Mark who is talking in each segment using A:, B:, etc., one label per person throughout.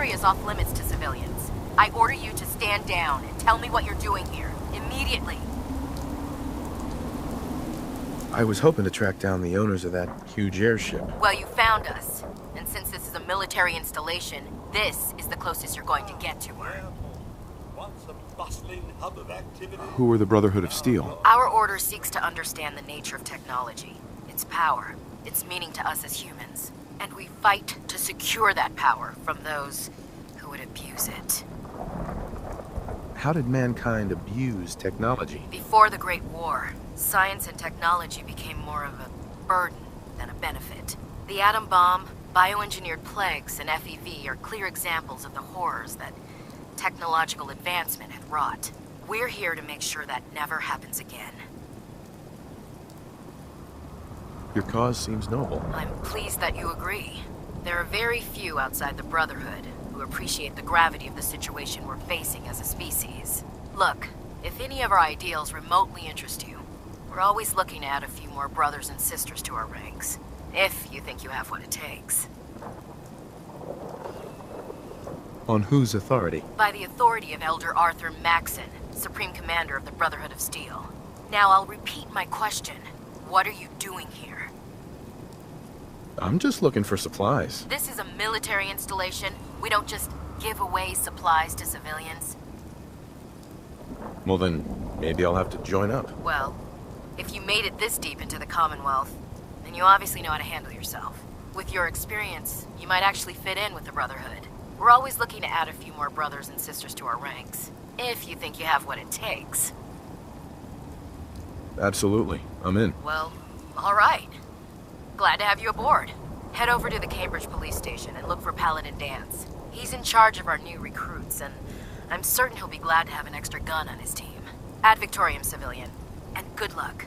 A: area is off limits to civilians. I order you to stand down and tell me what you're doing here, immediately.
B: I was hoping to track down the owners of that huge airship.
A: Well, you found us. And since this is a military installation, this is the closest you're going to get to her.
B: Who are the Brotherhood of Steel?
A: Our order seeks to understand the nature of technology, its power, its meaning to us as humans. And we fight to secure that power from those who would abuse it.
B: How did mankind abuse technology?
A: Before the Great War, science and technology became more of a burden than a benefit. The atom bomb, bioengineered plagues, and FEV are clear examples of the horrors that technological advancement had wrought. We're here to make sure that never happens again.
B: Your cause seems noble.
A: I'm pleased that you agree. There are very few outside the Brotherhood who appreciate the gravity of the situation we're facing as a species. Look, if any of our ideals remotely interest you, we're always looking to add a few more brothers and sisters to our ranks, if you think you have what it takes.
B: On whose authority?
A: By the authority of Elder Arthur Maxson, Supreme Commander of the Brotherhood of Steel. Now I'll repeat my question. What are you doing here?
B: I'm just looking for supplies.
A: This is a military installation. We don't just give away supplies to civilians.
B: Well then, maybe I'll have to join up.
A: Well, if you made it this deep into the Commonwealth, then you obviously know how to handle yourself. With your experience, you might actually fit in with the Brotherhood. We're always looking to add a few more brothers and sisters to our ranks, if you think you have what it takes.
B: Absolutely. I'm in.
A: Well, all right. Glad to have you aboard. Head over to the Cambridge police station and look for Paladin Dance. He's in charge of our new recruits, and I'm certain he'll be glad to have an extra gun on his team. Ad Victoriam, civilian. And good luck.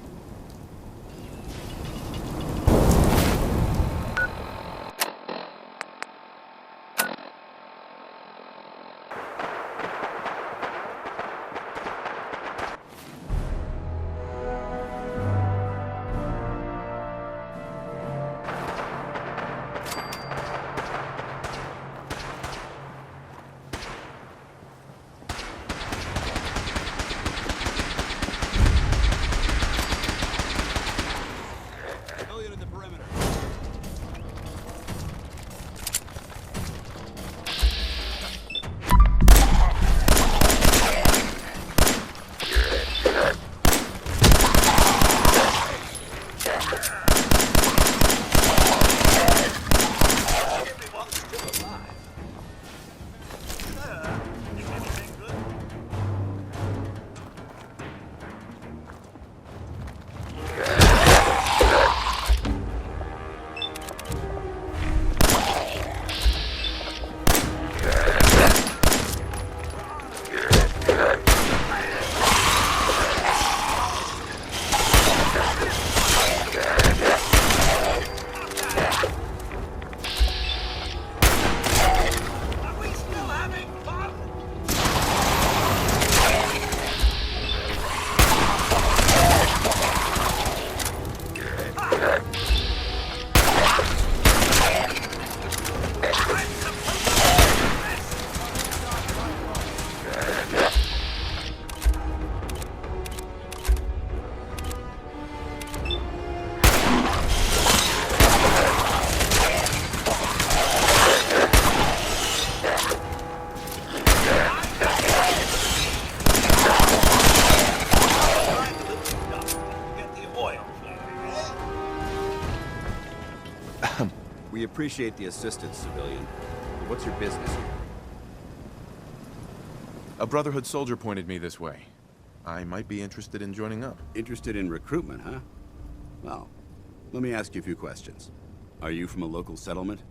C: We appreciate the assistance, civilian. What's your business here?
D: A Brotherhood soldier pointed me this way. I might be interested in joining up.
C: Interested in recruitment, huh? Well, let me ask you a few questions. Are you from a local settlement?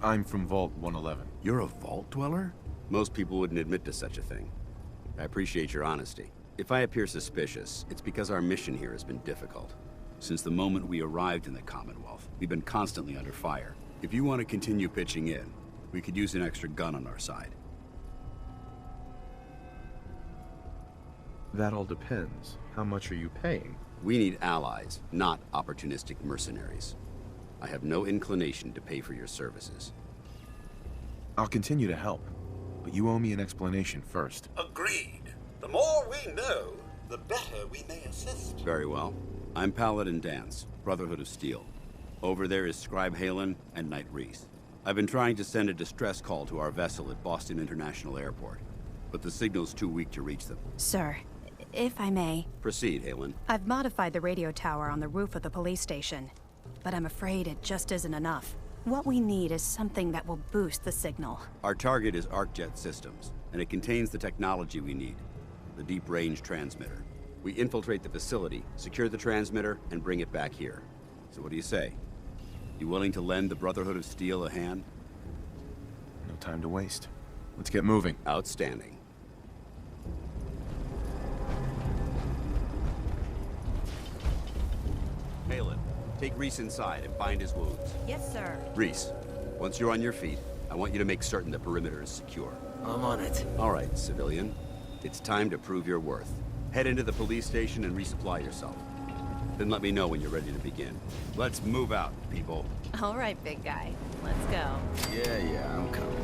D: I'm from Vault 111.
C: You're a vault dweller? Most people wouldn't admit to such a thing. I appreciate your honesty. If I appear suspicious, it's because our mission here has been difficult. Since the moment we arrived in the Commonwealth, we've been constantly under fire. If you want to continue pitching in, we could use an extra gun on our side.
B: That all depends. How much are you paying?
C: We need allies, not opportunistic mercenaries. I have no inclination to pay for your services.
D: I'll continue to help, but you owe me an explanation first.
E: Agreed. The more we know, the better we may assist.
C: Very well. I'm Paladin Dance, Brotherhood of Steel. Over there is Scribe Halen and Knight Reese. I've been trying to send a distress call to our vessel at Boston International Airport, but the signal's too weak to reach them.
F: Sir, if I may.
C: Proceed, Halen.
F: I've modified the radio tower on the roof of the police station, but I'm afraid it just isn't enough. What we need is something that will boost the signal.
C: Our target is ArcJet Systems, and it contains the technology we need, the deep-range transmitter. We infiltrate the facility, secure the transmitter, and bring it back here. So what do you say? You willing to lend the Brotherhood of Steel a hand?
D: No time to waste. Let's get moving.
C: Outstanding. Halen, take Reese inside and bind his wounds.
F: Yes, sir.
C: Reese, once you're on your feet, I want you to make certain the perimeter is secure.
G: I'm on it.
C: All right, civilian. It's time to prove your worth. Head into the police station and resupply yourself. Then let me know when you're ready to begin. Let's move out, people.
F: All right, big guy. Let's go.
C: Yeah, I'm coming.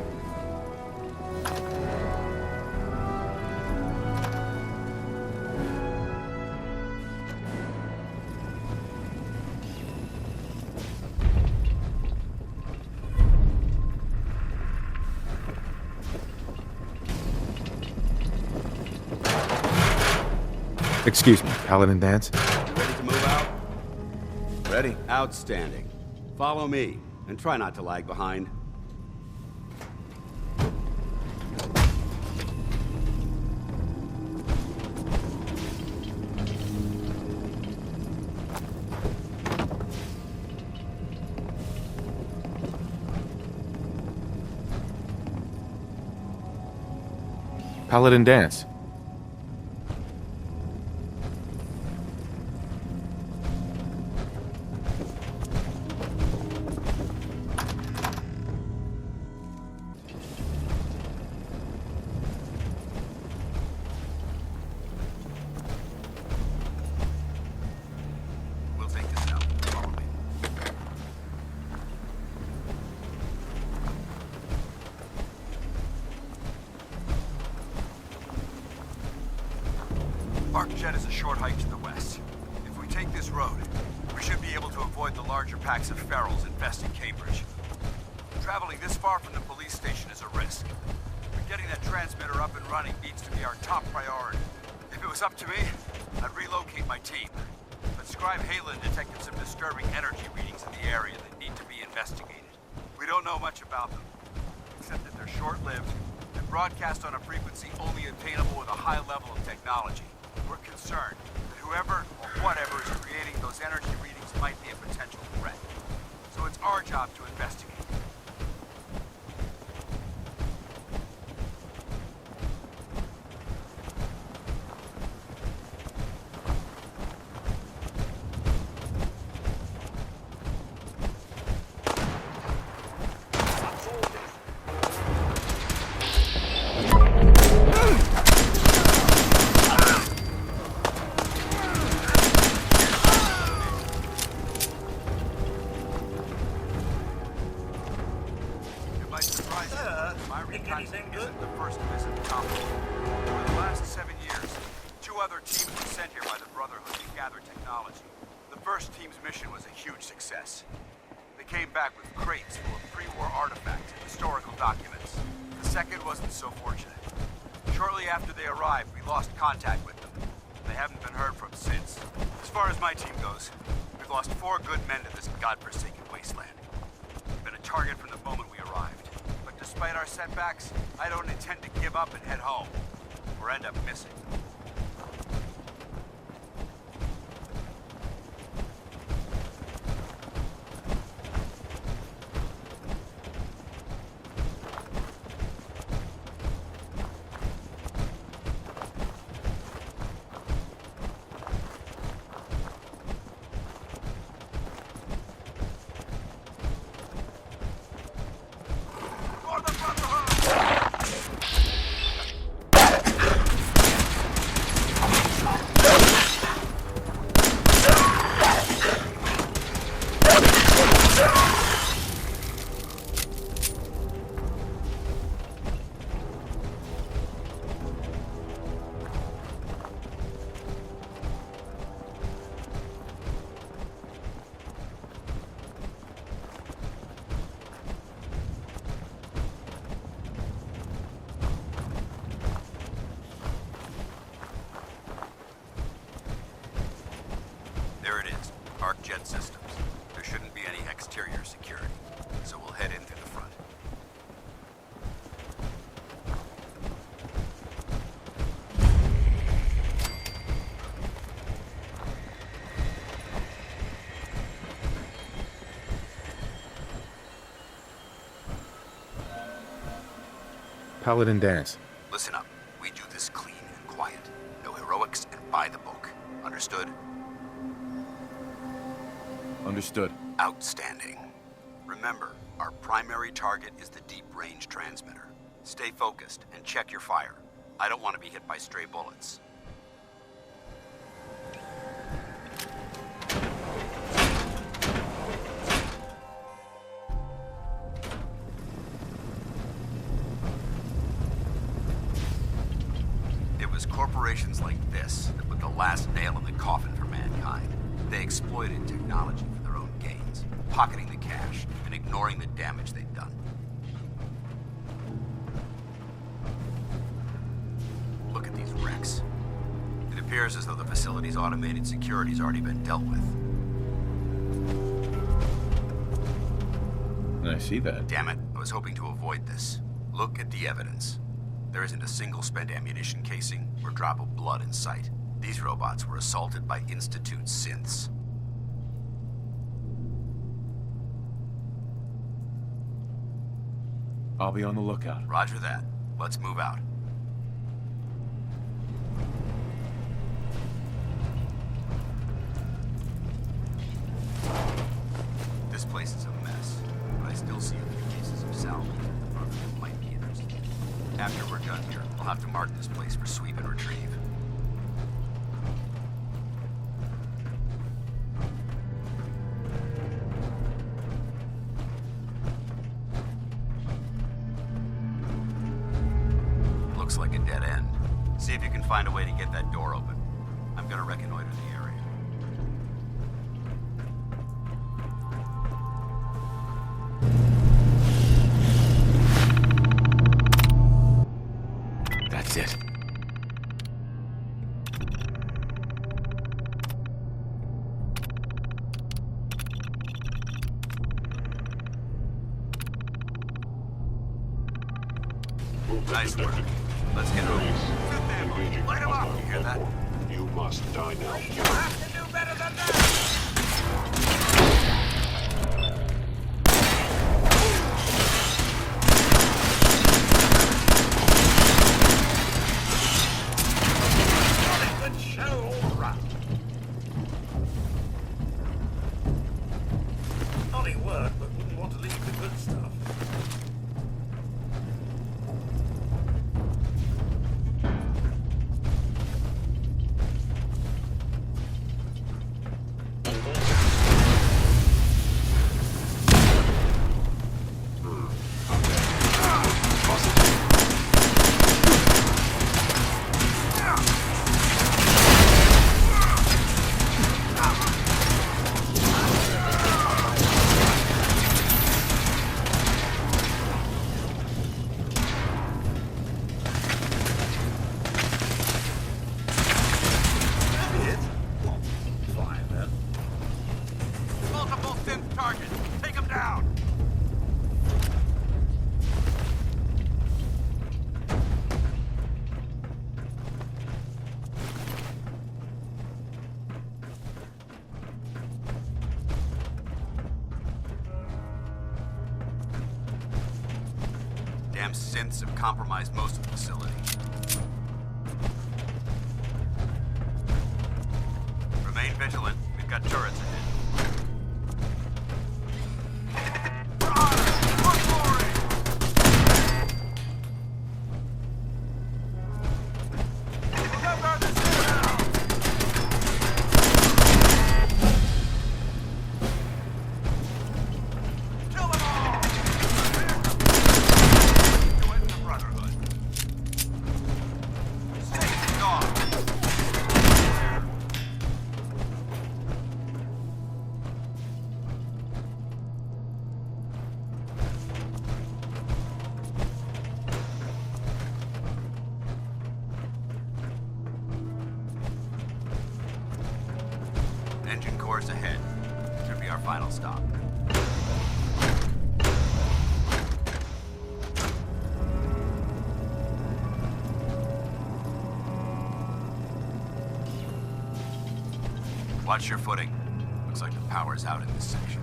D: Excuse me, Paladin Dance?
C: You ready to move out?
D: Ready.
C: Outstanding. Follow me, and try not to lag behind.
D: Paladin Dance.
C: We'll take this out. Follow me.
H: ArcJet is a short hike to the west. If we take this road, we should be able to avoid the larger packs of ferals infesting Cambridge. Traveling this far from the police station is a risk, but getting that transmitter up and running needs to be our top priority. If it was up to me, I'd relocate my team. But Scribe Halen detected some disturbing energy readings in the area that need to be investigated. We don't know much about them, except that they're short-lived and broadcast on a frequency only attainable with a high level of technology. We're concerned that whoever or whatever is creating those energy readings might be a potential threat. So it's our job to investigate. Anything good? Isn't the first visit to Commonwealth. Over the last 7 years, 2 other teams were sent here by the Brotherhood to gather technology. The first team's mission was a huge success. They came back with crates full of pre-war artifacts and historical documents. The second wasn't so fortunate. Shortly after they arrived, we lost contact with them. They haven't been heard from since. As far as my team goes, we've lost 4 good men to this godforsaken wasteland. We've been a target from the moment we arrived. Despite our setbacks, I don't intend to give up and head home, or end up missing.
D: Paladin dance.
C: Listen up. We do this clean and quiet. No heroics and by the book. Understood?
D: Understood.
C: Outstanding. Remember, our primary target is the deep-range transmitter. Stay focused and check your fire. I don't want to be hit by stray bullets. It was corporations like this that put the last nail in the coffin for mankind. They exploited technology for their own gains, pocketing the cash and ignoring the damage they'd done. Look at these wrecks. It appears as though the facility's automated security's already been dealt with.
B: I see that.
C: Damn it, I was hoping to avoid this. Look at the evidence. There isn't a single spent ammunition casing or drop of blood in sight. These robots were assaulted by Institute synths.
B: I'll be on the lookout.
C: Roger that. Let's move out. This place is a mess, but I still see a few cases of salvage that might be interesting. After we're done here, we'll have to mark this place for sweep and retrieve. Looks like a dead end. See if you can find a way to get that door open. I'm gonna reconnoiter the area.
B: That's it.
C: Nice work. Let's get over. Light him up. You hear that?
G: You must die now.
H: You have to do better than that! Good show all right. Naughty word, but wouldn't want to leave the good stuff. Multiple synth targets. Take them down.
C: Damn synths have compromised most of the facility. Remain vigilant. We've got turrets ahead. Engine course ahead. Should be our final stop. Watch your footing. Looks like the power's out in this section.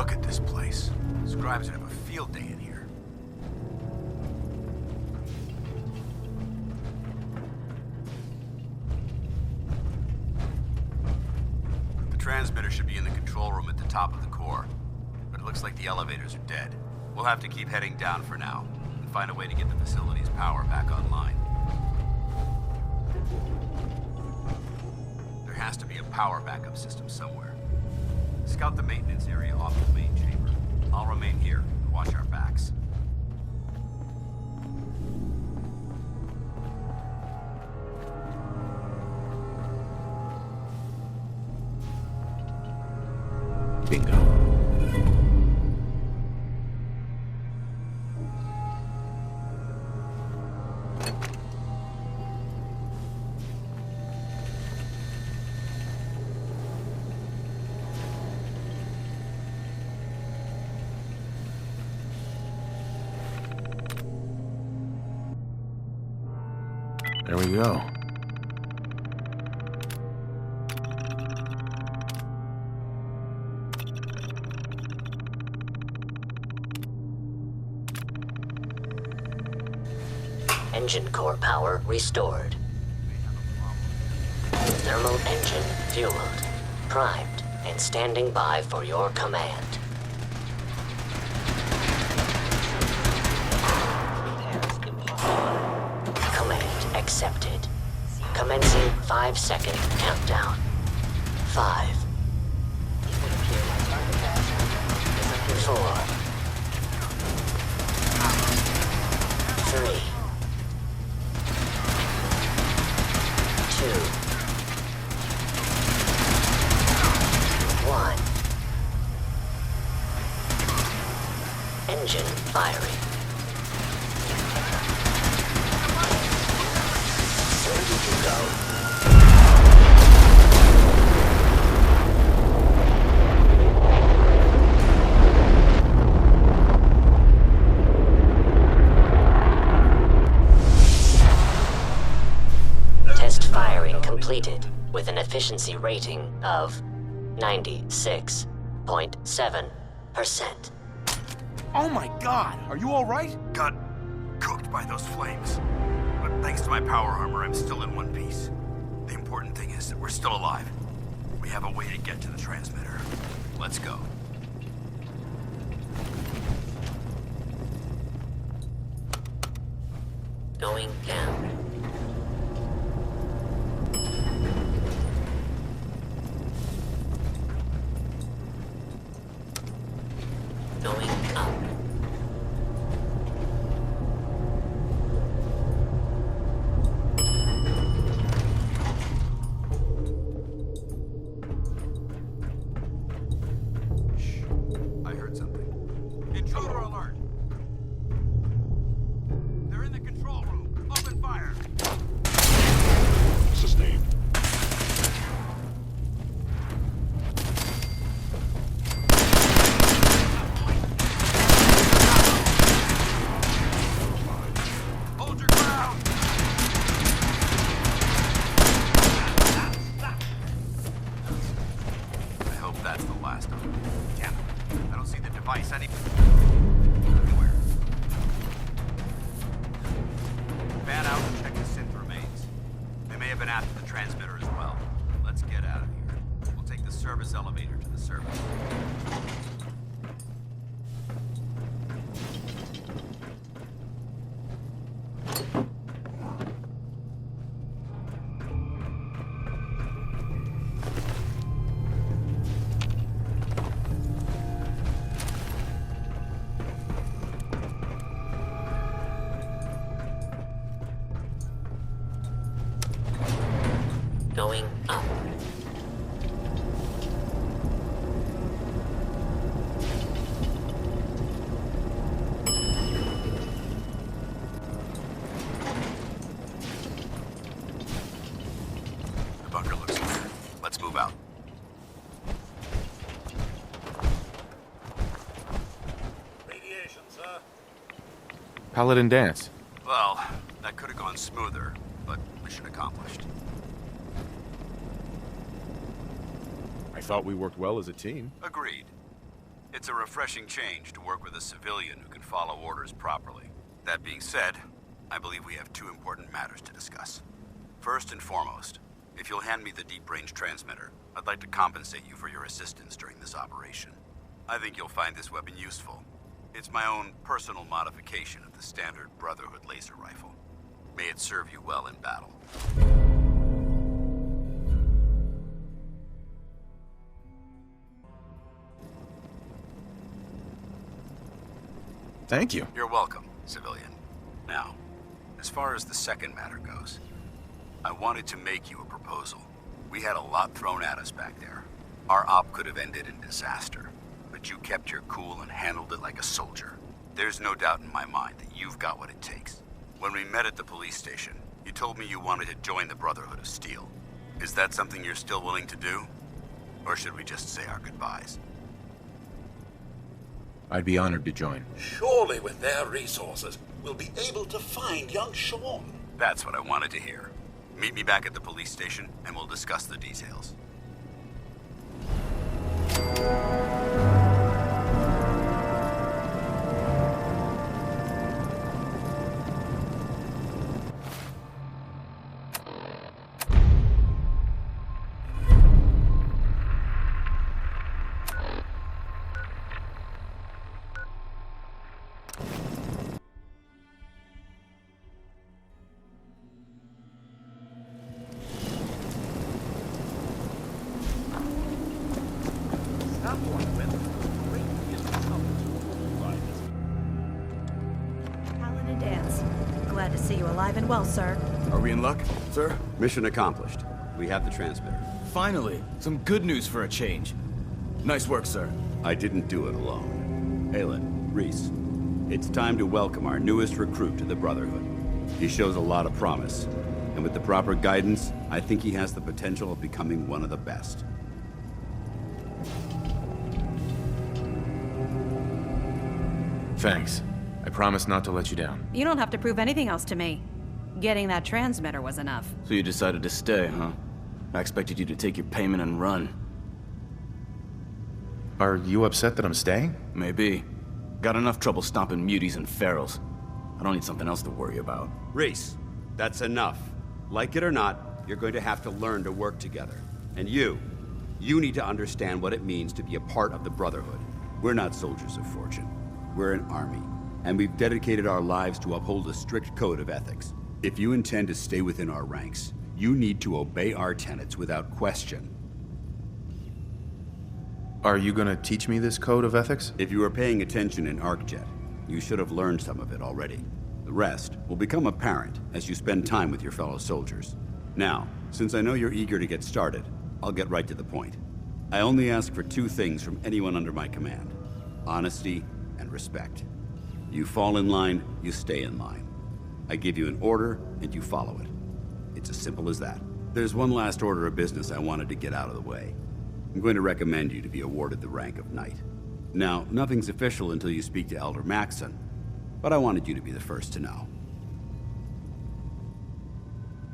H: Look at this place. Scribes would have a field day in here. The transmitter should be in the control room at the top of the core, but it looks like the elevators are dead. We'll have to keep heading down for now, and find a way to get the facility's power back online. There has to be a power backup system somewhere. Scout the maintenance area off the main chamber. I'll remain here and watch our backs.
B: Bingo. There we go.
I: Engine core power restored. Thermal engine fueled, primed, and standing by for your command. Command accepted. Commencing 5-second countdown. 5. 4. 3. 2. 1. Engine firing. Ready to go. Test firing completed with an efficiency rating of 96.7%.
H: Oh my god! Are you alright? Got cooked by those flames. But thanks to my power armor, I'm still in one piece. The important thing is that we're still alive. We have a way to get to the transmitter. Let's go.
I: Going down. Going up.
H: Shh. I heard something. Intruder alert! They're in the control room. Open fire!
G: Sustained.
H: Hold your ground! I hope that's the last of them. Damn it. I don't see the device anywhere. Fan out and check the synth remains. They may have been after the transmitter as well. Let's get out of here. We'll take the service elevator to the surface.
I: Going up.
H: The bunker looks clear. Let's move out.
E: Radiation, sir.
D: Paladin dance.
H: Well, that could have gone smoother, but mission accomplished.
B: I thought we worked well as a team.
H: Agreed. It's a refreshing change to work with a civilian who can follow orders properly. That being said, I believe we have two important matters to discuss. First and foremost, if you'll hand me the deep-range transmitter, I'd like to compensate you for your assistance during this operation. I think you'll find this weapon useful. It's my own personal modification of the standard Brotherhood laser rifle. May it serve you well in battle.
D: Thank you.
H: You're welcome, civilian. Now, as far as the second matter goes, I wanted to make you a proposal. We had a lot thrown at us back there. Our op could have ended in disaster, but you kept your cool and handled it like a soldier. There's no doubt in my mind that you've got what it takes. When we met at the police station, you told me you wanted to join the Brotherhood of Steel. Is that something you're still willing to do? Or should we just say our goodbyes?
B: I'd be honored to join.
E: Surely with their resources, we'll be able to find young Sean.
H: That's what I wanted to hear. Meet me back at the police station, and we'll discuss the details.
F: Paladin Dance. Glad to see you alive and well, sir.
J: Are we in luck, sir?
C: Mission accomplished. We have the transmitter.
J: Finally, some good news for a change. Nice work, sir.
C: I didn't do it alone. Aelin, Reese, it's time to welcome our newest recruit to the Brotherhood. He shows a lot of promise, and with the proper guidance, I think he has the potential of becoming one of the best.
D: Thanks. I promise not to let you down.
F: You don't have to prove anything else to me. Getting that transmitter was enough.
J: So you decided to stay, huh? I expected you to take your payment and run.
D: Are you upset that I'm staying?
J: Maybe. Got enough trouble stomping muties and ferals. I don't need something else to worry about.
C: Reese, that's enough. Like it or not, you're going to have to learn to work together. And you need to understand what it means to be a part of the Brotherhood. We're not soldiers of fortune. We're an army, and we've dedicated our lives to uphold a strict code of ethics. If you intend to stay within our ranks, you need to obey our tenets without question.
D: Are you gonna teach me this code of ethics?
C: If you were paying attention in ArcJet, you should have learned some of it already. The rest will become apparent as you spend time with your fellow soldiers. Now, since I know you're eager to get started, I'll get right to the point. I only ask for two things from anyone under my command: honesty and respect. You fall in line, you stay in line. I give you an order, and you follow it. It's as simple as that. There's one last order of business I wanted to get out of the way. I'm going to recommend you to be awarded the rank of Knight. Now, nothing's official until you speak to Elder Maxson, but I wanted you to be the first to know.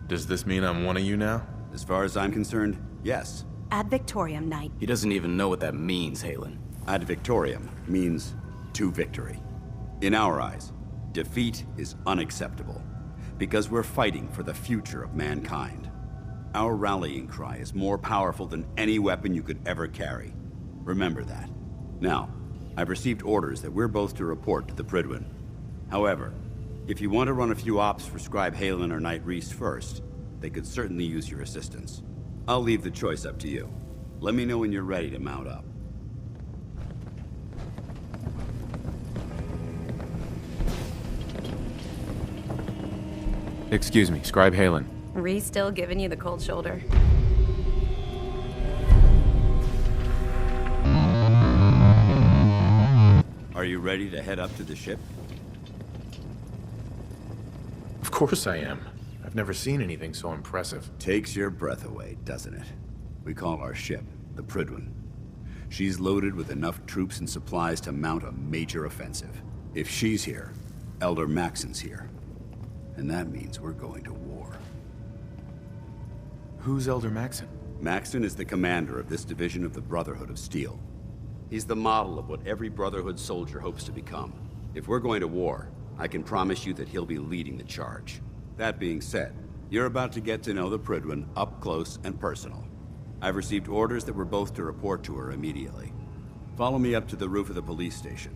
D: Does this mean I'm one of you now?
C: As far as I'm concerned, yes.
F: Ad Victoriam, Knight.
J: He doesn't even know what that means, Halen.
C: Ad Victoriam means to victory. In our eyes, defeat is unacceptable, because we're fighting for the future of mankind. Our rallying cry is more powerful than any weapon you could ever carry. Remember that. Now, I've received orders that we're both to report to the Prydwen. However, if you want to run a few ops for Scribe Halen or Knight Reese first, they could certainly use your assistance. I'll leave the choice up to you. Let me know when you're ready to mount up.
D: Excuse me, Scribe Halen.
F: Reese still giving you the cold shoulder.
C: Are you ready to head up to the ship?
D: Of course I am. I've never seen anything so impressive.
C: Takes your breath away, doesn't it? We call our ship the Prydwen. She's loaded with enough troops and supplies to mount a major offensive. If she's here, Elder Maxson's here. And that means we're going to war.
D: Who's Elder Maxson?
C: Maxson is the commander of this division of the Brotherhood of Steel. He's the model of what every Brotherhood soldier hopes to become. If we're going to war, I can promise you that he'll be leading the charge. That being said, you're about to get to know the Prydwen up close and personal. I've received orders that we're both to report to her immediately. Follow me up to the roof of the police station.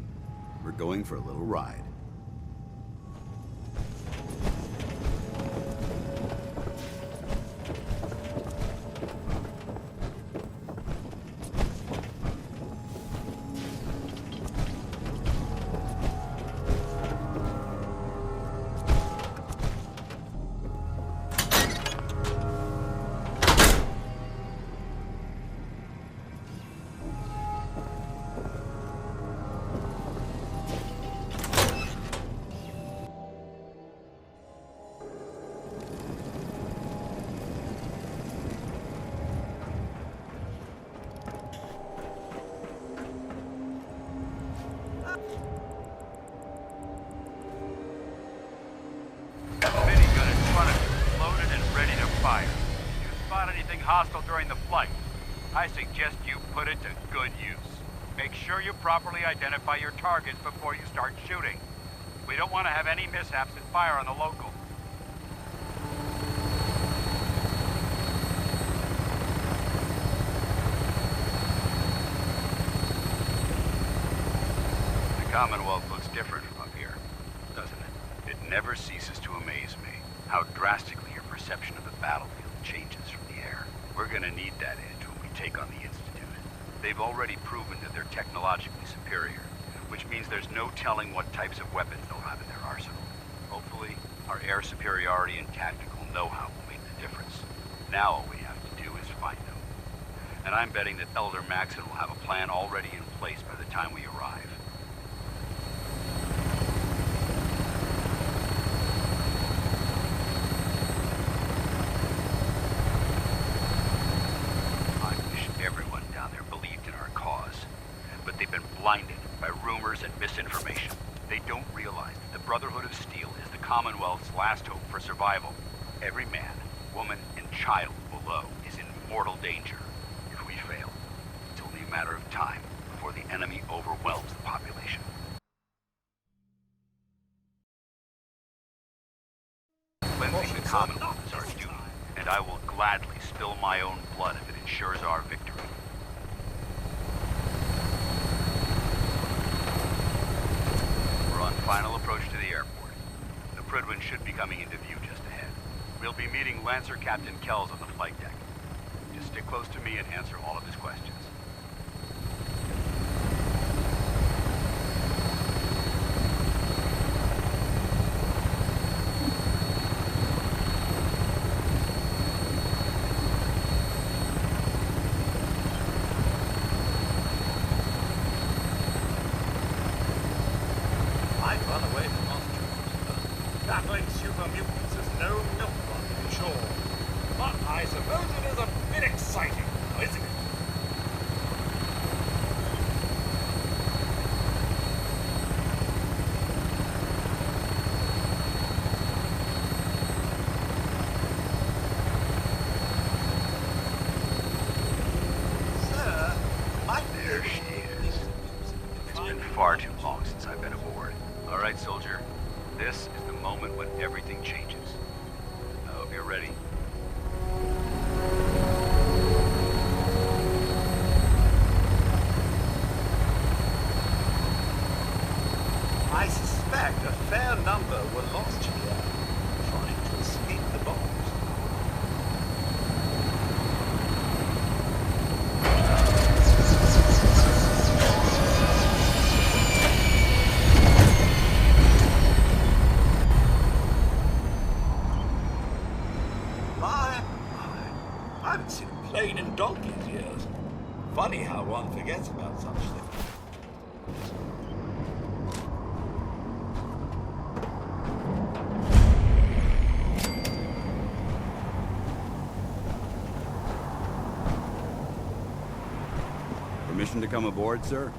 C: We're going for a little ride.
H: Hostile during the flight. I suggest you put it to good use. Make sure you properly identify your targets before you start shooting. We don't want to have any mishaps and fire on the local. The Commonwealth looks different from up here, doesn't it? It never ceases to amaze me how drastically your perception of the battlefield changes from the air. We're gonna need that edge when we take on the Institute. They've already proven that they're technologically superior, which means there's no telling what types of weapons they'll have in their arsenal. Hopefully, our air superiority and tactical know-how will make the difference. Now all we have to do is find them. And I'm betting that Elder Maxon will have a plan already in place by the time we arrive. Blinded by rumors and misinformation. They don't realize that the Brotherhood of Steel is the Commonwealth's last hope for survival. Every man, woman, and child below is in mortal danger. If we fail, it's only a matter of time before the enemy overwhelms the population. Cleansing the Commonwealth is our duty, and I will gladly spill my own blood if it ensures our victory. Final approach to the airport. The Prydwen should be coming into view just ahead. We'll be meeting Lancer Captain Kells on the flight deck. Just stick close to me and answer all of his questions. Far too long since I've been aboard. All right, soldier. This is the moment when everything changes. I hope you're ready.
E: I suspect a fair number were lost here, trying to escape the bombs. I haven't seen a plane in donkey's years. Funny how one forgets about such things.
C: Permission to come aboard, sir?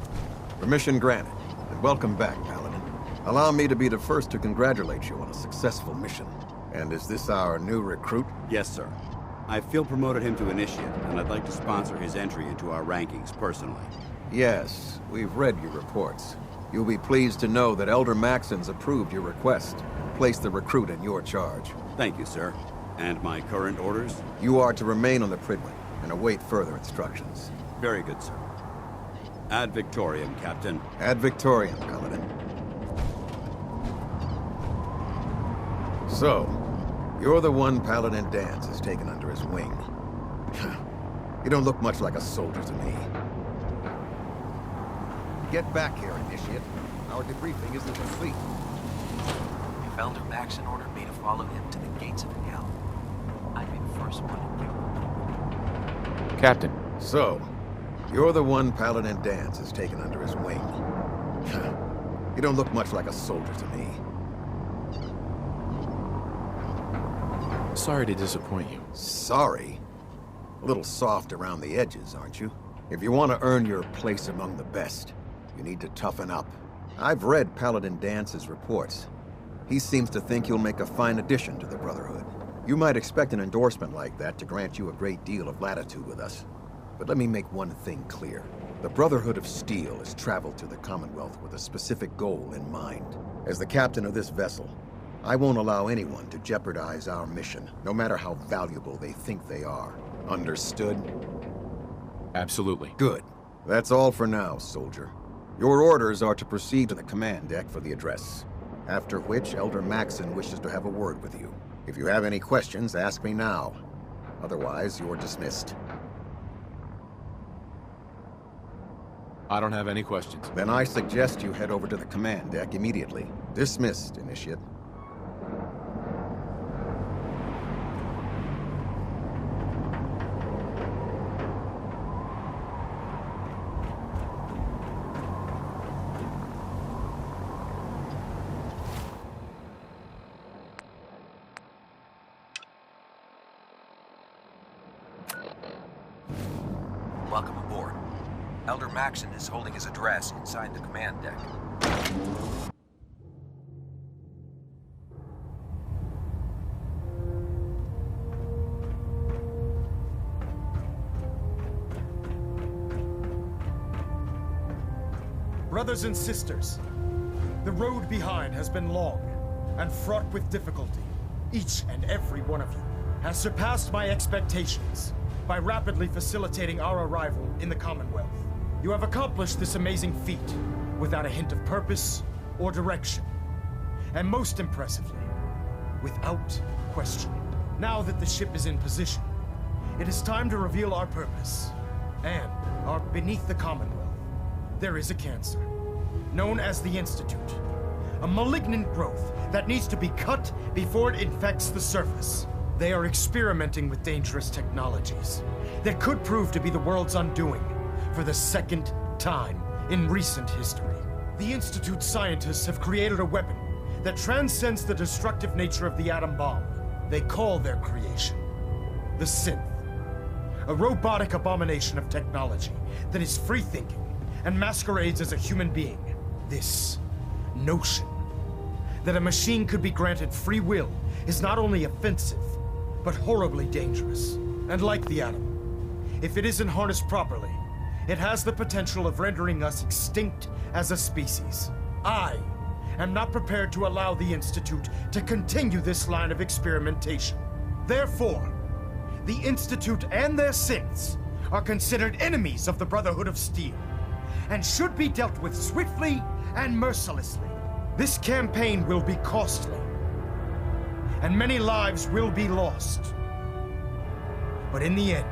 K: Permission granted, and welcome back, Paladin. Allow me to be the first to congratulate you on a successful mission. And is this our new recruit?
C: Yes, sir. I feel promoted him to initiate, and I'd like to sponsor his entry into our rankings personally.
K: Yes, we've read your reports. You'll be pleased to know that Elder Maxon's approved your request. Place the recruit in your charge.
C: Thank you, sir. And my current orders?
K: You are to remain on the Pridwin and await further instructions.
C: Very good, sir. Ad Victoriam, Captain.
K: Ad Victoriam, Paladin. So, you're the one Paladin Danse has taken under his wing. You don't look much like a soldier to me. Get back here, Initiate. Our debriefing isn't complete.
L: If Elder Maxon ordered me to follow him to the gates of hell, I'd be the first one to do it.
D: Captain.
K: So, you're the one Paladin Danse has taken under his wing. You don't look much like a soldier to me.
D: Sorry to disappoint you.
K: Sorry? A little soft around the edges, aren't you? If you want to earn your place among the best, you need to toughen up. I've read Paladin Dance's reports. He seems to think you'll make a fine addition to the Brotherhood. You might expect an endorsement like that to grant you a great deal of latitude with us. But let me make one thing clear. The Brotherhood of Steel has traveled to the Commonwealth with a specific goal in mind. As the captain of this vessel, I won't allow anyone to jeopardize our mission, no matter how valuable they think they are. Understood?
D: Absolutely.
K: Good. That's all for now, soldier. Your orders are to proceed to the command deck for the address. After which, Elder Maxon wishes to have a word with you. If you have any questions, ask me now. Otherwise, you're dismissed.
D: I don't have any questions.
K: Then I suggest you head over to the command deck immediately. Dismissed, Initiate.
L: Welcome aboard. Elder Maxon is holding his address inside the command deck.
M: Brothers and sisters, the road behind has been long and fraught with difficulty. Each and every one of you has surpassed my expectations by rapidly facilitating our arrival in the Commonwealth. You have accomplished this amazing feat without a hint of purpose or direction. And most impressively, without question. Now that the ship is in position, it is time to reveal our purpose. And beneath the Commonwealth, there is a cancer, known as the Institute. A malignant growth that needs to be cut before it infects the surface. They are experimenting with dangerous technologies that could prove to be the world's undoing for the second time in recent history. The Institute scientists have created a weapon that transcends the destructive nature of the atom bomb. They call their creation the Synth. A robotic abomination of technology that is free-thinking and masquerades as a human being. This notion that a machine could be granted free will is not only offensive, but horribly dangerous. And like the atom, if it isn't harnessed properly, it has the potential of rendering us extinct as a species. I am not prepared to allow the Institute to continue this line of experimentation. Therefore, the Institute and their synths are considered enemies of the Brotherhood of Steel, and should be dealt with swiftly and mercilessly. This campaign will be costly, and many lives will be lost. But in the end,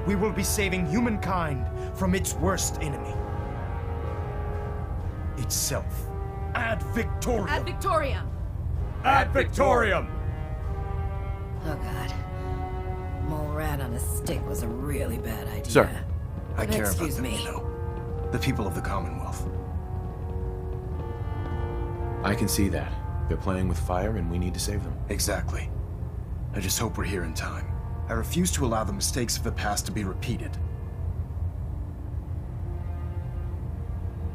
M: we will be saving humankind from its worst enemy. Itself. Ad Victoriam!
N: Ad Victoriam!
M: Ad Victoriam!
A: Oh god. Mole rat on a stick was a really bad idea.
D: Sir.
M: I care about
A: Excuse
M: them,
A: me.
M: you know. The people of the Commonwealth.
D: I can see that. They're playing with fire and we need to save them.
M: Exactly. I just hope we're here in time. I refuse to allow the mistakes of the past to be repeated.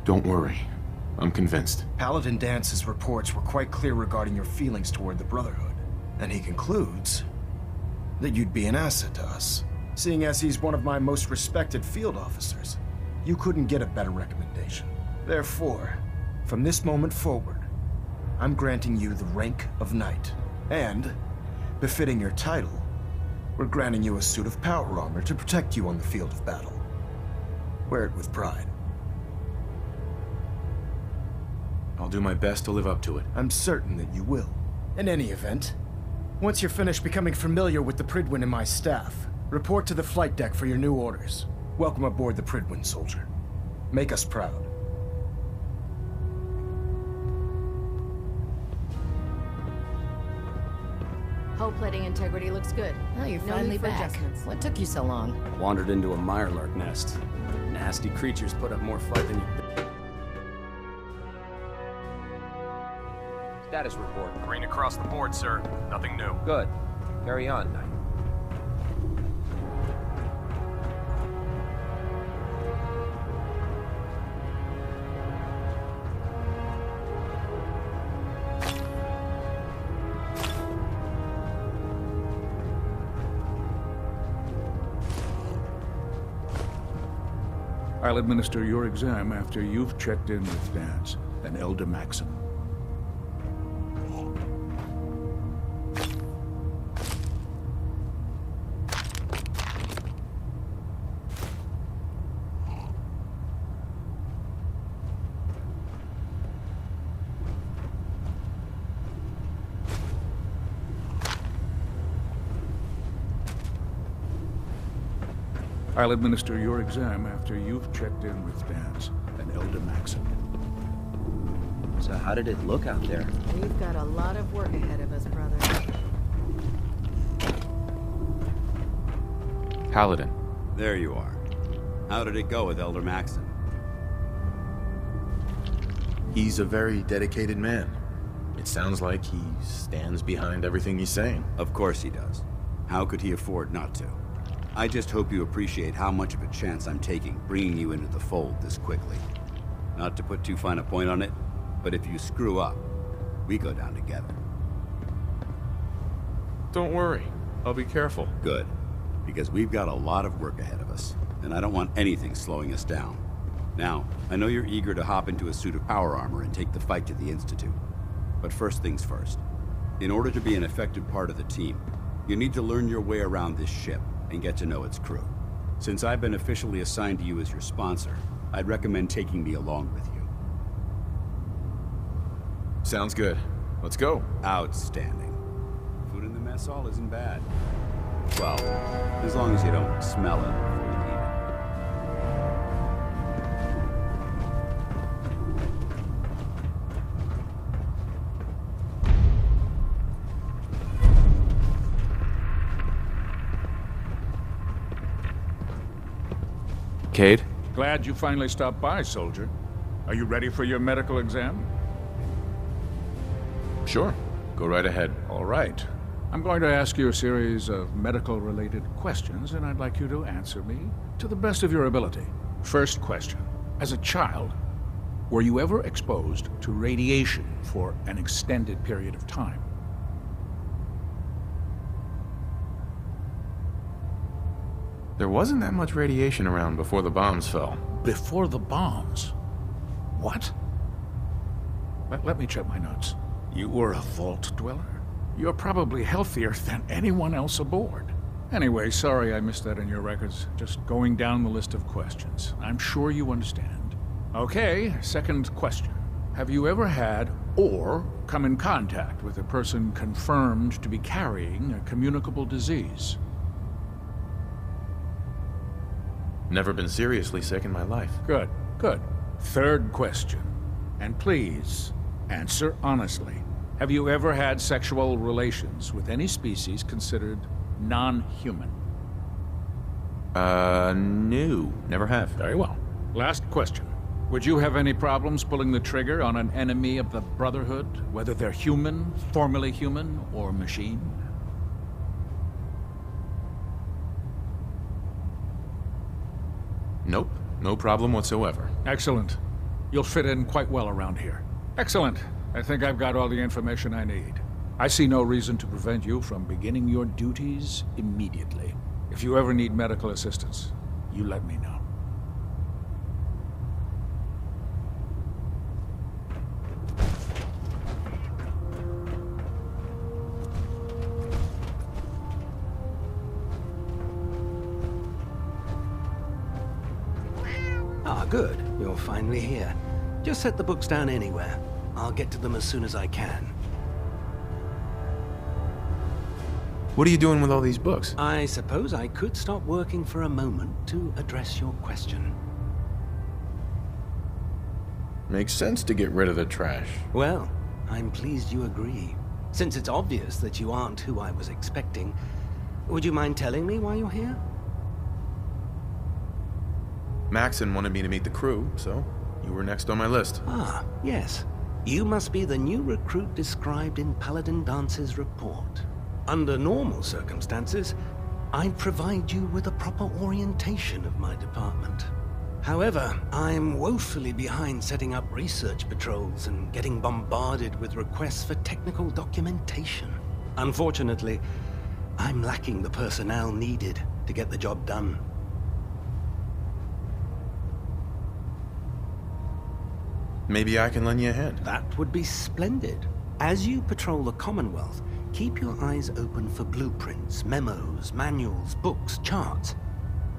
D: Don't worry. I'm convinced.
M: Paladin Dance's reports were quite clear regarding your feelings toward the Brotherhood. And he concludes that you'd be an asset to us, seeing as he's one of my most respected field officers. You couldn't get a better recommendation. Therefore, from this moment forward, I'm granting you the rank of Knight. And, befitting your title, we're granting you a suit of power armor to protect you on the field of battle. Wear it with pride.
B: I'll do my best to live up to it.
M: I'm certain that you will. In any event, once you're finished becoming familiar with the Pridwin and my staff, report to the flight deck for your new orders. Welcome aboard the Pridwin, soldier. Make us proud.
N: Hull plating integrity looks good.
A: Oh, you're finally back. What took you so long?
O: Wandered into a mirelurk nest. Nasty creatures put up more fight than you...
L: Status report.
P: Green across the board, sir. Nothing new.
L: Good. Carry on, Knight.
Q: I'll administer your exam after you've checked in with Dance and Elder Maxim. I'll administer your exam after you've checked in with Dance and Elder Maxim.
O: So how did it look out there?
N: We've got a lot of work ahead of us, brother.
B: Paladin.
C: There you are. How did it go with Elder Maxim?
B: He's a very dedicated man. It sounds like he stands behind everything he's saying.
C: Of course he does. How could he afford not to? I just hope you appreciate how much of a chance I'm taking bringing you into the fold this quickly. Not to put too fine a point on it, but if you screw up, we go down together.
B: Don't worry. I'll be careful.
C: Good. Because we've got a lot of work ahead of us, and I don't want anything slowing us down. Now, I know you're eager to hop into a suit of power armor and take the fight to the Institute. But first things first. In order to be an effective part of the team, you need to learn your way around this ship and get to know its crew. Since I've been officially assigned to you as your sponsor, I'd recommend taking me along with you.
B: Sounds good. Let's go.
C: Outstanding. Food in the mess hall isn't bad. Well, as long as you don't smell it before you eat
B: Cade?
Q: Glad you finally stopped by, soldier. Are you ready for your medical exam?
B: Sure. Go right ahead.
Q: All right. I'm going to ask you a series of medical-related questions, and I'd like you to answer me to the best of your ability. First question. As a child, were you ever exposed to radiation for an extended period of time?
B: There wasn't that much radiation around before the bombs fell.
Q: Before the bombs? What? Let me check my notes. You were a vault dweller? You're probably healthier than anyone else aboard. Anyway, sorry I missed that in your records. Just going down the list of questions. I'm sure you understand. Okay, second question. Have you ever had or come in contact with a person confirmed to be carrying a communicable disease?
B: Never been seriously sick in my life.
Q: Good, good. Third question. And please, answer honestly. Have you ever had sexual relations with any species considered non-human?
B: No. Never have.
Q: Very well. Last question. Would you have any problems pulling the trigger on an enemy of the Brotherhood, whether they're human, formerly human, or machine?
B: Nope. No problem whatsoever.
Q: Excellent. You'll fit in quite well around here. Excellent. I think I've got all the information I need. I see no reason to prevent you from beginning your duties immediately. If you ever need medical assistance, you let me know.
L: Ah, good. You're finally here. Just set the books down anywhere. I'll get to them as soon as I can.
D: What are you doing with all these books?
L: I suppose I could stop working for a moment to address your question.
B: Makes sense to get rid of the trash.
L: Well, I'm pleased you agree. Since it's obvious that you aren't who I was expecting, would you mind telling me why you're here?
D: Maxon wanted me to meet the crew, so you were next on my list.
L: Ah, yes. You must be the new recruit described in Paladin Dance's report. Under normal circumstances, I'd provide you with a proper orientation of my department. However, I'm woefully behind setting up research patrols and getting bombarded with requests for technical documentation. Unfortunately, I'm lacking the personnel needed to get the job done.
D: Maybe I can lend you a hand.
L: That would be splendid. As you patrol the Commonwealth, keep your eyes open for blueprints, memos, manuals, books, charts.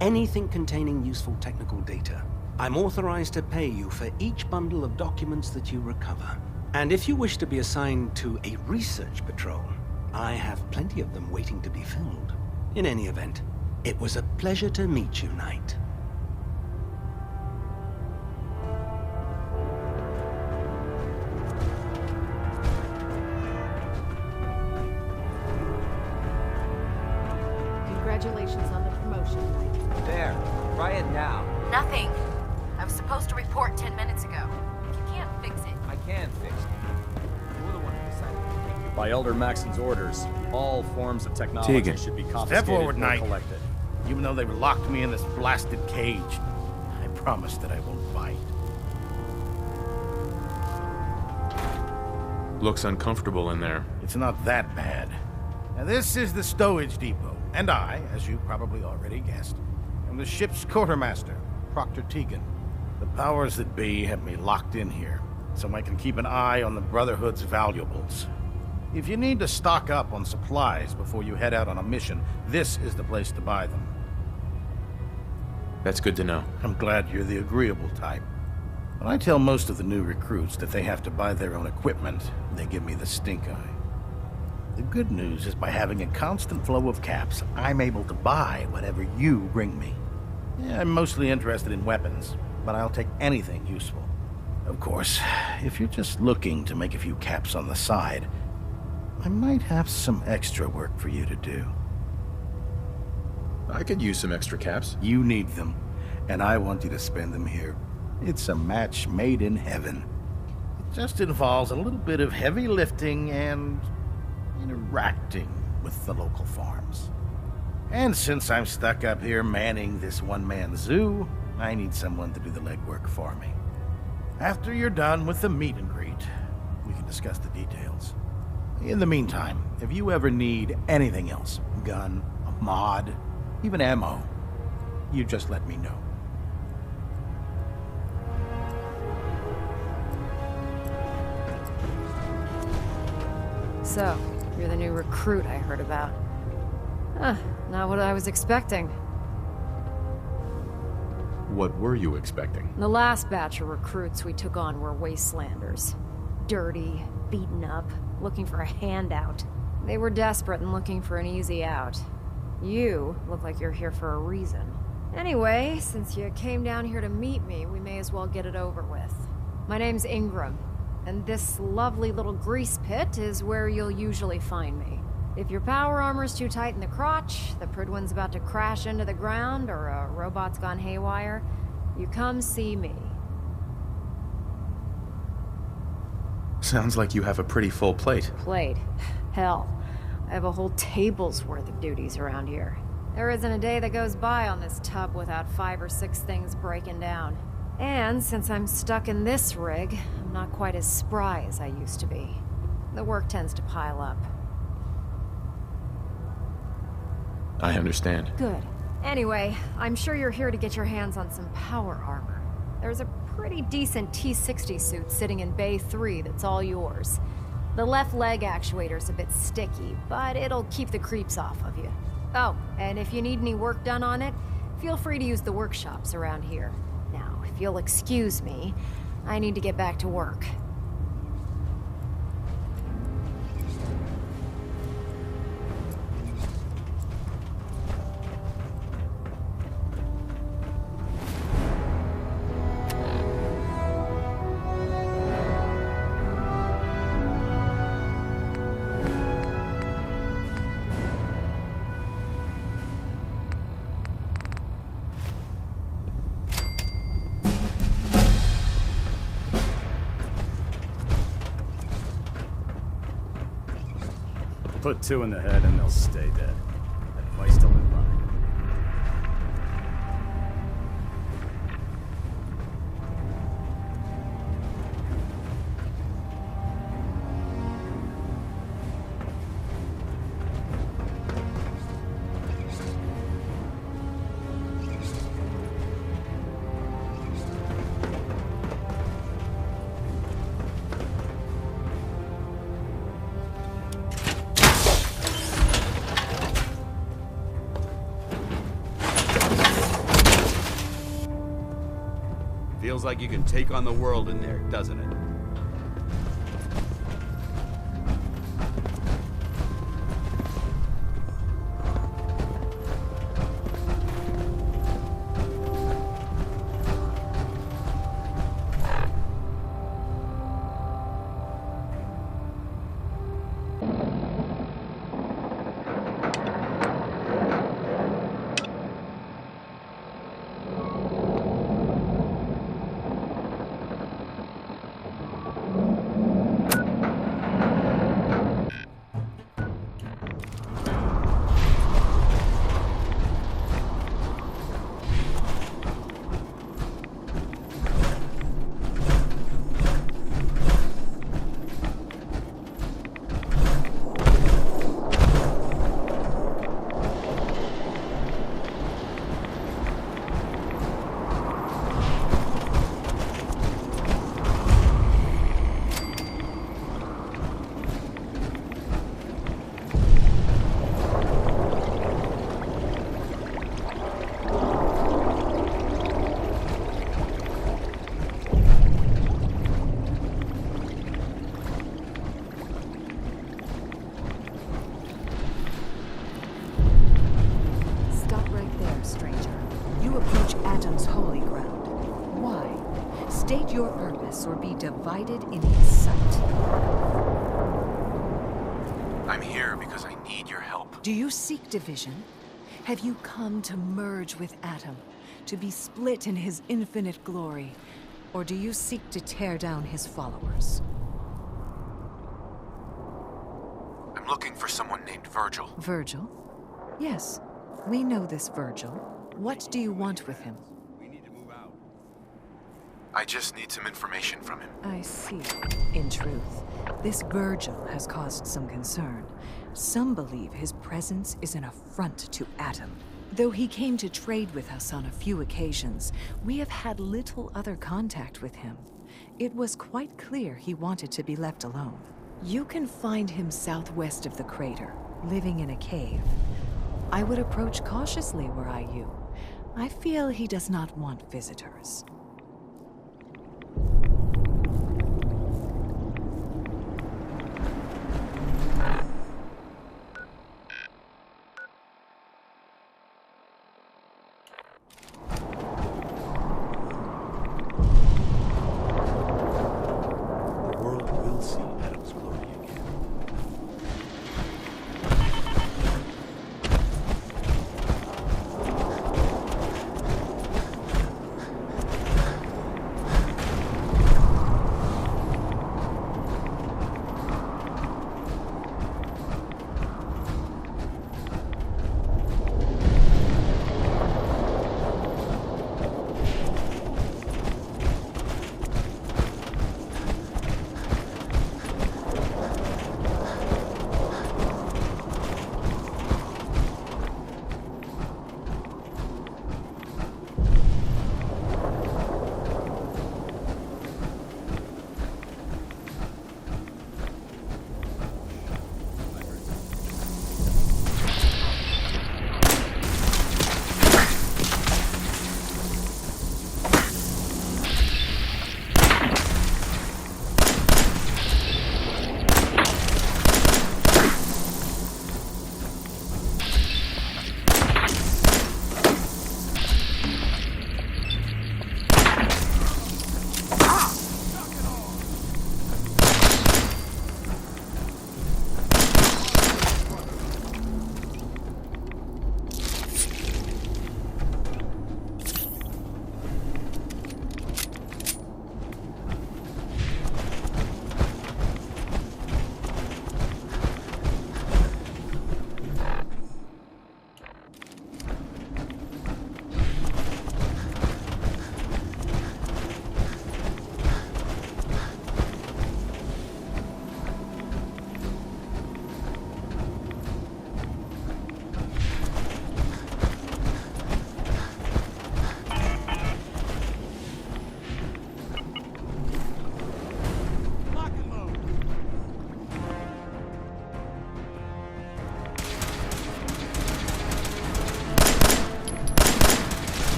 L: Anything containing useful technical data. I'm authorized to pay you for each bundle of documents that you recover. And if you wish to be assigned to a research patrol, I have plenty of them waiting to be filled. In any event, it was a pleasure to meet you, Knight.
N: Congratulations on the promotion, Knight.
R: There. Try it now.
A: Nothing. I was supposed to report 10 minutes ago. If you can't fix it...
R: I can fix it. You're the one who decided. By Elder Maxon's orders, all forms of technology
D: Tegan.
R: should be confiscated
S: Step forward,
R: or
S: Knight.
R: collected.
S: Even though they've locked me in this blasted cage, I promise that I won't bite.
D: Looks uncomfortable in there.
S: It's not that bad. Now, this is the stowage depot, and I, as you probably already guessed, am the ship's quartermaster, Proctor Tegan. The powers that be have me locked in here, so I can keep an eye on the Brotherhood's valuables. If you need to stock up on supplies before you head out on a mission, this is the place to buy them.
D: That's good to know.
S: I'm glad you're the agreeable type. When I tell most of the new recruits that they have to buy their own equipment, they give me the stink eye. The good news is by having a constant flow of caps, I'm able to buy whatever you bring me. Yeah, I'm mostly interested in weapons, but I'll take anything useful. Of course, if you're just looking to make a few caps on the side, I might have some extra work for you to do.
D: I could use some extra caps.
S: You need them, and I want you to spend them here. It's a match made in heaven. It just involves a little bit of heavy lifting and interacting with the local farms. And since I'm stuck up here manning this one-man zoo, I need someone to do the legwork for me. After you're done with the meet and greet, we can discuss the details. In the meantime, if you ever need anything else, gun, a mod, even ammo, you just let me know.
T: So, you're the new recruit I heard about. Huh, not what I was expecting.
D: What were you expecting?
T: The last batch of recruits we took on were wastelanders. Dirty, beaten up, looking for a handout. They were desperate and looking for an easy out. You look like you're here for a reason. Anyway, since you came down here to meet me, we may as well get it over with. My name's Ingram, and this lovely little grease pit is where you'll usually find me. If your power armor's too tight in the crotch, the Pridwin's about to crash into the ground, or a robot's gone haywire, you come see me.
D: Sounds like you have a pretty full plate.
T: Plate? Hell, I have a whole table's worth of duties around here. There isn't a day that goes by on this tub without 5 or 6 things breaking down. And since I'm stuck in this rig, I'm not quite as spry as I used to be. The work tends to pile up.
D: I understand.
T: Good. Anyway, I'm sure you're here to get your hands on some power armor. There's a pretty decent T-60 suit sitting in Bay 3 that's all yours. The left leg actuator's a bit sticky, but it'll keep the creeps off of you. Oh, and if you need any work done on it, feel free to use the workshops around here. Now, if you'll excuse me, I need to get back to work.
R: Put 2 in the head and they'll stay dead. Advice to live by.
C: Feels like you can take on the world in there, doesn't it?
U: Your purpose or be divided in his sight.
D: I'm here because I need your help.
U: Do you seek division? Have you come to merge with Atom, to be split in his infinite glory? Or do you seek to tear down his followers?
D: I'm looking for someone named Virgil.
U: Virgil? Yes, we know this Virgil. What do you want with him?
D: I just need some information from him.
U: I see. In truth, this Virgil has caused some concern. Some believe his presence is an affront to Atom. Though he came to trade with us on a few occasions, we have had little other contact with him. It was quite clear he wanted to be left alone. You can find him southwest of the crater, living in a cave. I would approach cautiously were I you. I feel he does not want visitors.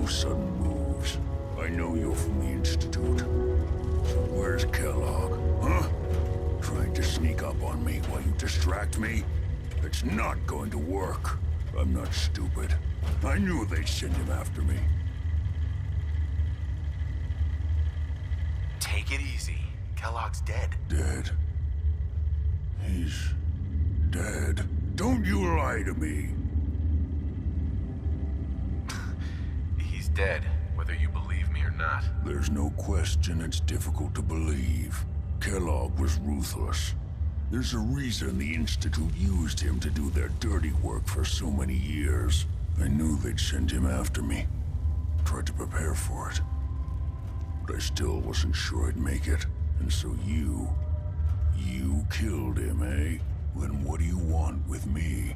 G: sudden moves. I know you're from the Institute. So where's Kellogg, huh? Trying to sneak up on me while you distract me? It's not going to work. I'm not stupid. I knew they'd send him after me.
D: Take it easy. Kellogg's dead.
G: Dead? He's dead. Don't you lie to me.
D: He's dead, whether you believe me or not.
G: There's no question it's difficult to believe. Kellogg was ruthless. There's a reason the Institute used him to do their dirty work for so many years. I knew they'd send him after me. Tried to prepare for it. But I still wasn't sure I'd make it. And so you killed him, eh? Then what do you want with me?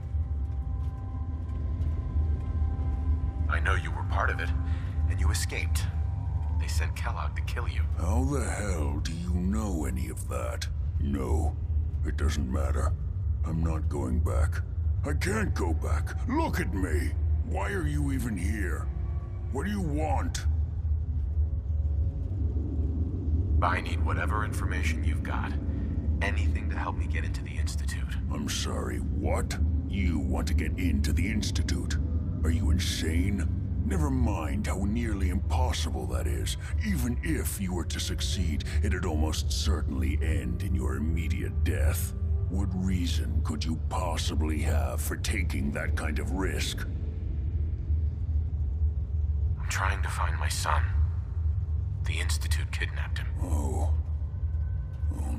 D: I know you were part of it, and you escaped. They sent Kellogg to kill you.
G: How the hell do you know any of that? No, it doesn't matter. I'm not going back. I can't go back. Look at me! Why are you even here? What do you want?
D: I need whatever information you've got. Anything to help me get into the Institute.
G: I'm sorry, what? You want to get into the Institute? Are you insane? Never mind how nearly impossible that is. Even if you were to succeed, it'd almost certainly end in your immediate death. What reason could you possibly have for taking that kind of risk?
D: I'm trying to find my son. The Institute kidnapped him.
G: Oh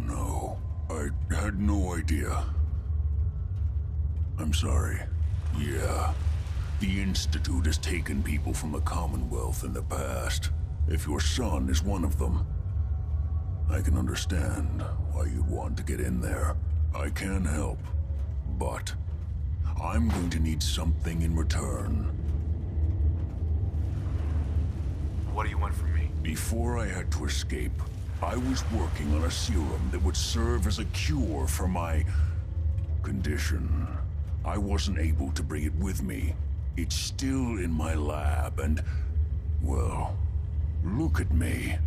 G: no. I had no idea. I'm sorry. Yeah. The Institute has taken people from the Commonwealth in the past. If your son is one of them, I can understand why you'd want to get in there. I can help, but I'm going to need something in return.
D: What do you want from me?
G: Before I had to escape, I was working on a serum that would serve as a cure for my condition. I wasn't able to bring it with me. It's still in my lab and, well, look at me.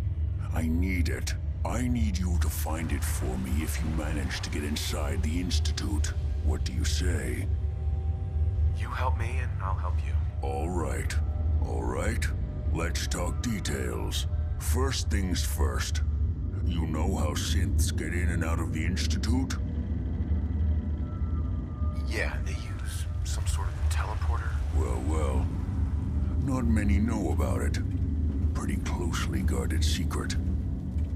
G: I need it. I need you to find it for me if you manage to get inside the Institute. What do you say?
D: You help me and I'll help you.
G: All right. All right. Let's talk details. First things first. You know how synths get in and out of the Institute?
D: Yeah, they use some sort of teleporter.
G: Well. Not many know about it. Pretty closely guarded secret.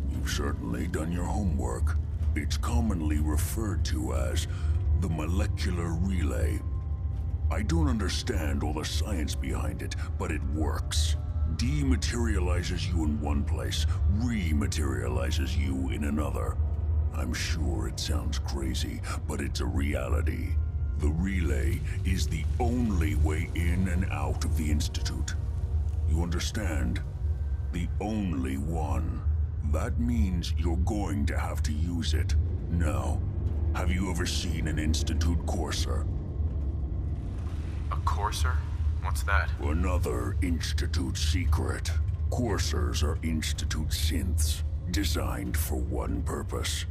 G: You've certainly done your homework. It's commonly referred to as the molecular relay. I don't understand all the science behind it, but it works. Dematerializes you in one place, rematerializes you in another. I'm sure it sounds crazy, but it's a reality. The relay is the only way in and out of the Institute. You understand? The only one. That means you're going to have to use it. Now, have you ever seen an Institute courser?
D: A courser? What's that?
G: Another Institute secret. Coursers are Institute synths, designed for one purpose.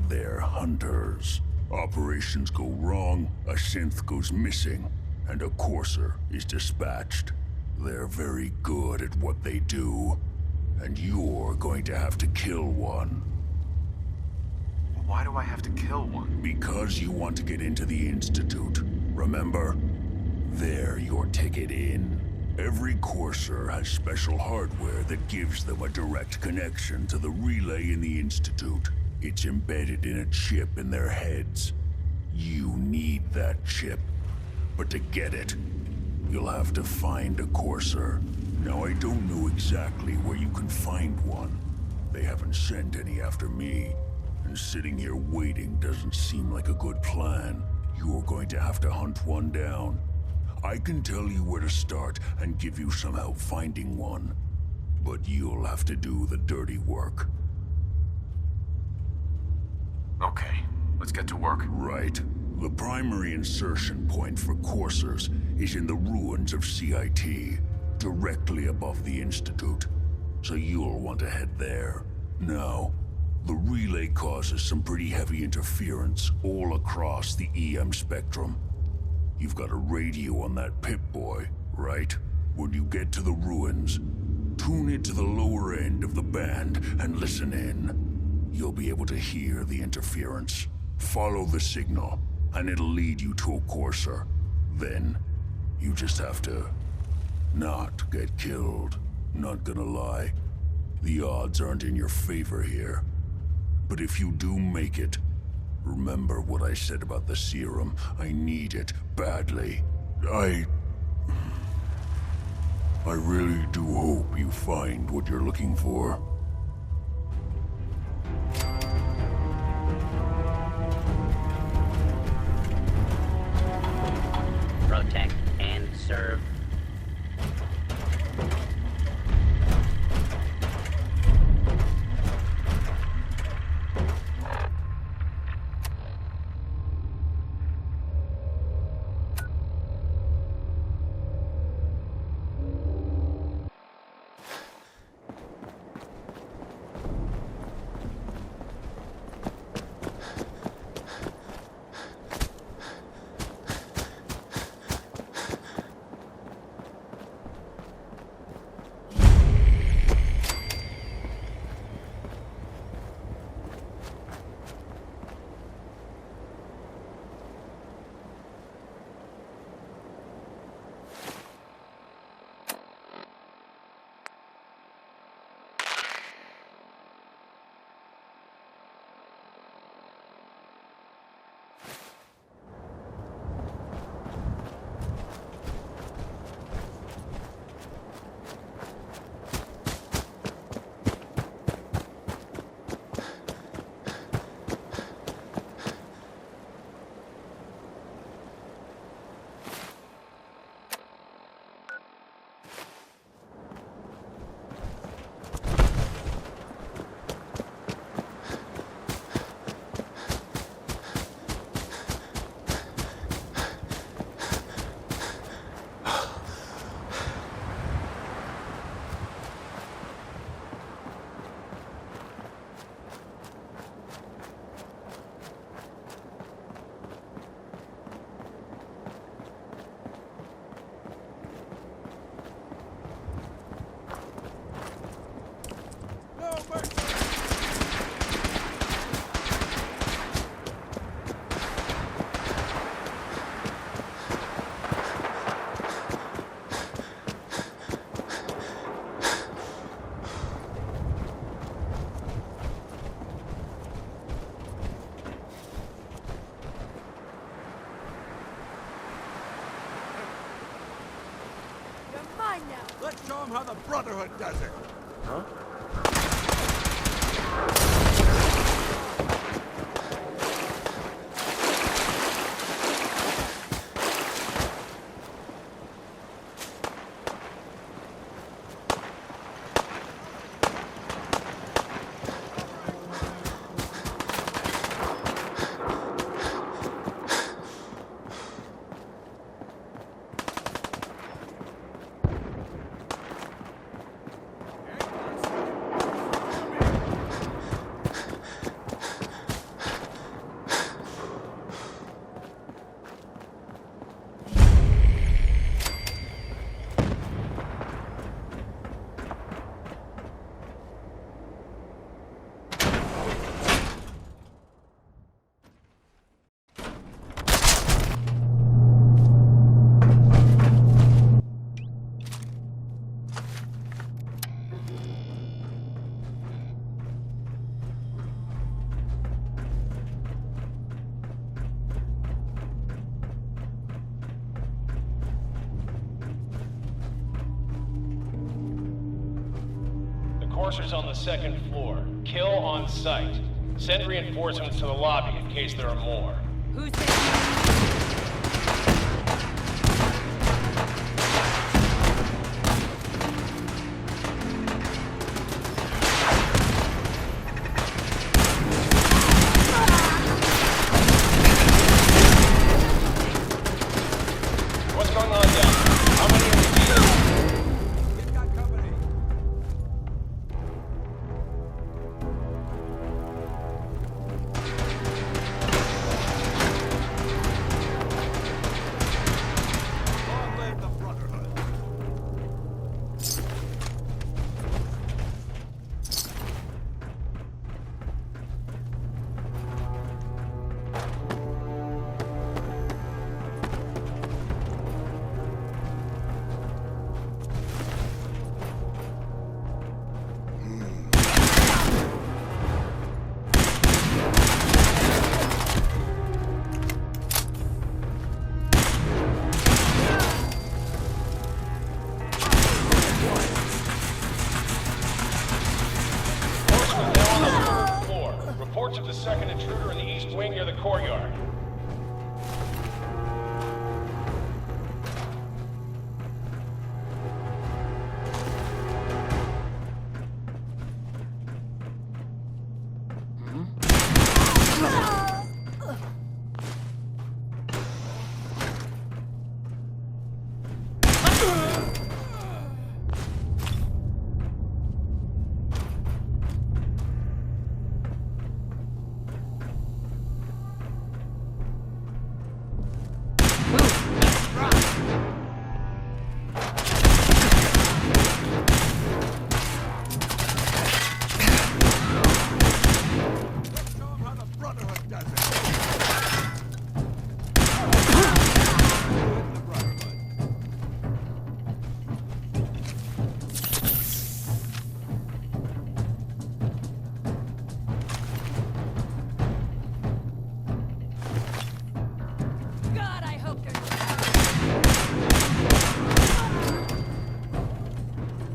G: They're hunters. Operations go wrong, a synth goes missing, and a courser is dispatched. They're very good at what they do, and you're going to have to kill one.
D: Why do I have to kill one?
G: Because you want to get into the Institute, remember? They're your ticket in. Every courser has special hardware that gives them a direct connection to the relay in the Institute. It's embedded in a chip in their heads. You need that chip. But to get it, you'll have to find a courser. Now, I don't know exactly where you can find one. They haven't sent any after me. And sitting here waiting doesn't seem like a good plan. You're going to have to hunt one down. I can tell you where to start and give you some help finding one. But you'll have to do the dirty work.
D: Okay, let's get to work.
G: Right. The primary insertion point for coursers is in the ruins of CIT. directly above the Institute, so you'll want to head there. Now, the relay causes some pretty heavy interference all across the EM spectrum. You've got a radio on that Pip-Boy, right? When you get to the ruins, tune it to the lower end of the band and listen in. You'll be able to hear the interference. Follow the signal, and it'll lead you to a courser. Then, you just have to not get killed. Not gonna lie, the odds aren't in your favor here. But if you do make it, remember what I said about the serum. I need it badly. I really do hope you find what you're looking for.
I: Protect and serve.
E: Let's show them how the Brotherhood does it. Huh?
P: Courser's on the second floor. Kill on sight. Send reinforcements to the lobby in case there are more.
N: Who's
P: What's going on down there? How many are you? reports of the second intruder in the east wing near the courtyard.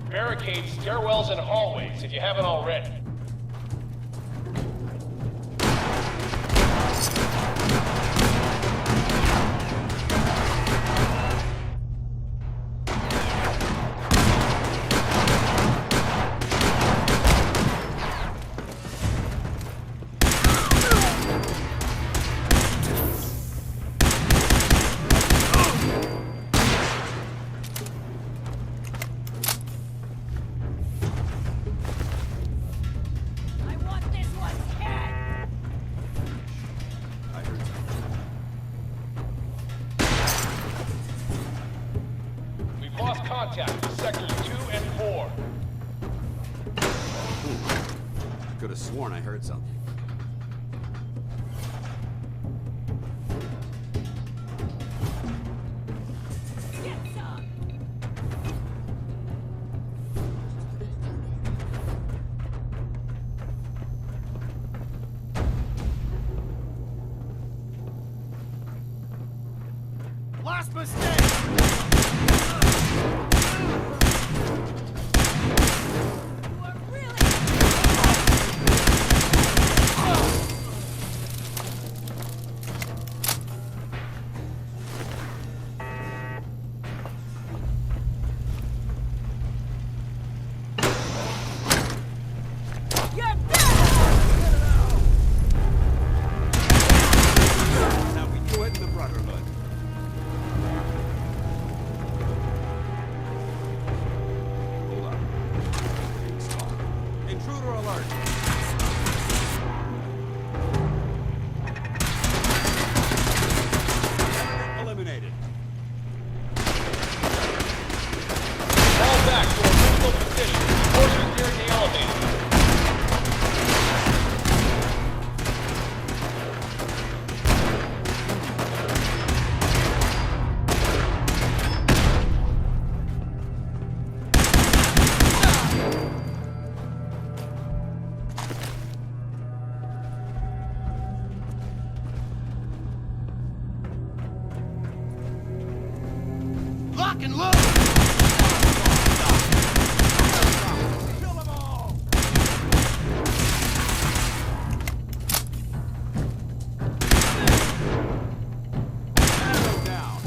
P: Barricade stairwells and hallways if you haven't already. Contact with sectors 2 and 4.
C: Could have sworn I heard something.
E: Last mistake! Lock and load! Kill them all! Arrow down.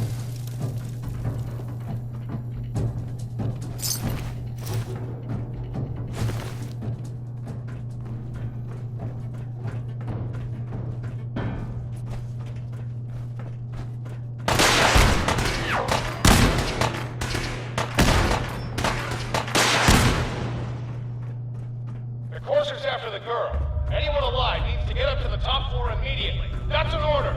P: Courser's after the girl. Anyone alive needs to get up to the top floor immediately. That's an order.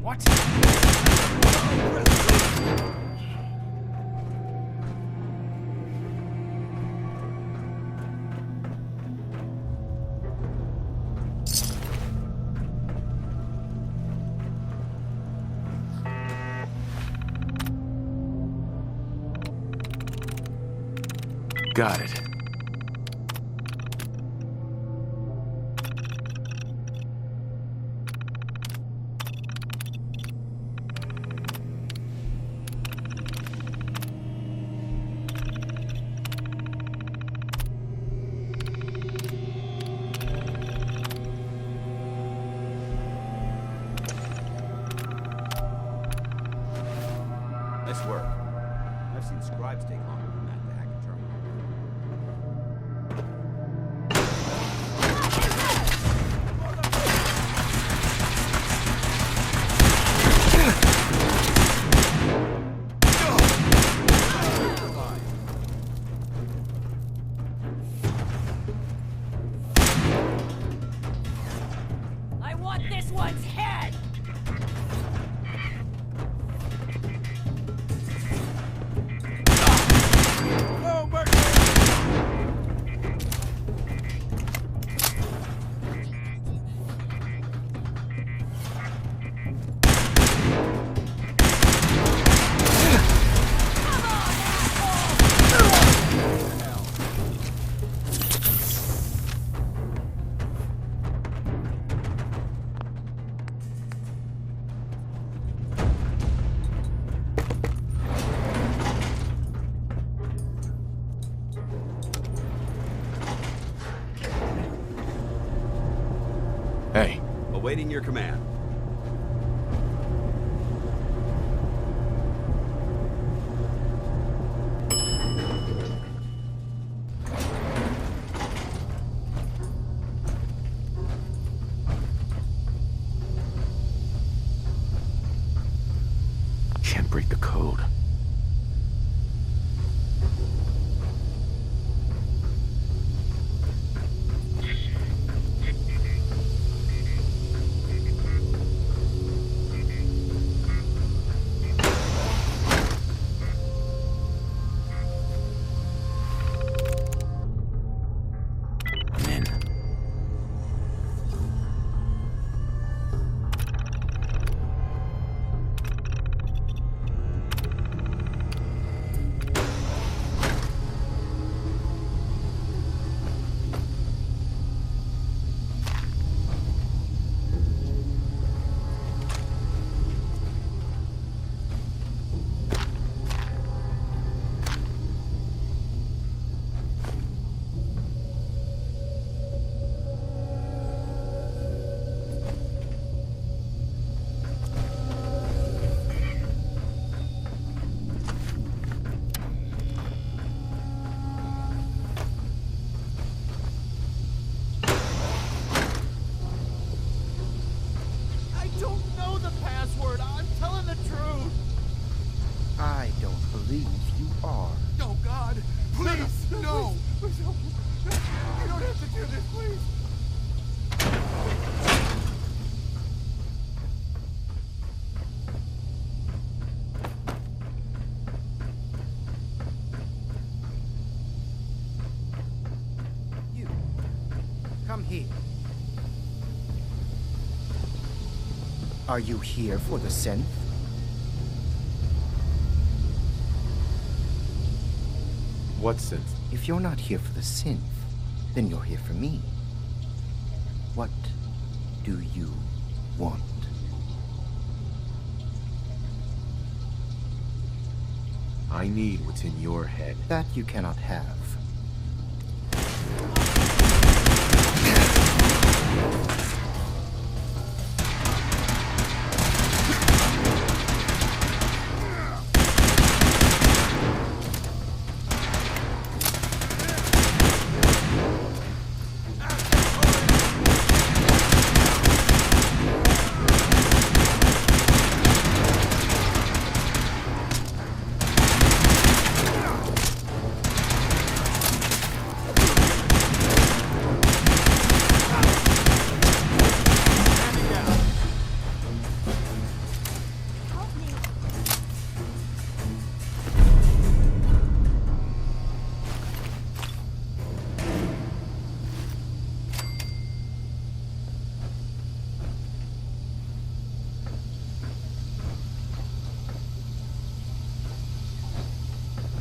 Q: What?
D: Got it.
J: one's head!
E: Oh, my
B: Hey.
C: Awaiting your command.
B: Can't break the code.
V: I don't believe you are.
E: Oh, God! Please! No! Please, no. You don't have to do this, please!
V: You. Come here. Are you here for the synth?
B: What synth?
V: If you're not here for the synth, then you're here for me. What do you want?
B: I need what's in your head.
V: That you cannot have.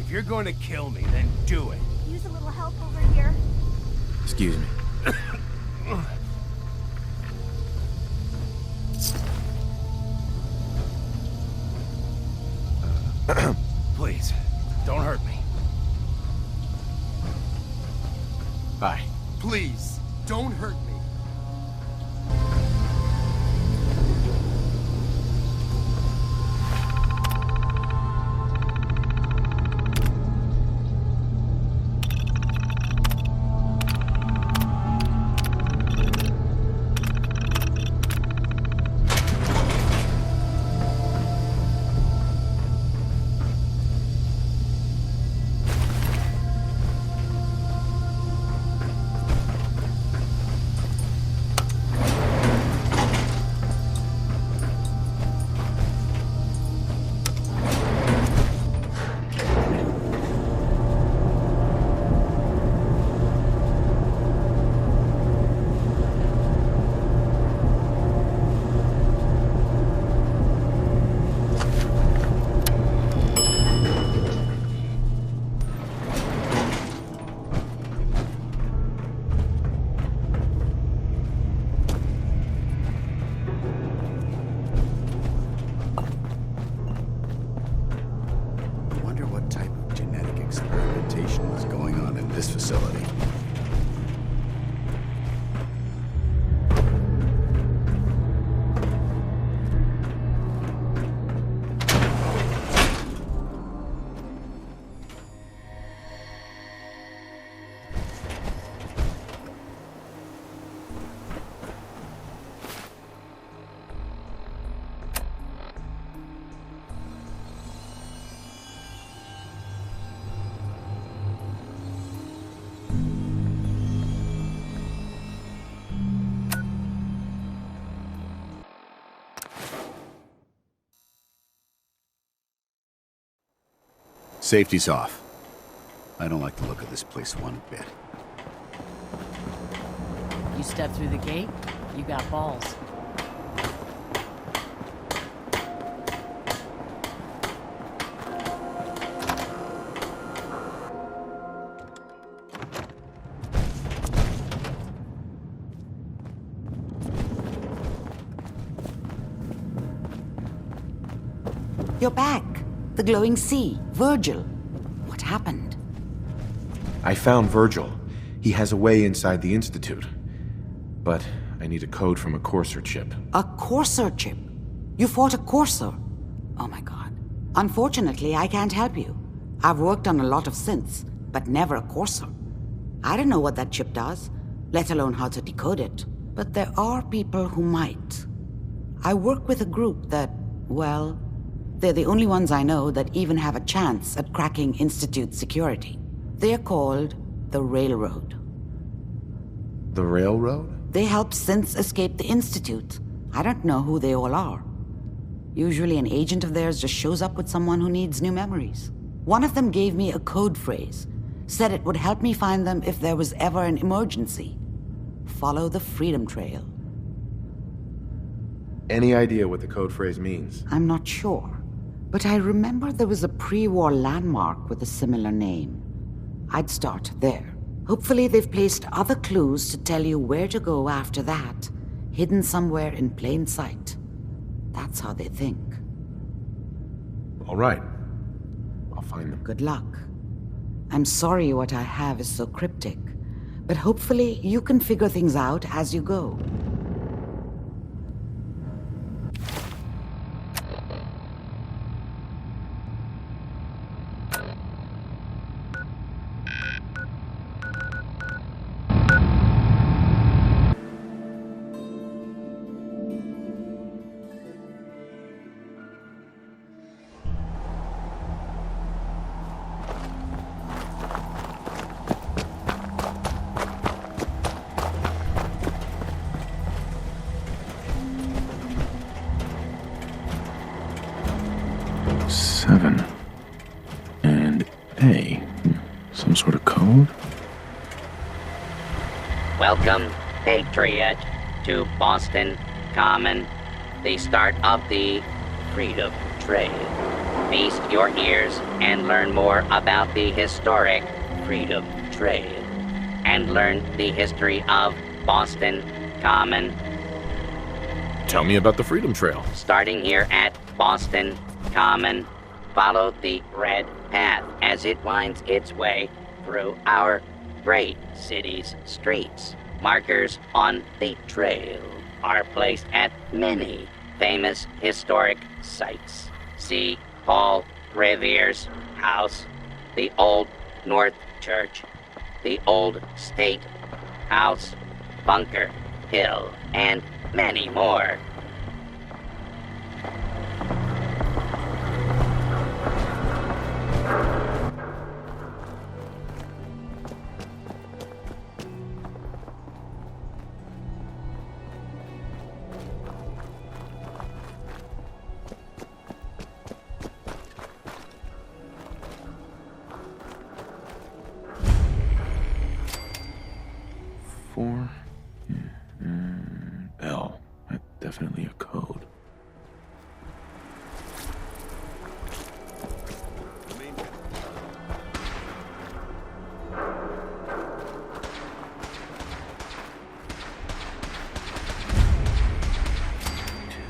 E: If you're going to kill me, then do it.
J: Use a little help over here.
B: Excuse me.
E: Please, don't hurt me.
B: Hi.
E: Please, don't hurt me.
C: Safety's off. I don't like the look of this place one bit.
F: You step through the gate, you got balls.
H: You're back. The glowing sea. Virgil. What happened?
B: I found Virgil. He has a way inside the Institute. But I need a code from a Courser chip.
H: A Courser chip? You fought a Courser? Oh my god. Unfortunately, I can't help you. I've worked on a lot of synths, but never a Courser. I don't know what that chip does, let alone how to decode it. But there are people who might. I work with a group that, well, they're the only ones I know that even have a chance at cracking Institute security. They're called the Railroad.
B: The Railroad?
H: They help synths escape the Institute. I don't know who they all are. Usually an agent of theirs just shows up with someone who needs new memories. One of them gave me a code phrase, said it would help me find them if there was ever an emergency. Follow the Freedom Trail.
B: Any idea what the code phrase means?
H: I'm not sure, but I remember there was a pre-war landmark with a similar name. I'd start there. Hopefully they've placed other clues to tell you where to go after that, hidden somewhere in plain sight. That's how they think.
B: All right. I'll find them.
H: Good luck. I'm sorry what I have is so cryptic, but hopefully you can figure things out as you go.
B: Some sort of code?
I: Welcome, Patriot, to Boston Common, the start of the Freedom Trail. Feast your ears and learn more about the historic Freedom Trail, and learn the history of Boston Common.
B: Tell me about the Freedom Trail.
I: Starting here at Boston Common, follow the red path as it winds its way through our great city's streets. Markers on the trail are placed at many famous historic sites. See Paul Reveille's house, the Old North Church, the Old State House, Bunker Hill, and many more.
B: L. That's definitely a code.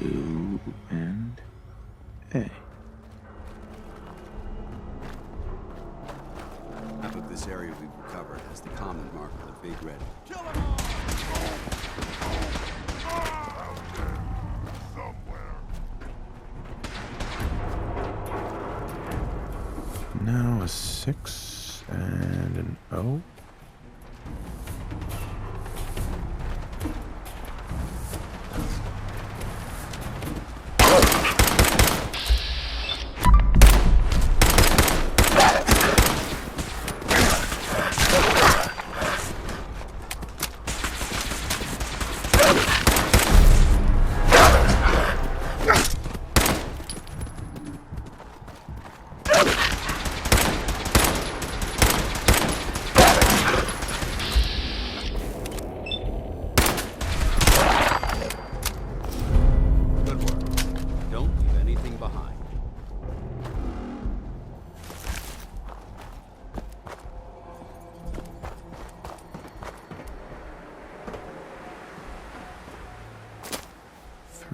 B: Two and A.
C: Half of this area we've recovered has the common marker, the big red. Kill them all!
B: Now a 6 and an O.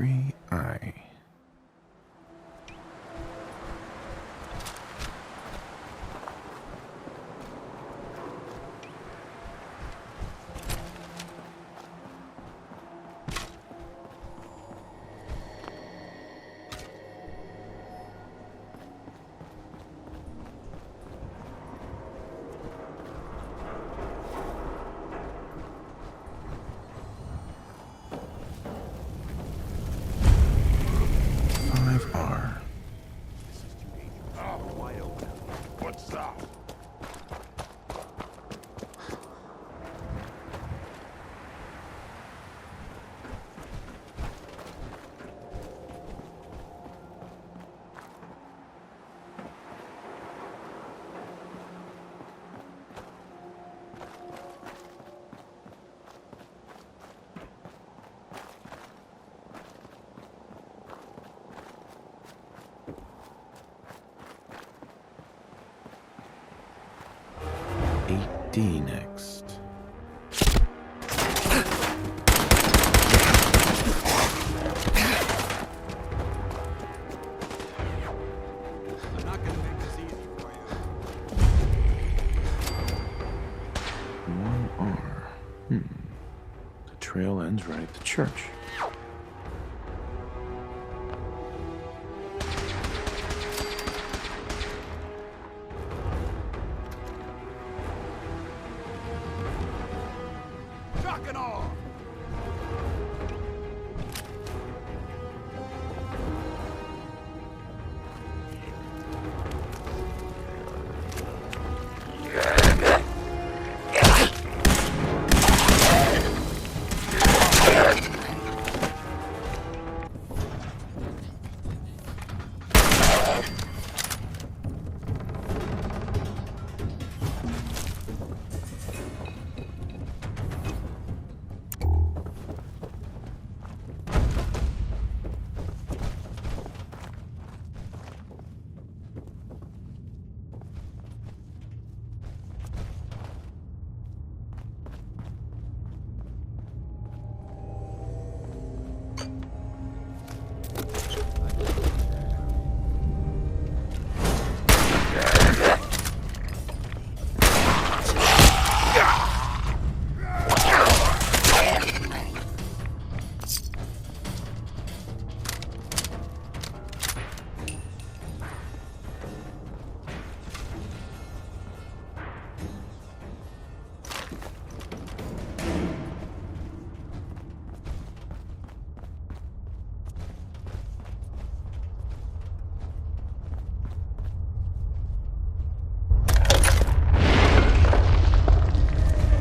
B: 3I. D next.
C: I'm not gonna make this easy for you.
B: 1R. The trail ends right at the church.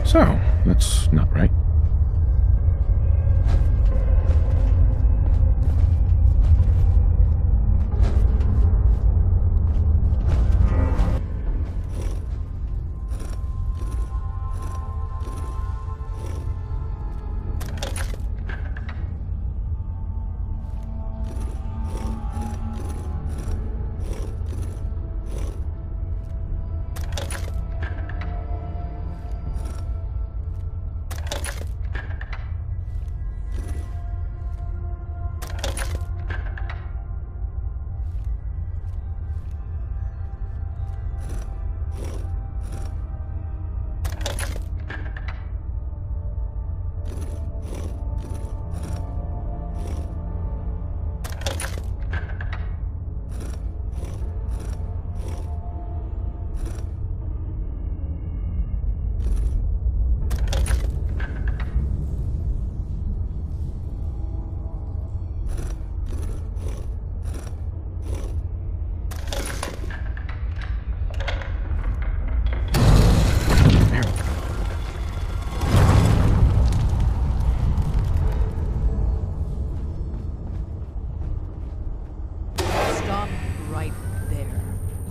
B: So, that's not right.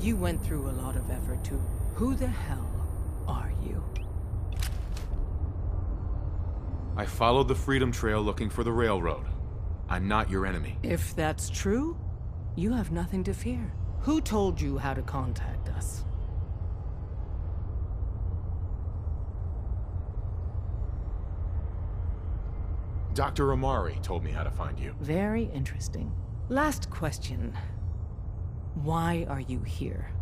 U: You went through a lot of effort to... Who the hell are you?
B: I followed the Freedom Trail looking for the railroad. I'm not your enemy.
U: If that's true, you have nothing to fear. Who told you how to contact us?
B: Dr. Amari told me how to find you.
U: Very interesting. Last question. Why are you here?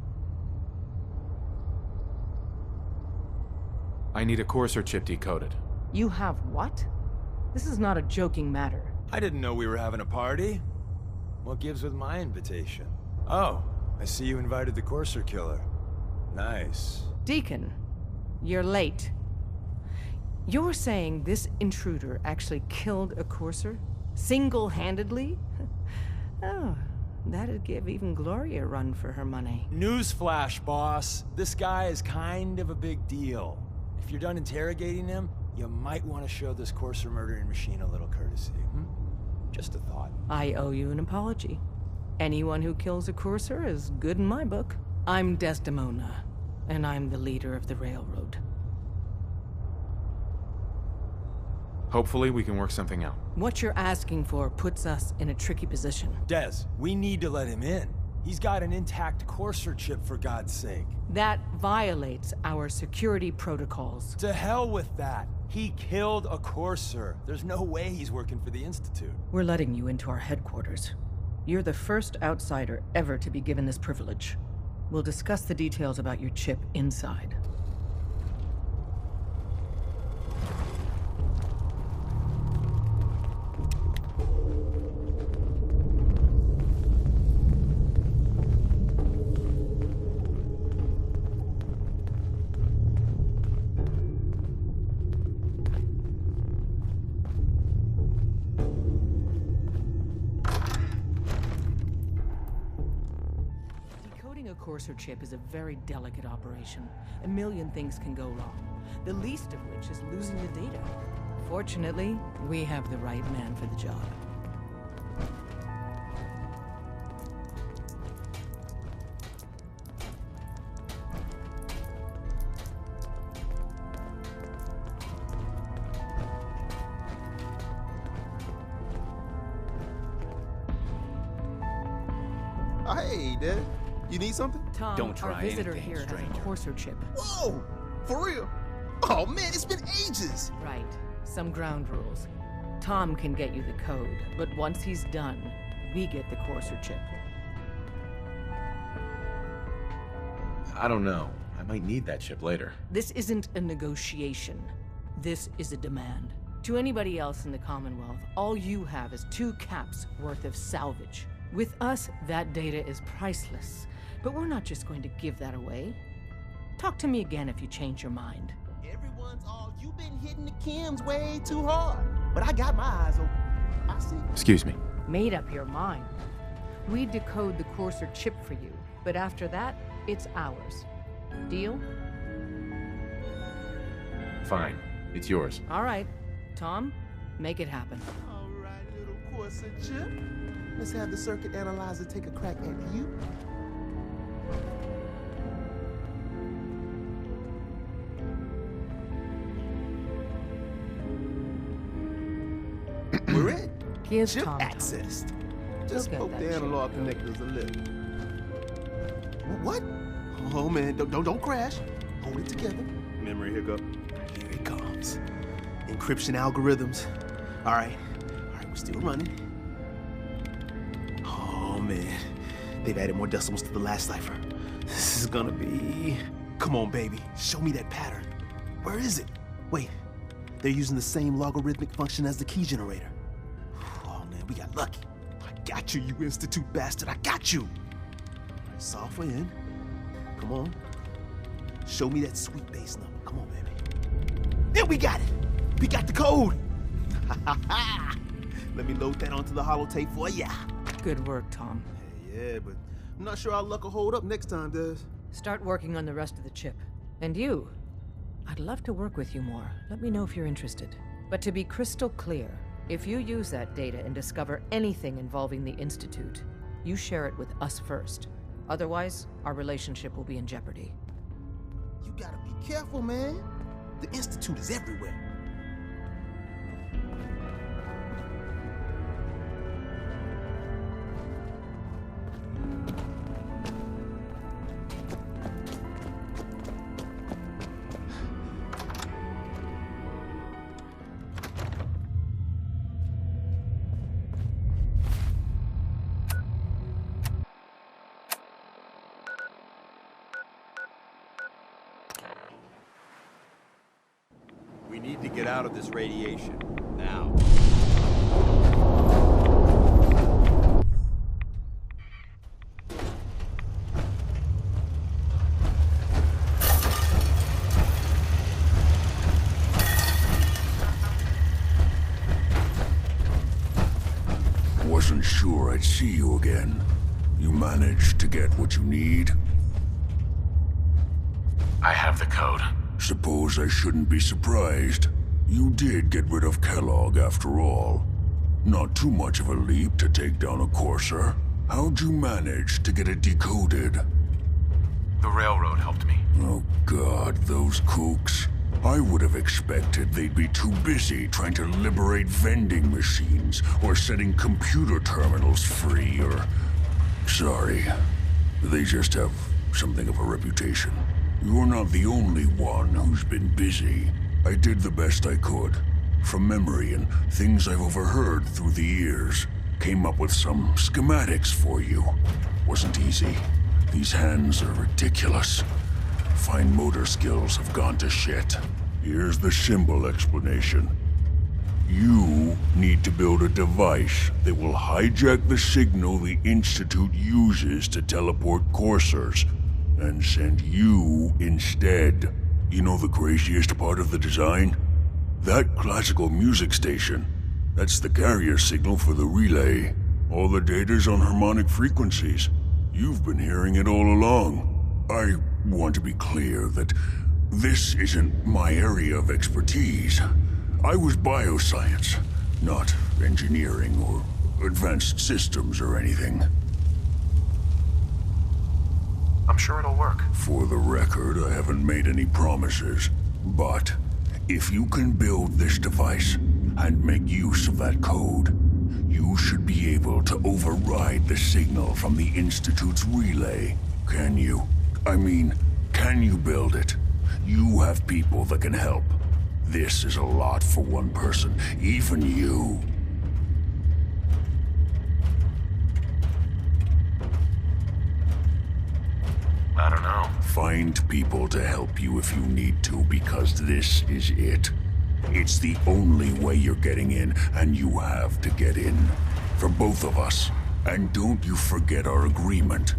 B: I need a courser chip decoded.
U: You have what? This is not a joking matter.
K: I didn't know we were having a party. What gives with my invitation? Oh, I see you invited the courser killer. Nice.
U: Deacon, you're late. You're saying this intruder actually killed a courser? Single-handedly? Oh, that'd give even Gloria a run for her money.
K: Newsflash, boss. This guy is kind of a big deal. If you're done interrogating him, you might want to show this courser murdering machine a little courtesy. Just a thought.
U: I owe you an apology. Anyone who kills a courser is good in my book. I'm Desdemona, and I'm the leader of the railroad.
B: Hopefully we can work something out.
U: What you're asking for puts us in a tricky position.
K: Des, we need to let him in. He's got an intact courser chip, for God's sake.
U: That violates our security protocols.
K: To hell with that. He killed a courser. There's no way he's working for the Institute.
U: We're letting you into our headquarters. You're the first outsider ever to be given this privilege. We'll discuss the details about your chip inside. Courser chip is a very delicate operation. A million things can go wrong, the least of which is losing the data. Fortunately, we have the right man for the job.
M: Hey, Dad. You need something?
U: Tom,
M: Don't try
U: our visitor
M: anything,
U: here has a courser chip.
M: Whoa! For real? Oh man, it's been ages!
U: Right. Some ground rules. Tom can get you the code, but once he's done, we get the courser chip.
B: I don't know. I might need that chip later.
U: This isn't a negotiation. This is a demand. To anybody else in the Commonwealth, all you have is 2 caps worth of salvage. With us, that data is priceless. But we're not just going to give that away. Talk to me again if you change your mind.
M: Everyone's all, you've been hitting the chems way too hard. But I got my eyes open. I see.
B: Excuse me.
U: Made up your mind. We decode the courser chip for you, but after that, it's ours. Deal?
B: Fine. It's yours.
U: All right. Tom, make it happen.
M: All right, little courser chip. Let's have the circuit analyzer take a crack at you. We're in.
U: Give
M: Chip
U: Tom
M: accessed. Just
U: get
M: poke
U: that
M: the
U: chip.
M: analog connectors a little. What? Oh man, don't crash. Hold it together. Memory hiccup. Here it comes. Encryption algorithms. All right, we're still running. Oh man, they've added more decimals to the last cipher. This is gonna be... Come on, baby, show me that pattern. Where is it? Wait, they're using the same logarithmic function as the key generator. Oh man, we got lucky. I got you, you Institute bastard, I got you. All right, software in. Come on. Show me that sweet base number. Come on, baby. Yeah, we got it. We got the code. Let me load that onto the holotape for ya.
U: Good work, Tom.
M: Yeah, but I'm not sure our luck will hold up next time, Des.
U: Start working on the rest of the chip. And you, I'd love to work with you more. Let me know if you're interested. But to be crystal clear, if you use that data and discover anything involving the Institute, you share it with us first. Otherwise, our relationship will be in jeopardy.
M: You gotta be careful, man. The Institute is everywhere.
C: need to get out of this radiation. Now.
G: Wasn't sure I'd see you again. You managed to get what you need?
D: I have the code.
G: Suppose I shouldn't be surprised. You did get rid of Kellogg after all. Not too much of a leap to take down a Courser. How'd you manage to get it decoded?
D: The railroad helped me.
G: Oh God, those kooks. I would have expected they'd be too busy trying to liberate vending machines or setting computer terminals free or... Sorry. They just have something of a reputation. You're not the only one who's been busy. I did the best I could. From memory and things I've overheard through the years. Came up with some schematics for you. Wasn't easy. These hands are ridiculous. Fine motor skills have gone to shit. Here's the symbol explanation. You need to build a device that will hijack the signal the Institute uses to teleport coursers, and send you instead. You know the craziest part of the design? That classical music station. That's the carrier signal for the relay. All the data's on harmonic frequencies. You've been hearing it all along. I want to be clear that this isn't my area of expertise. I was bioscience, not engineering or advanced systems or anything.
D: I'm sure it'll work.
G: For the record, I haven't made any promises. But if you can build this device and make use of that code, you should be able to override the signal from the Institute's relay. Can you? I mean, can you build it? You have people that can help. This is a lot for one person, even you.
D: I don't know.
G: Find people to help you if you need to, because this is it. It's the only way you're getting in, and you have to get in. For both of us. And don't you forget our agreement.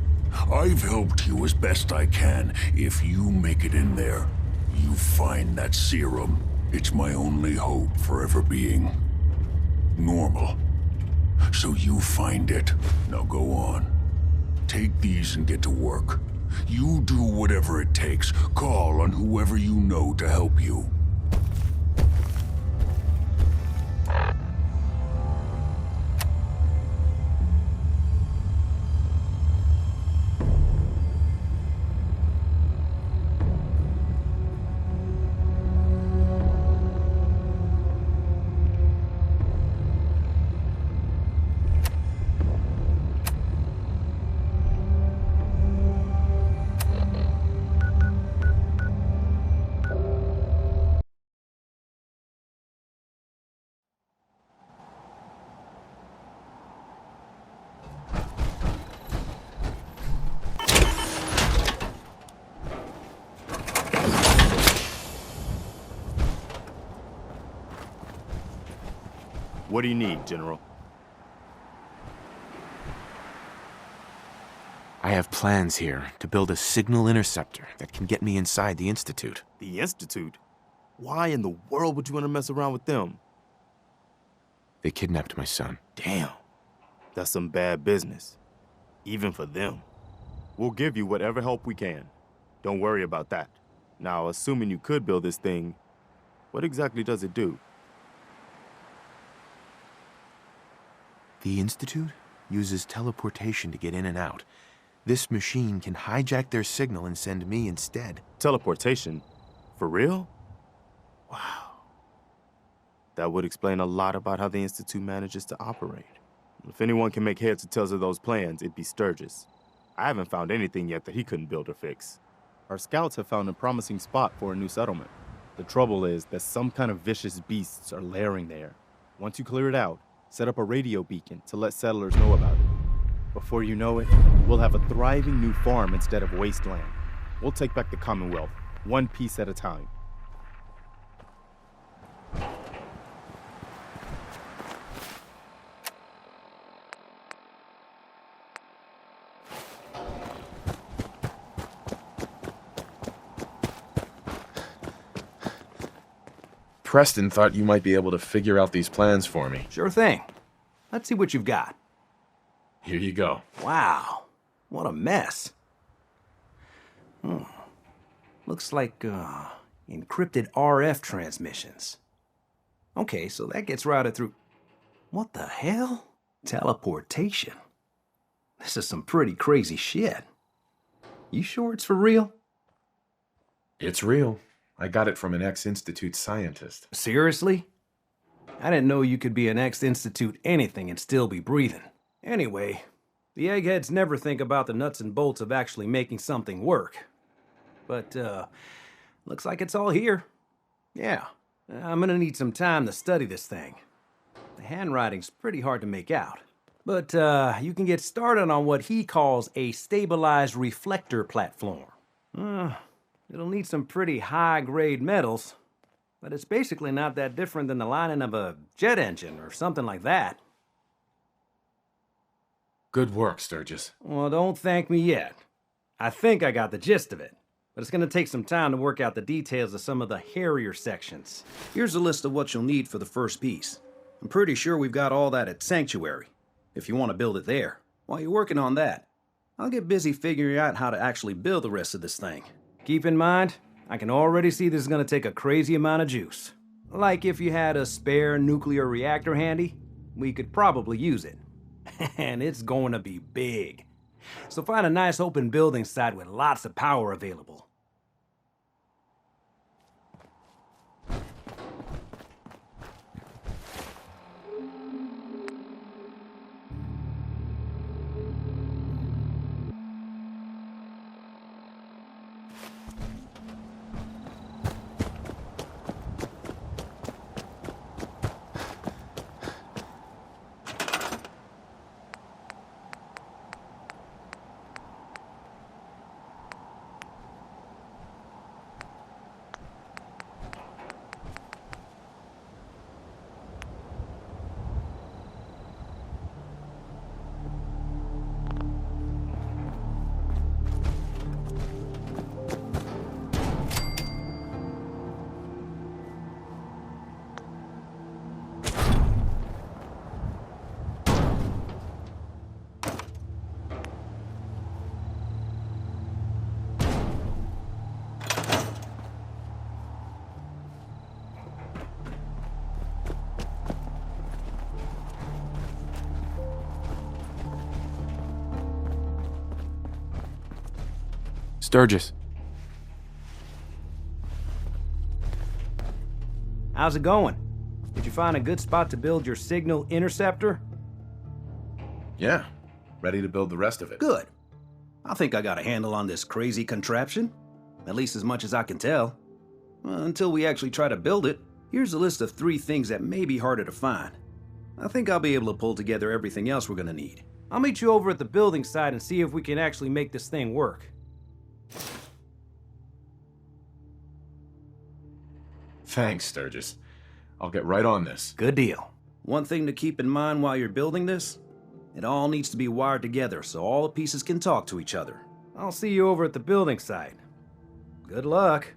G: I've helped you as best I can. If you make it in there, you find that serum. It's my only hope for ever being normal. So you find it. Now go on. Take these and get to work. You do whatever it takes. Call on whoever you know to help you.
L: What do you need, General?
B: I have plans here to build a signal interceptor that can get me inside the Institute.
L: The Institute? Why in the world would you want to mess around with them?
B: They kidnapped my son.
L: Damn. That's some bad business. Even for them. We'll give you whatever help we can. Don't worry about that. Now, assuming you could build this thing, what exactly does it do?
B: The Institute uses teleportation to get in and out. This machine can hijack their signal and send me instead.
L: Teleportation? For real? Wow. That would explain a lot about how the Institute manages to operate. If anyone can make heads or tails of those plans, it'd be Sturgis. I haven't found anything yet that he couldn't build or fix. Our scouts have found a promising spot for a new settlement. The trouble is that some kind of vicious beasts are lairing there. Once you clear it out, set up a radio beacon to let settlers know about it. Before you know it, we'll have a thriving new farm instead of wasteland. We'll take back the Commonwealth, one piece at a time.
B: Preston thought you might be able to figure out these plans for me.
M: Sure thing. Let's see what you've got.
B: Here you go.
M: Wow, what a mess. Looks like, encrypted RF transmissions. Okay, so that gets routed through... What the hell? Teleportation. This is some pretty crazy shit. You sure it's for real?
B: It's real. I got it from an ex-Institute scientist.
M: Seriously? I didn't know you could be an ex-Institute anything and still be breathing. Anyway, the eggheads never think about the nuts and bolts of actually making something work. But, looks like it's all here. Yeah, I'm gonna need some time to study this thing. The handwriting's pretty hard to make out. But, you can get started on what he calls a stabilized reflector platform. It'll need some pretty high-grade metals, but it's basically not that different than the lining of a jet engine or something like that.
B: Good work, Sturgis.
M: Well, don't thank me yet. I think I got the gist of it, but it's gonna take some time to work out the details of some of the hairier sections. Here's a list of what you'll need for the first piece. I'm pretty sure we've got all that at Sanctuary, if you want to build it there. While you're working on that, I'll get busy figuring out how to actually build the rest of this thing. Keep in mind, I can already see this is gonna take a crazy amount of juice. Like if you had a spare nuclear reactor handy, we could probably use it. And it's going to be big. So find a nice open building site with lots of power available.
B: Sturgis.
M: How's it going? Did you find a good spot to build your signal interceptor?
B: Yeah, ready to build the rest of it.
M: Good. I think I got a handle on this crazy contraption. At least as much as I can tell. Until we actually try to build it, here's a list of 3 things that may be harder to find. I think I'll be able to pull together everything else we're gonna need. I'll meet you over at the building site and see if we can actually make this thing work.
B: Thanks, Sturgis. I'll get right on this.
M: Good deal. One thing to keep in mind while you're building this, it all needs to be wired together so all the pieces can talk to each other. I'll see you over at the building site. Good luck.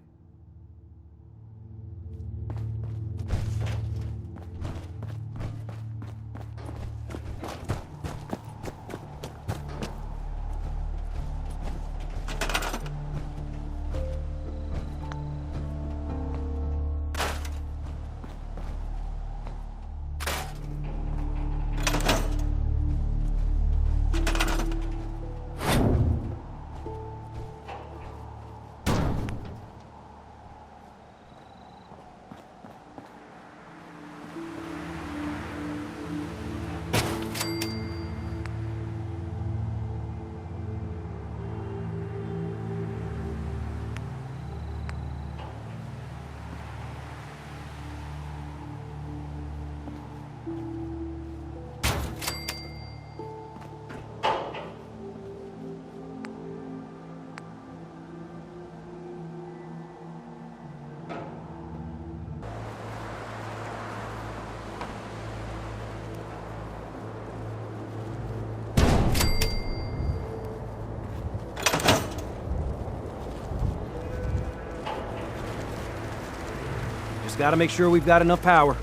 A: gotta make sure we've got enough power.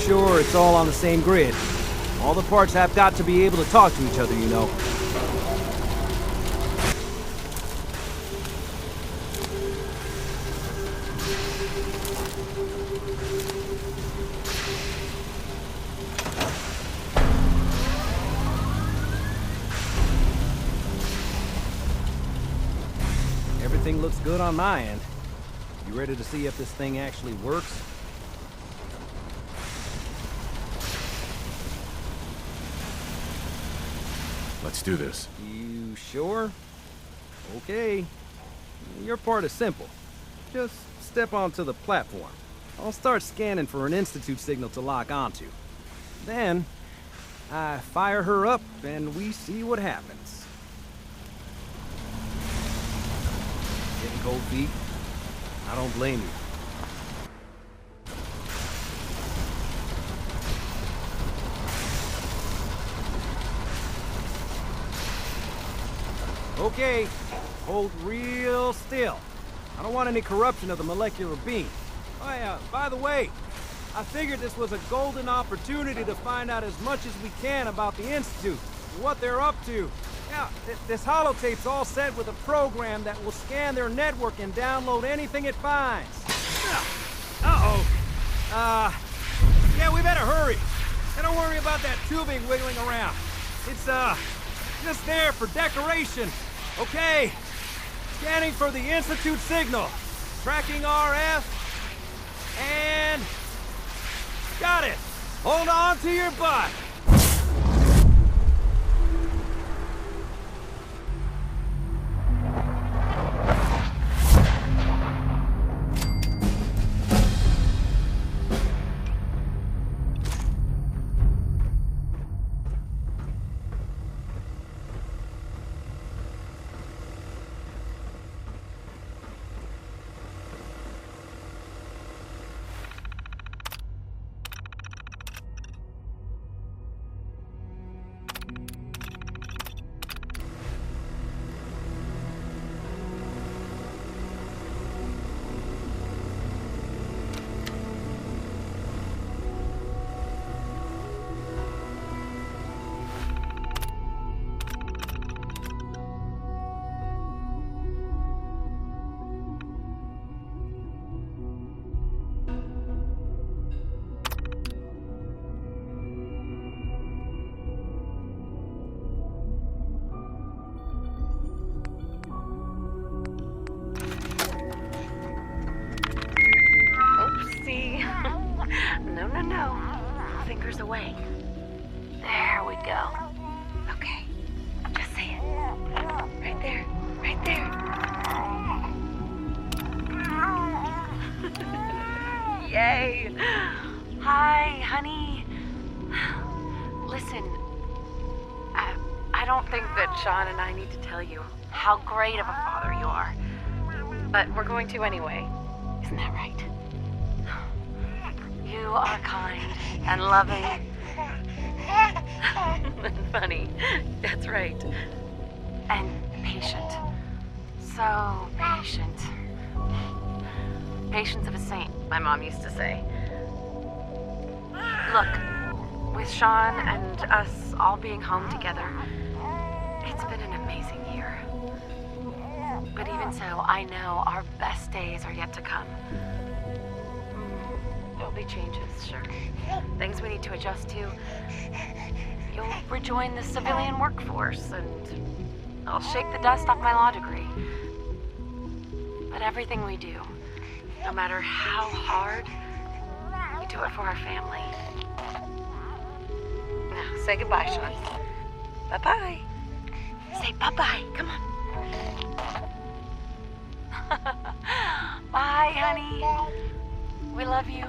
A: Sure it's all on the same grid. All the parts have got to be able to talk to each other, you know. Everything looks good on my end. You ready to see if this thing actually works?
D: Let's do this.
A: You sure? Okay. Your part is simple. Just step onto the platform. I'll start scanning for an Institute signal to lock onto. Then, I fire her up and we see what happens. Getting cold feet? I don't blame you. Okay, hold real still. I don't want any corruption of the molecular beam. Oh yeah, by the way, I figured this was a golden opportunity to find out as much as we can about the Institute, what they're up to. Yeah, this holotape's all set with a program that will scan their network and download anything it finds. Uh-oh. Yeah, we better hurry. And don't worry about that tubing wiggling around. It's, just there for decoration. Okay. Scanning for the Institute signal. Tracking RF. And... got it. Hold on to your butt.
O: No. Fingers away. There we go. Honey, listen, I don't think that Sean and I need to tell you how great of a father you are. But we're going to anyway. Isn't that right? You are kind and loving and funny. That's right. And patient. So patient. Patience of a saint, my mom used to say. Look, with Sean and us all being home together, it's been an amazing year. But even so, I know our best days are yet to come. There'll be changes, sure. Things we need to adjust to. You'll rejoin the civilian workforce, and I'll shake the dust off my law degree. But everything we do, no matter how hard, we do it for our family. Now, say goodbye, Sean. Bye-bye. Say bye-bye. Come on. Bye, honey. We love you.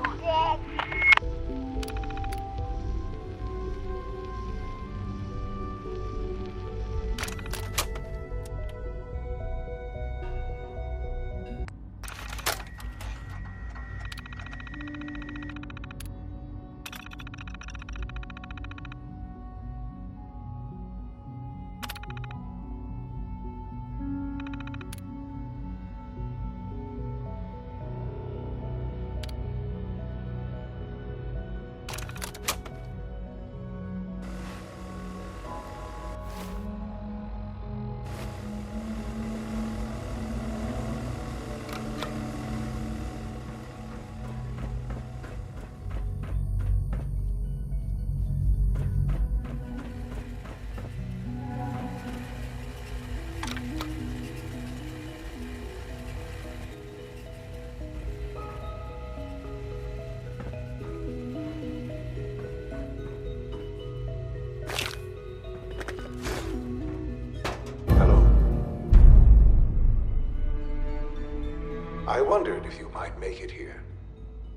S: I wondered if you might make it here.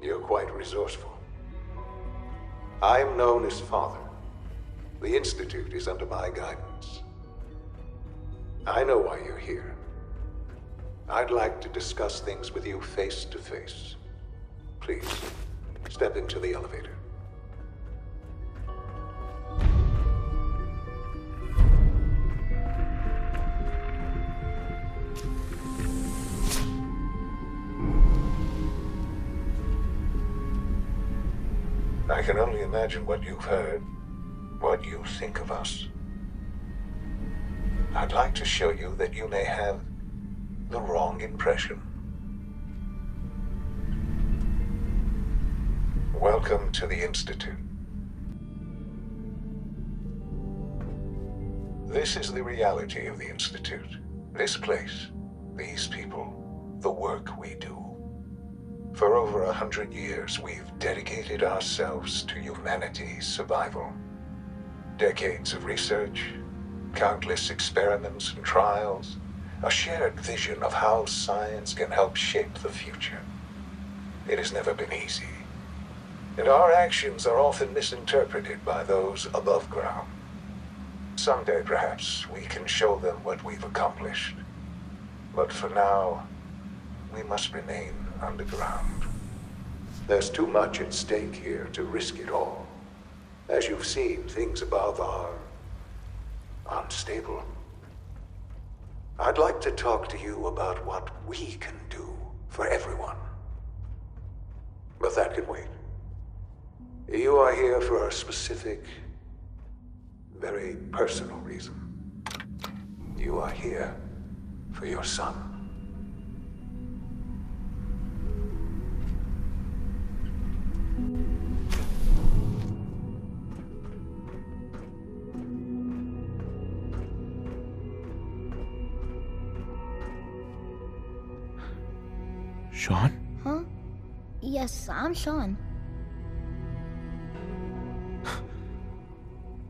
S: You're quite resourceful. I'm known as Father. The Institute is under my guidance. I know why you're here. I'd like to discuss things with you face to face. Please, step into the elevator. I can only imagine what you've heard, what you think of us. I'd like to show you that you may have the wrong impression. Welcome to the Institute. This is the reality of the Institute. This place, these people, the work we do. For over 100 years, we've dedicated ourselves to humanity's survival. Decades of research, countless experiments and trials, a shared vision of how science can help shape the future. It has never been easy, and our actions are often misinterpreted by those above ground. Someday, perhaps, we can show them what we've accomplished. But for now, we must remain underground. There's too much at stake here to risk it all. As you've seen, things above are unstable. I'd like to talk to you about what we can do for everyone. But that can wait. You are here for a specific, very personal reason. You are here for your son.
B: Sean?
W: Huh? Yes, I'm Sean.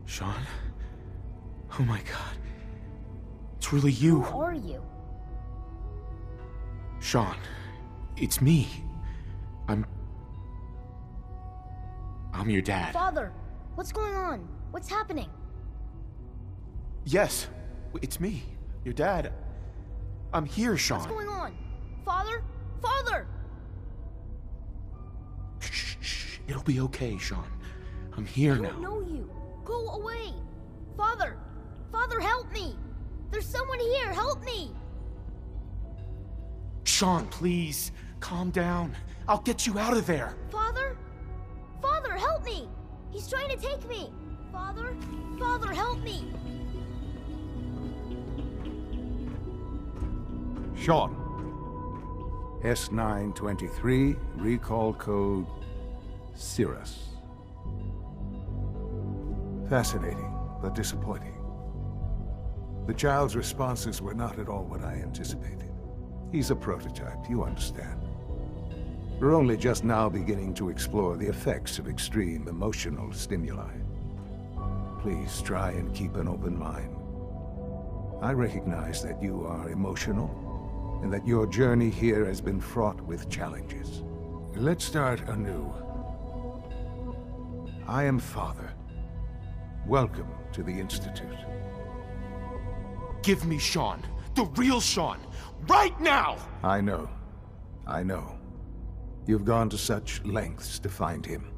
B: Sean? Oh my god. It's really you.
W: Who are you?
B: Sean, it's me. I'm your dad.
W: Father, what's going on? What's happening?
B: Yes, it's me, your dad. I'm here, Sean.
W: What's going on? Father? Father!
B: Shh. It'll be okay, Sean. I'm here now.
W: I don't know you. Go away. Father! Father, help me! There's someone here, help me!
B: Sean, please, calm down. I'll get you out of there.
W: Father? Father, help me! He's trying to take me! Father? Father, help me!
N: Sean. S923, recall code Cirrus. Fascinating, but disappointing. The child's responses were not at all what I anticipated. He's a prototype, you understand. We're only just now beginning to explore the effects of extreme emotional stimuli. Please try and keep an open mind. I recognize that you are emotional, and that your journey here has been fraught with challenges. Let's start anew. I am Father. Welcome to the Institute.
B: Give me Sean, the real Sean, right now!
N: I know. You've gone to such lengths to find him.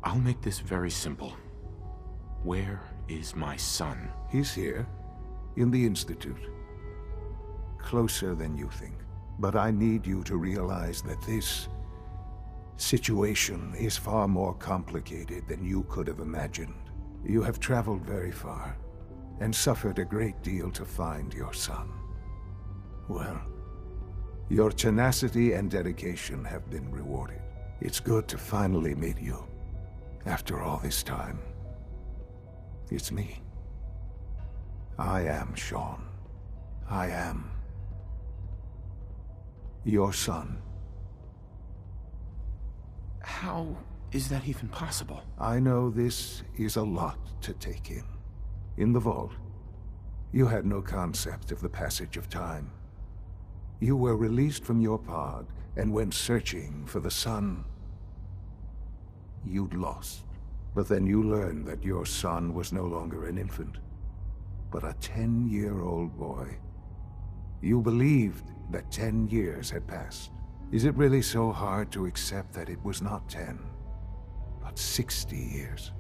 B: I'll make this very simple. Where is my son?
N: He's here. In the Institute. Closer than you think. But I need you to realize that this situation is far more complicated than you could have imagined. You have traveled very far, and suffered a great deal to find your son. Well, your tenacity and dedication have been rewarded. It's good to finally meet you. After all this time, it's me. I am Sean. I am your son.
B: How is that even possible?
N: I know this is a lot to take in. In the vault, you had no concept of the passage of time. You were released from your pod and went searching for the son you'd lost. But then you learned that your son was no longer an infant, but a 10-year-old boy. You believed that 10 years had passed. Is it really so hard to accept that it was not 10, but 60 years?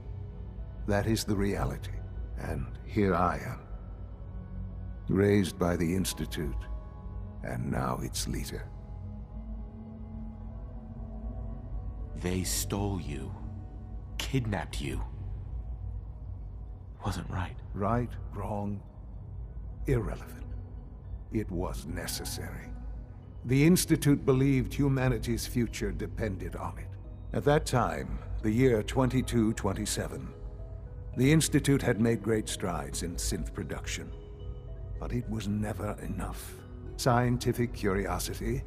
N: That is the reality, and here I am. Raised by the Institute, and now its leader.
B: They stole you, kidnapped you. Wasn't right.
N: Right, wrong, irrelevant. It was necessary. The Institute believed humanity's future depended on it. At that time, the year 2227, the Institute had made great strides in synth production. But it was never enough. Scientific curiosity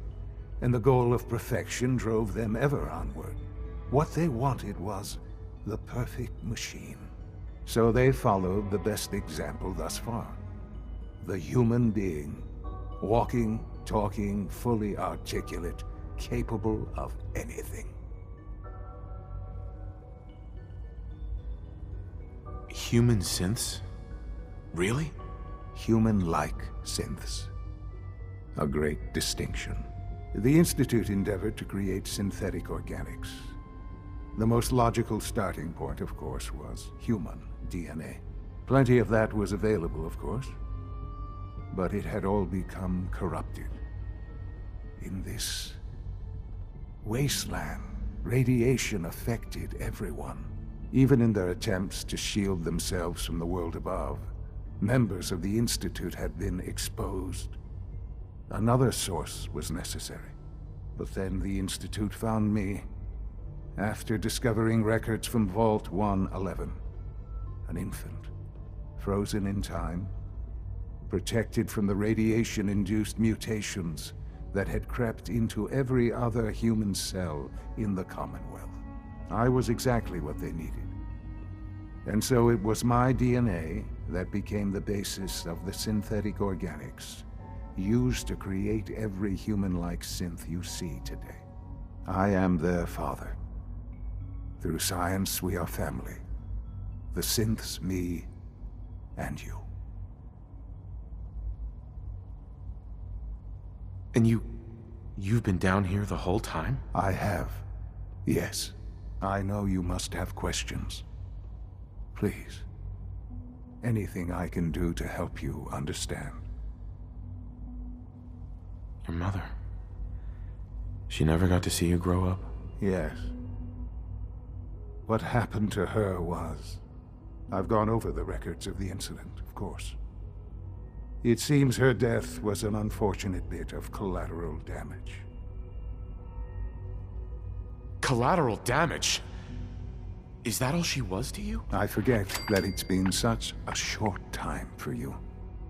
N: and the goal of perfection drove them ever onward. What they wanted was the perfect machine. So they followed the best example thus far. The human being. Walking, talking, fully articulate, capable of anything.
B: Human synths? Really?
N: Human-like synths. A great distinction. The Institute endeavored to create synthetic organics. The most logical starting point, of course, was human DNA. Plenty of that was available, of course. But it had all become corrupted. In this wasteland, radiation affected everyone. Even in their attempts to shield themselves from the world above, members of the Institute had been exposed. Another source was necessary. But then the Institute found me, after discovering records from Vault 111. An infant, frozen in time, protected from the radiation-induced mutations that had crept into every other human cell in the Commonwealth. I was exactly what they needed. And so it was my DNA that became the basis of the synthetic organics used to create every human-like synth you see today. I am their father. Through science, we are family. The synths, me, and you.
B: And you've been down here the whole time?
N: I have. Yes. I know you must have questions. Please. Anything I can do to help you understand.
B: Your mother. She never got to see you grow up?
N: Yes. What happened to her was... I've gone over the records of the incident, of course. It seems her death was an unfortunate bit of collateral damage.
B: Collateral damage? Is that all she was to you?
N: I forget that it's been such a short time for you.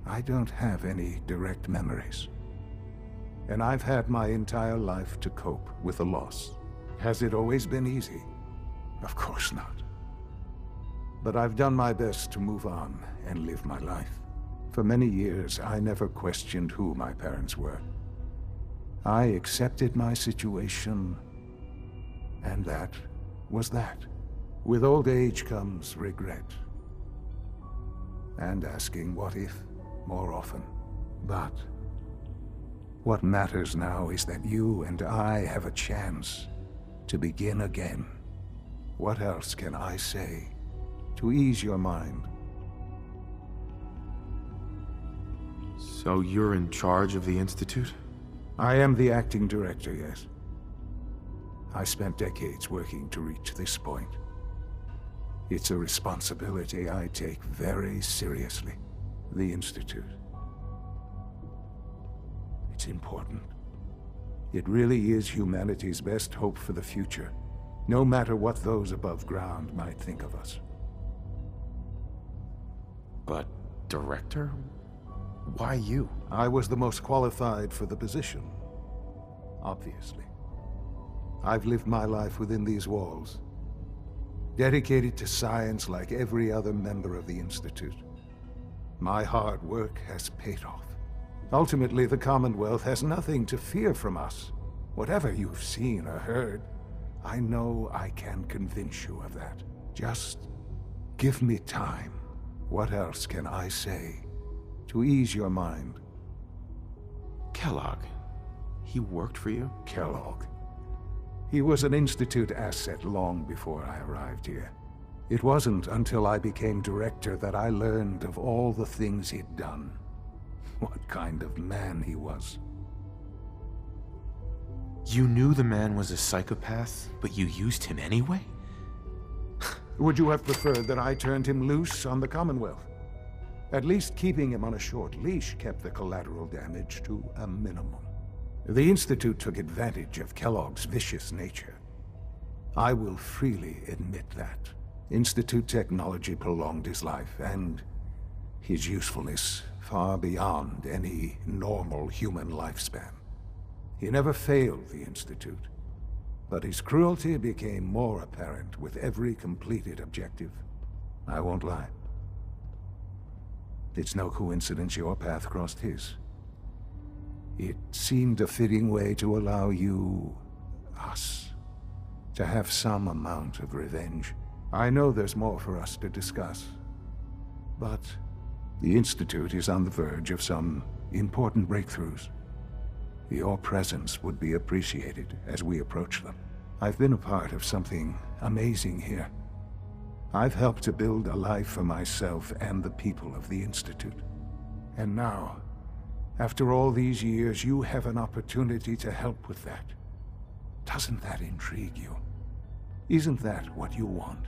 N: I don't have any direct memories. And I've had my entire life to cope with the loss. Has it always been easy? Of course not. But I've done my best to move on and live my life. For many years, I never questioned who my parents were. I accepted my situation, and that was that. With old age comes regret. And asking what if more often. But what matters now is that you and I have a chance to begin again. What else can I say to ease your mind?
B: So you're in charge of the Institute?
N: I am the acting director, yes. I spent decades working to reach this point. It's a responsibility I take very seriously. The Institute. It's important. It really is humanity's best hope for the future, no matter what those above ground might think of us.
B: But, director? Why you?
N: I was the most qualified for the position, obviously. I've lived my life within these walls, dedicated to science like every other member of the Institute. My hard work has paid off. Ultimately, the Commonwealth has nothing to fear from us. Whatever you've seen or heard, I know I can convince you of that. Just give me time. What else can I say to ease your mind?
B: Kellogg. He worked for you?
N: Kellogg. He was an Institute asset long before I arrived here. It wasn't until I became director that I learned of all the things he'd done. What kind of man he was.
B: You knew the man was a psychopath, but you used him anyway?
N: Would you have preferred that I turned him loose on the Commonwealth? At least keeping him on a short leash kept the collateral damage to a minimum. The Institute took advantage of Kellogg's vicious nature. I will freely admit that. Institute technology prolonged his life, and his usefulness far beyond any normal human lifespan. He never failed the Institute, but his cruelty became more apparent with every completed objective. I won't lie. It's no coincidence your path crossed his. It seemed a fitting way to allow you, us, to have some amount of revenge. I know there's more for us to discuss, but the Institute is on the verge of some important breakthroughs. Your presence would be appreciated as we approach them. I've been a part of something amazing here. I've helped to build a life for myself and the people of the Institute. And now, after all these years, you have an opportunity to help with that. Doesn't that intrigue you? Isn't that what you want?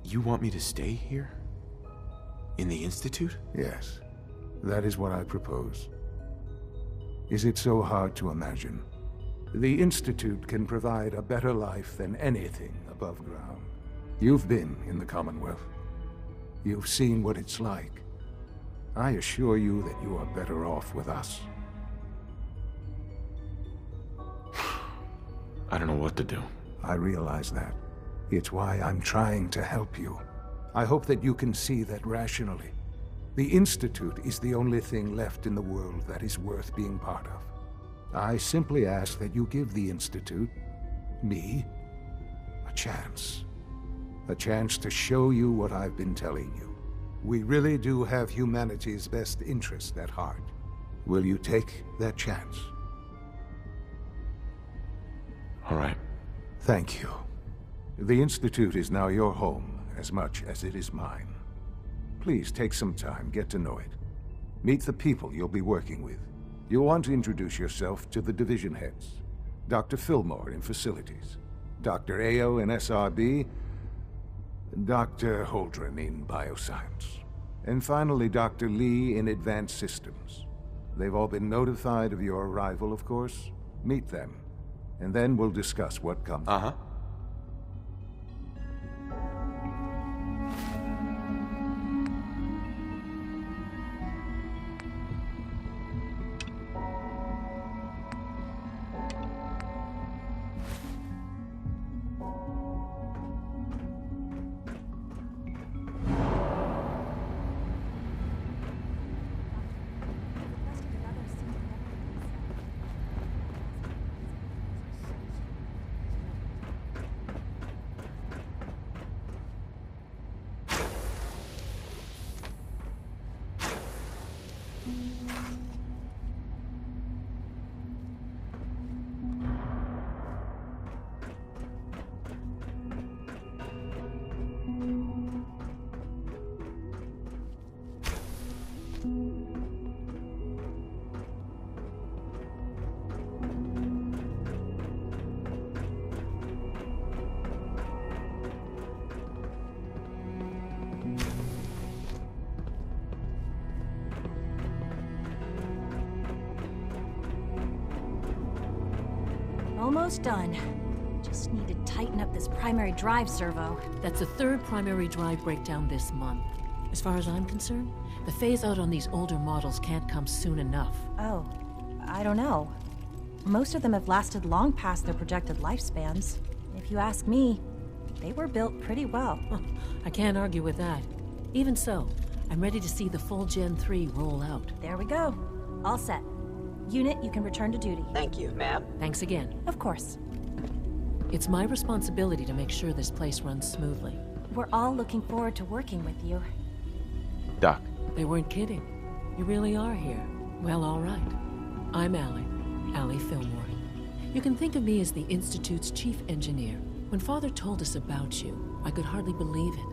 B: You want me to stay here? In the Institute?
N: Yes. That is what I propose. Is it so hard to imagine? The Institute can provide a better life than anything above ground. You've been in the Commonwealth. You've seen what it's like. I assure you that you are better off with us.
B: I don't know what to do.
N: I realize that. It's why I'm trying to help you. I hope that you can see that rationally. The Institute is the only thing left in the world that is worth being part of. I simply ask that you give the Institute, me, a chance. A chance to show you what I've been telling you. We really do have humanity's best interest at heart. Will you take that chance?
B: All right.
N: Thank you. The Institute is now your home as much as it is mine. Please take some time, get to know it. Meet the people you'll be working with. You'll want to introduce yourself to the division heads. Dr. Fillmore in Facilities, Dr. Ayo in SRB, Dr. Holdren in Bioscience, and finally Dr. Lee in Advanced Systems. They've all been notified of your arrival, of course. Meet them, and then we'll discuss what comes.
B: Uh-huh.
J: Almost done. Just need to tighten up this primary drive servo.
F: That's the third primary drive breakdown this month. As far as I'm concerned, the phase-out on these older models can't come soon enough.
J: Oh, I don't know. Most of them have lasted long past their projected lifespans. If you ask me, they were built pretty well.
F: I can't argue with that. Even so, I'm ready to see the full Gen 3 roll out.
J: There we go. All set. Unit, you can return to duty.
I: Thank you, ma'am.
F: Thanks again.
J: Of course.
F: It's my responsibility to make sure this place runs smoothly.
J: We're all looking forward to working with you.
B: Doc.
F: They weren't kidding. You really are here. Well, all right. I'm Allie Fillmore. You can think of me as the Institute's chief engineer. When Father told us about you, I could hardly believe it.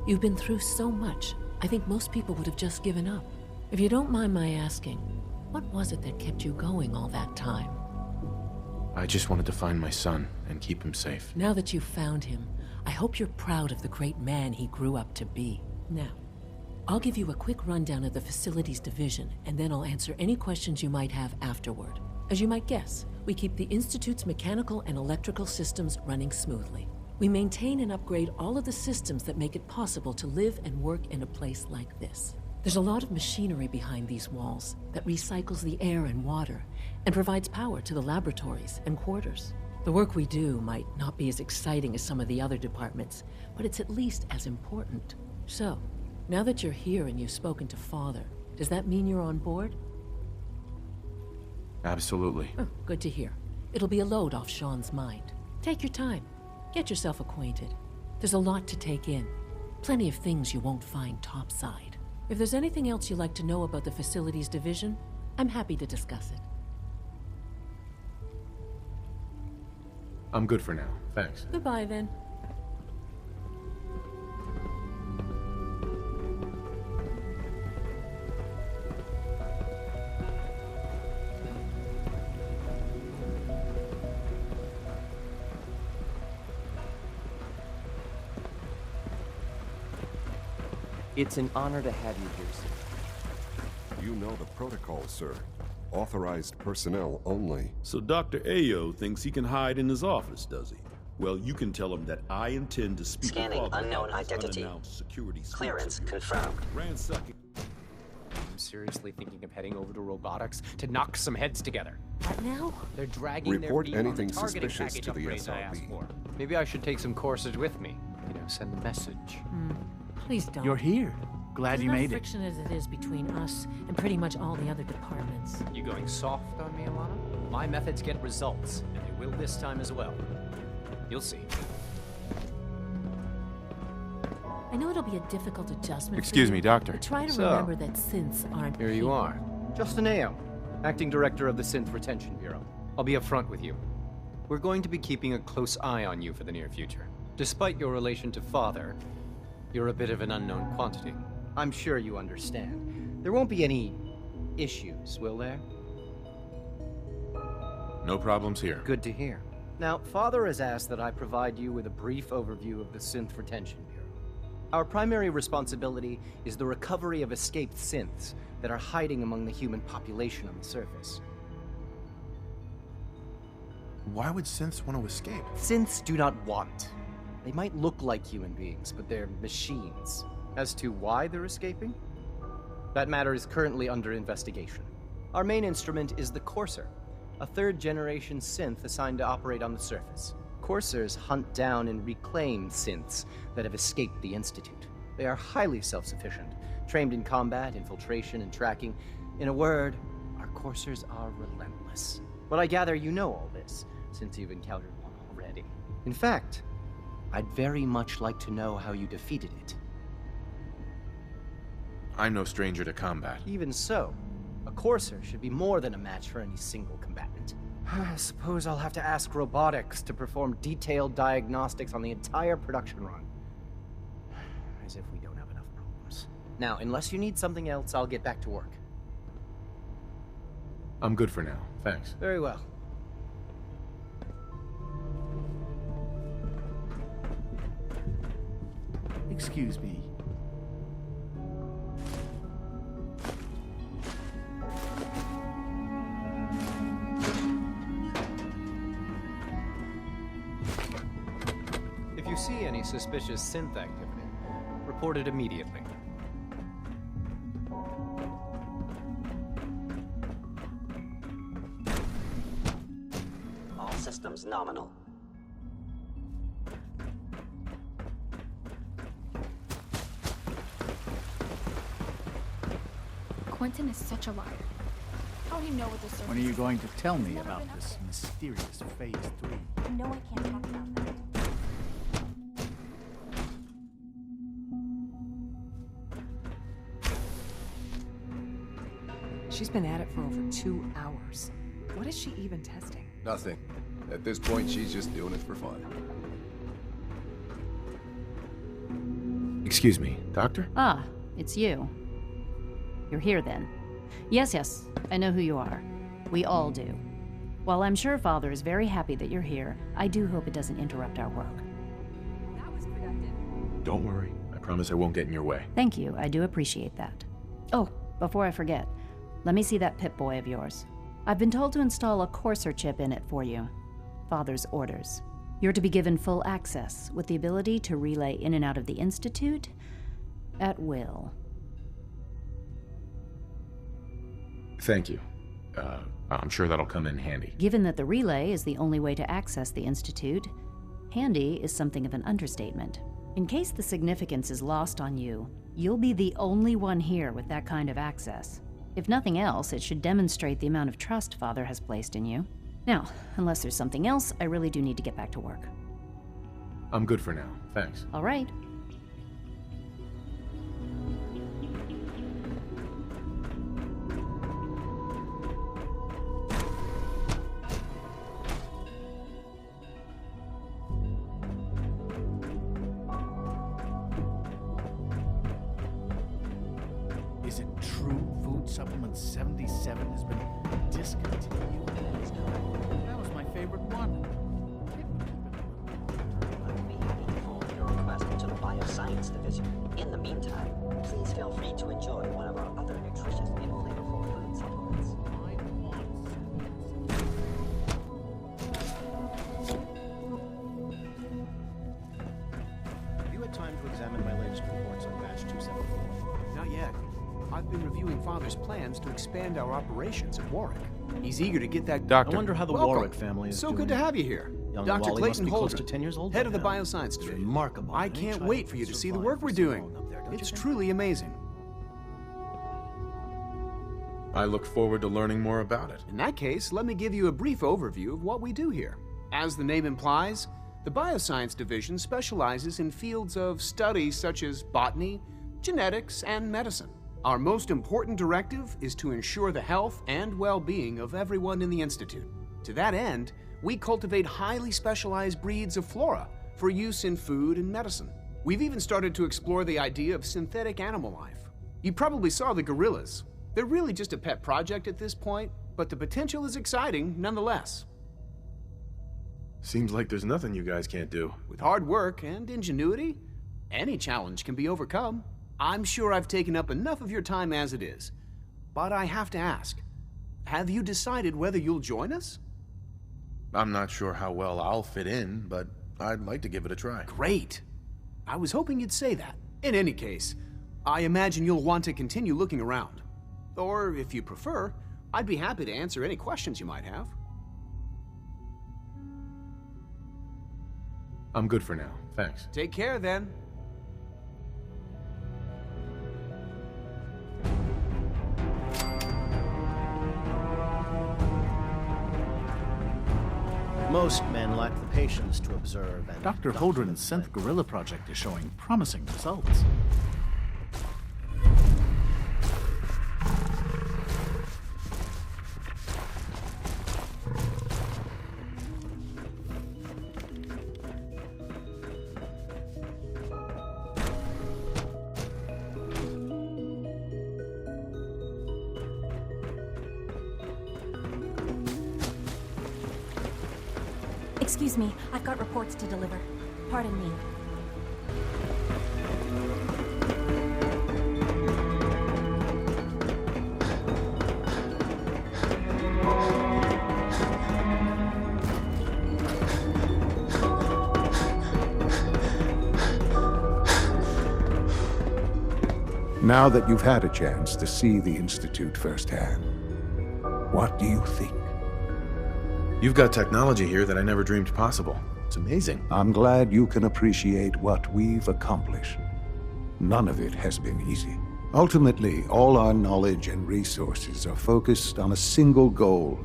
F: You've been through so much, I think most people would have just given up. If you don't mind my asking, what was it that kept you going all that time?
B: I just wanted to find my son and keep him safe.
F: Now that you've found him, I hope you're proud of the great man he grew up to be. Now, I'll give you a quick rundown of the Facilities Division, and then I'll answer any questions you might have afterward. As you might guess, we keep the Institute's mechanical and electrical systems running smoothly. We maintain and upgrade all of the systems that make it possible to live and work in a place like this. There's a lot of machinery behind these walls that recycles the air and water and provides power to the laboratories and quarters. The work we do might not be as exciting as some of the other departments, but it's at least as important. So, now that you're here and you've spoken to Father, does that mean you're on board?
B: Absolutely.
F: Oh, good to hear. It'll be a load off Sean's mind. Take your time. Get yourself acquainted. There's a lot to take in. Plenty of things you won't find topside. If there's anything else you'd like to know about the Facilities Division, I'm happy to discuss it.
B: I'm good for now. Thanks.
F: Goodbye, then.
P: It's an honor to have you here, sir.
R: You know the protocol, sir. Authorized personnel only.
T: So Dr. Ayo thinks he can hide in his office, does he? Well, you can tell him that I intend to speak
I: Scanning
T: with
I: unknown identity. Clearance confirmed.
T: Ransacking.
P: I'm seriously thinking of heading over to robotics to knock some heads together.
J: What now?
P: They're dragging
R: Report
P: their feet
R: anything
P: on the targeting
R: suspicious
P: package
R: to the
P: upgrades I asked
R: SRB.
P: for. Maybe I should take some courses with me. You know, send a message.
F: Please don't.
X: You're here. Glad you made it.
F: There's enough friction as it is between us and pretty much all the other departments.
P: You going soft on me, Alana? My methods get results, and they will this time as well. You'll see.
F: I know it'll be a difficult adjustment.
B: Excuse me, Doctor.
F: But try to remember that synths aren't.
P: Here you are. Justin Ayo, Acting Director of the Synth Retention Bureau. I'll be upfront with you. We're going to be keeping a close eye on you for the near future. Despite your relation to Father, you're a bit of an unknown quantity. I'm sure you understand. There won't be any issues, will there?
B: No problems here.
P: Good to hear. Now, Father has asked that I provide you with a brief overview of the Synth Retention Bureau. Our primary responsibility is the recovery of escaped synths that are hiding among the human population on the surface.
B: Why would synths want to escape?
P: Synths do not want. They might look like human beings, but they're machines. As to why they're escaping? That matter is currently under investigation. Our main instrument is the Courser, a third-generation synth assigned to operate on the surface. Coursers hunt down and reclaim synths that have escaped the Institute. They are highly self-sufficient, trained in combat, infiltration, and tracking. In a word, our Coursers are relentless. But I gather you know all this, since you've encountered one already. In fact, I'd very much like to know how you defeated it.
B: I'm no stranger to combat.
P: Even so, a Courser should be more than a match for any single combatant. I suppose I'll have to ask robotics to perform detailed diagnostics on the entire production run. As if we don't have enough problems. Now, unless you need something else, I'll get back to work.
B: I'm good for now, thanks.
P: Very well.
X: Excuse me.
P: If you see any suspicious synth activity, report it immediately.
I: All systems nominal.
E: Quentin is such a liar. How'd he know what the surface
X: When are you
E: is?
X: going to tell me about this mysterious Phase 3?
J: No, I can't talk about that.
U: She's been at it for over 2 hours. What is she even testing?
R: Nothing. At this point, she's just doing it for fun.
B: Excuse me, Doctor?
H: Ah, it's you. You're here then. Yes, I know who you are. We all do. While I'm sure Father is very happy that you're here, I do hope it doesn't interrupt our work.
E: That was productive.
B: Don't worry. I promise I won't get in your way.
H: Thank you, I do appreciate that. Oh, before I forget, let me see that Pip-Boy of yours. I've been told to install a Courser chip in it for you. Father's orders. You're to be given full access, with the ability to relay in and out of the Institute at will.
B: Thank you. I'm sure that'll come in handy.
H: Given that the relay is the only way to access the Institute, handy is something of an understatement. In case the significance is lost on you, you'll be the only one here with that kind of access. If nothing else, it should demonstrate the amount of trust Father has placed in you. Now, unless there's something else, I really do need to get back to work.
B: I'm good for now, thanks.
H: All right.
X: Is it true Food Supplement 77 has been discontinued? That was my favorite one.
I: Your request to the Bioscience Division. In the meantime, please feel free to enjoy one of our other nutritious and flavorful food supplements.
M: Have you had time to examine my latest reports on batch 274?
Q: Not yet. I've been reviewing Father's plans to expand our operations at Warwick. He's eager to get that...
B: Doctor.
M: I wonder how the
Q: Welcome.
M: Warwick family is
Q: so
M: doing.
Q: good to have you here.
M: Young
Q: Dr.
M: Wally
Q: Clayton
M: must be close
Q: Holden,
M: to 10 years old
Q: head
M: by
Q: of the
M: now.
Q: Bioscience
M: It's
Q: Division.
M: remarkable.
Q: I
M: Any
Q: can't
M: child
Q: wait
M: can
Q: for you to see the
M: survive
Q: work
M: for
Q: we're
M: so
Q: doing.
M: long up there, don't you
Q: It's
M: think?
Q: truly amazing.
D: I look forward to learning more about it.
Q: In that case, let me give you a brief overview of what we do here. As the name implies, the Bioscience Division specializes in fields of study such as botany, genetics, and medicine. Our most important directive is to ensure the health and well-being of everyone in the Institute. To that end, we cultivate highly specialized breeds of flora for use in food and medicine. We've even started to explore the idea of synthetic animal life. You probably saw the gorillas. They're really just a pet project at this point, but the potential is exciting nonetheless.
D: Seems like there's nothing you guys can't do.
Q: With hard work and ingenuity, any challenge can be overcome. I'm sure I've taken up enough of your time as it is, but I have to ask, have you decided whether you'll join us?
D: I'm not sure how well I'll fit in, but I'd like to give it a try.
Q: Great. I was hoping you'd say that. In any case, I imagine you'll want to continue looking around. Or, if you prefer, I'd be happy to answer any questions you might have.
D: I'm good for now, thanks.
Q: Take care, then.
C: Most men lack the patience to observe and...
X: Dr. Holdren's Synth Gorilla project is showing promising results.
J: Excuse me, I've got reports to deliver. Pardon me.
N: Now that you've had a chance to see the Institute firsthand, what do you think?
D: You've got technology here that I never dreamed possible. It's amazing.
N: I'm glad you can appreciate what we've accomplished. None of it has been easy. Ultimately, all our knowledge and resources are focused on a single goal.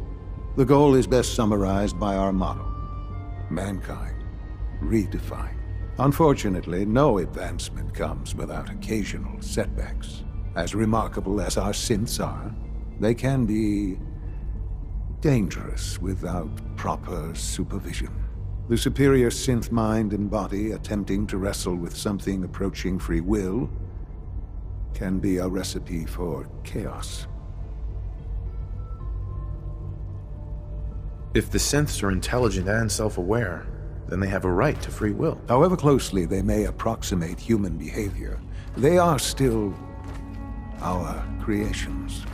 N: The goal is best summarized by our motto: mankind, redefined. Unfortunately, no advancement comes without occasional setbacks. As remarkable as our synths are, they can be dangerous without proper supervision. The superior synth mind and body attempting to wrestle with something approaching free will can be a recipe for chaos.
D: If the synths are intelligent and self-aware, then they have a right to free will.
N: However closely they may approximate human behavior, they are still our creations.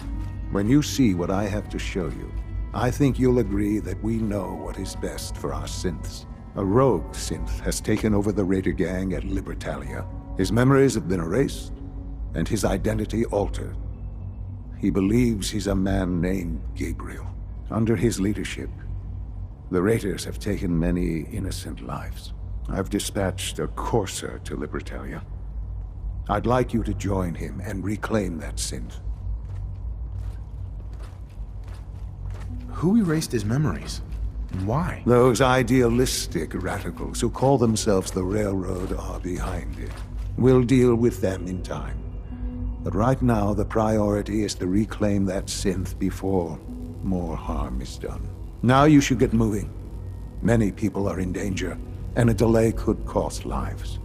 N: When you see what I have to show you, I think you'll agree that we know what is best for our synths. A rogue synth has taken over the raider gang at Libertalia. His memories have been erased, and his identity altered. He believes he's a man named Gabriel. Under his leadership, the raiders have taken many innocent lives. I've dispatched a courser to Libertalia. I'd like you to join him and reclaim that synth.
D: Who erased his memories? And why?
N: Those idealistic radicals who call themselves the Railroad are behind it. We'll deal with them in time. But right now, the priority is to reclaim that synth before more harm is done. Now you should get moving. Many people are in danger, and a delay could cost lives.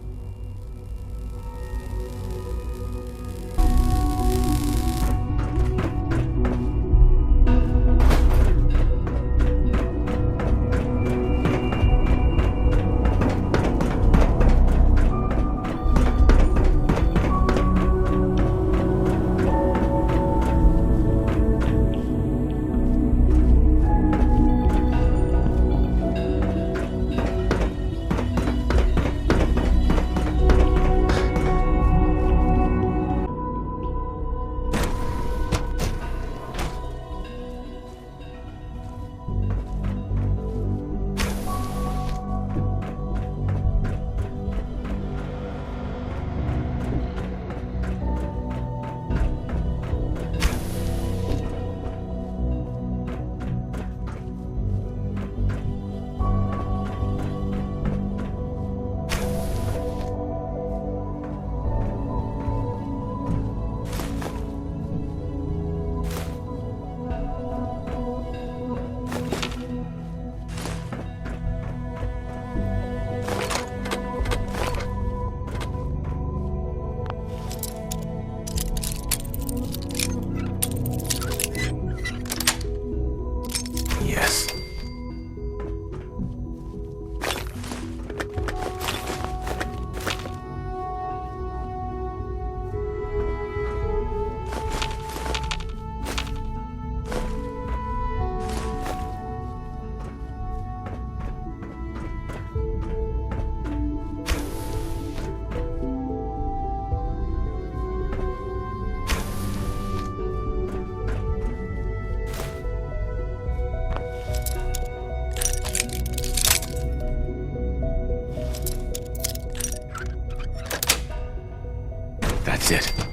B: That's it.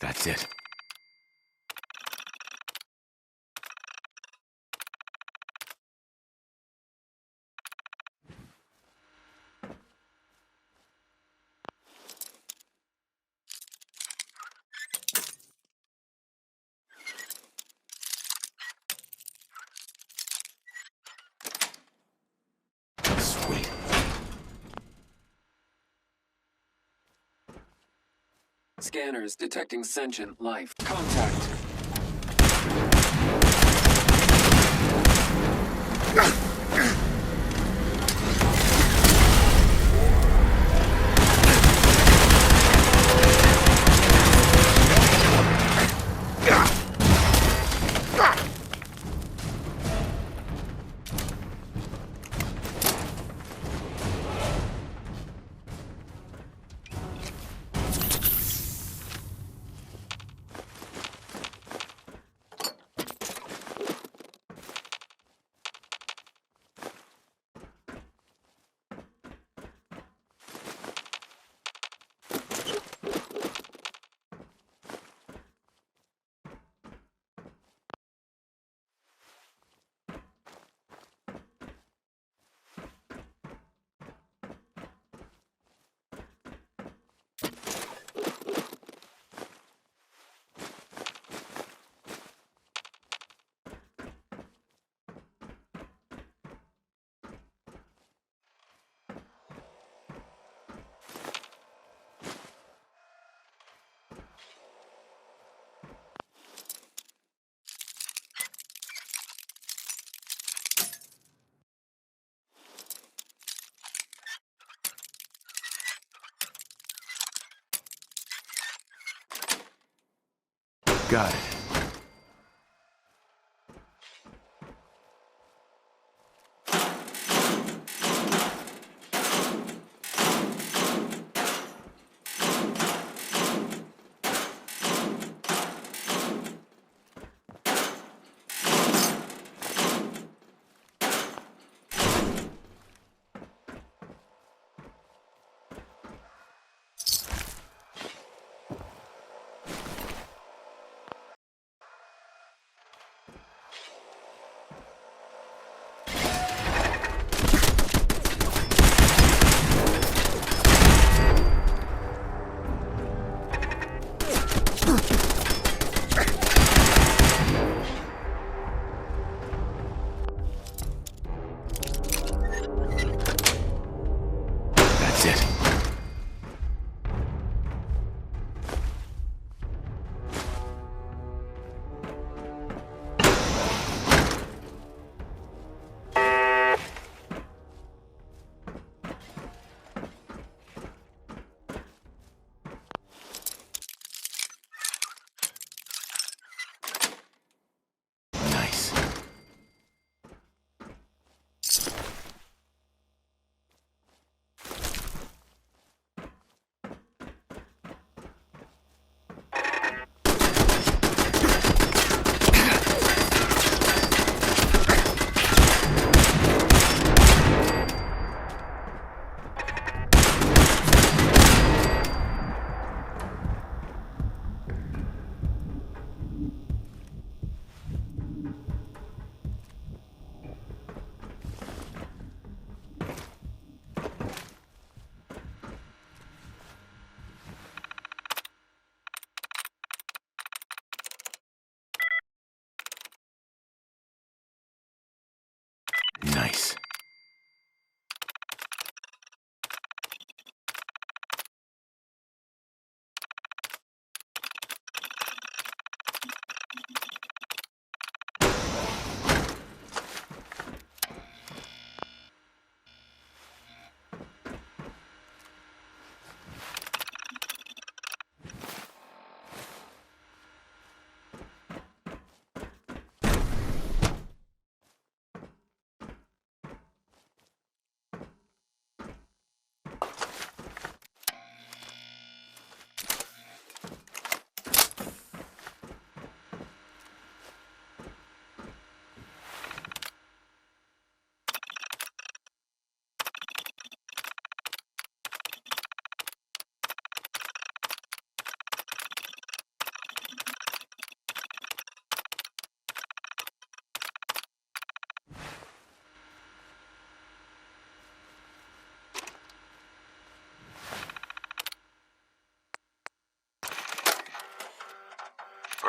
B: That's it. Sweet.
G: Scanners detecting sentient life. Contact.
B: Got it.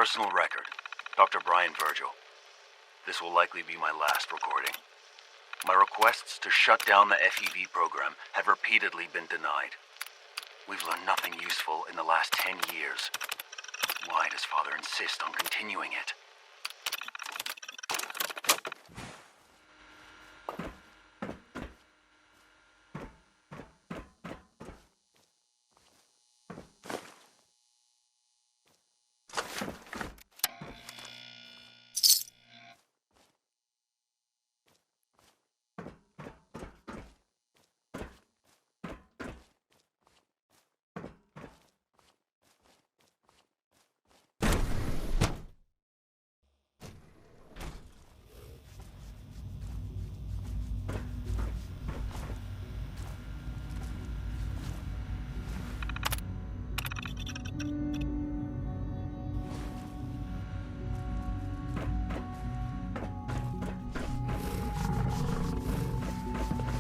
A: Personal record, Dr. Brian Virgil. This will likely be my last recording. My requests to shut down the FEV program have repeatedly been denied. We've learned nothing useful in the last 10 years. Why does Father insist on continuing it?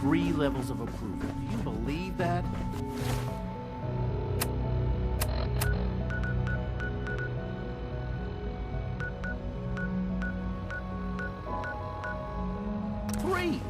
X: Three levels of approval. Do you believe that? Three!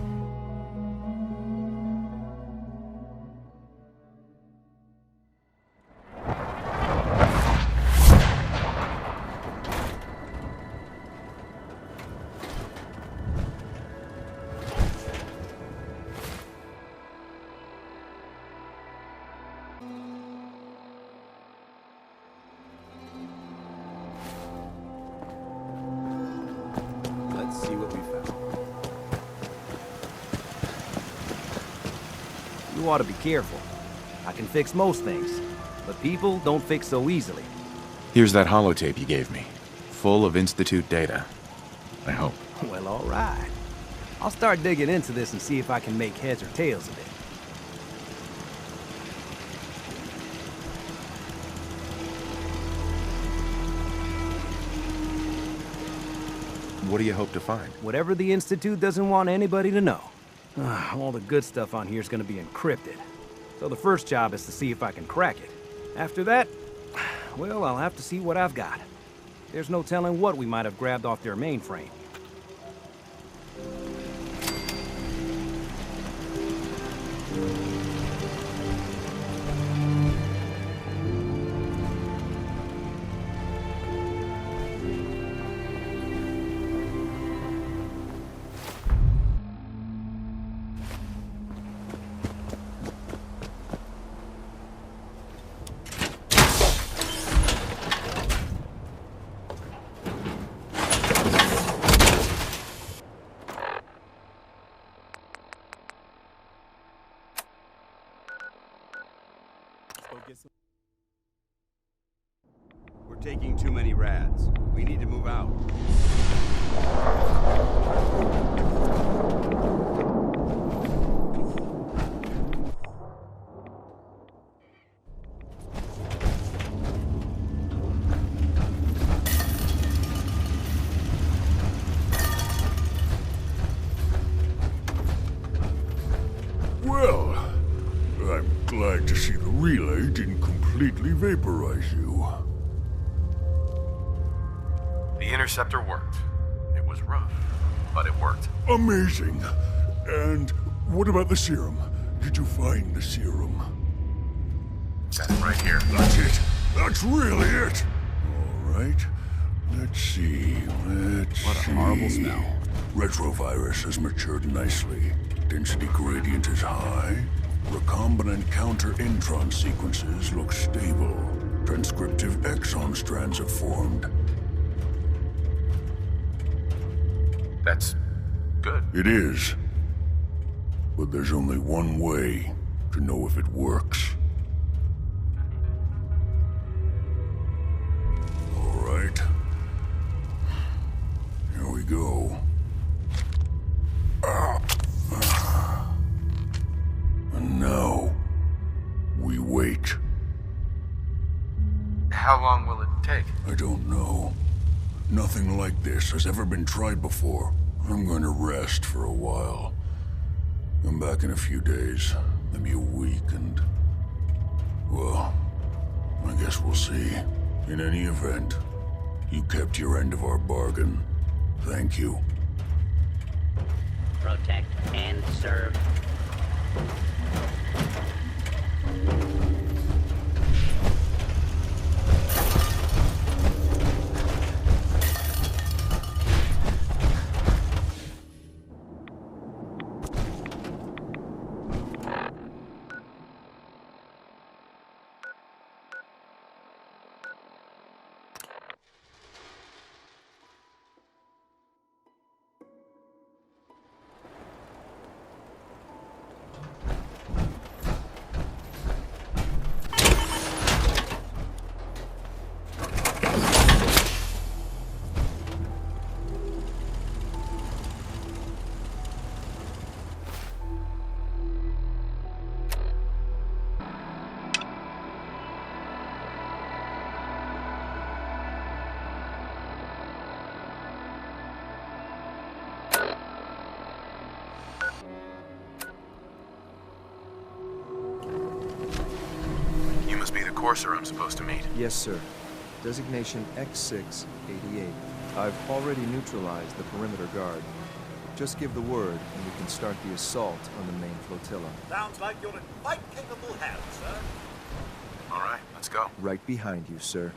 K: See what we found.
L: You ought to be careful. I can fix most things, but people don't fix so easily.
B: Here's that holotape you gave me, full of Institute data. I hope.
L: Well, all right. I'll start digging into this and see if I can make heads or tails of it.
B: What do you hope to find?
L: Whatever the Institute doesn't want anybody to know. All the good stuff on here is going to be encrypted. So the first job is to see if I can crack it. After that, well, I'll have to see what I've got. There's no telling what we might have grabbed off their mainframe.
K: We're taking too many rads. We need to move out.
V: Well, I'm glad to see the relay didn't completely vaporize you.
D: The interceptor worked. It was rough, but it worked.
V: Amazing. And what about the serum? Did you find the serum?
D: That's right here.
V: That's it. That's really it. All right. Let's see.
K: What a horrible smell.
V: Retrovirus has matured nicely. Density gradient is high. Recombinant counter-intron sequences look stable. Transcriptive exon strands have formed.
D: That's good.
V: It is. But there's only one way to know if it works. All right. Here we go. And now, we wait.
D: How long will it take?
V: I don't know. Nothing like this has ever been tried before. I'm going to rest for a while. I'm back in a few days, maybe a week, and... well, I guess we'll see. In any event, You kept your end of our bargain. Thank you.
I: Protect and serve.
D: You must be the courser I'm supposed to meet.
O: Yes, sir. Designation X688. I've already neutralized the perimeter guard. Just give the word, and we can start the assault on the main flotilla.
S: Sounds like you're in quite capable hands, sir.
D: All right, let's go.
O: Right behind you, sir.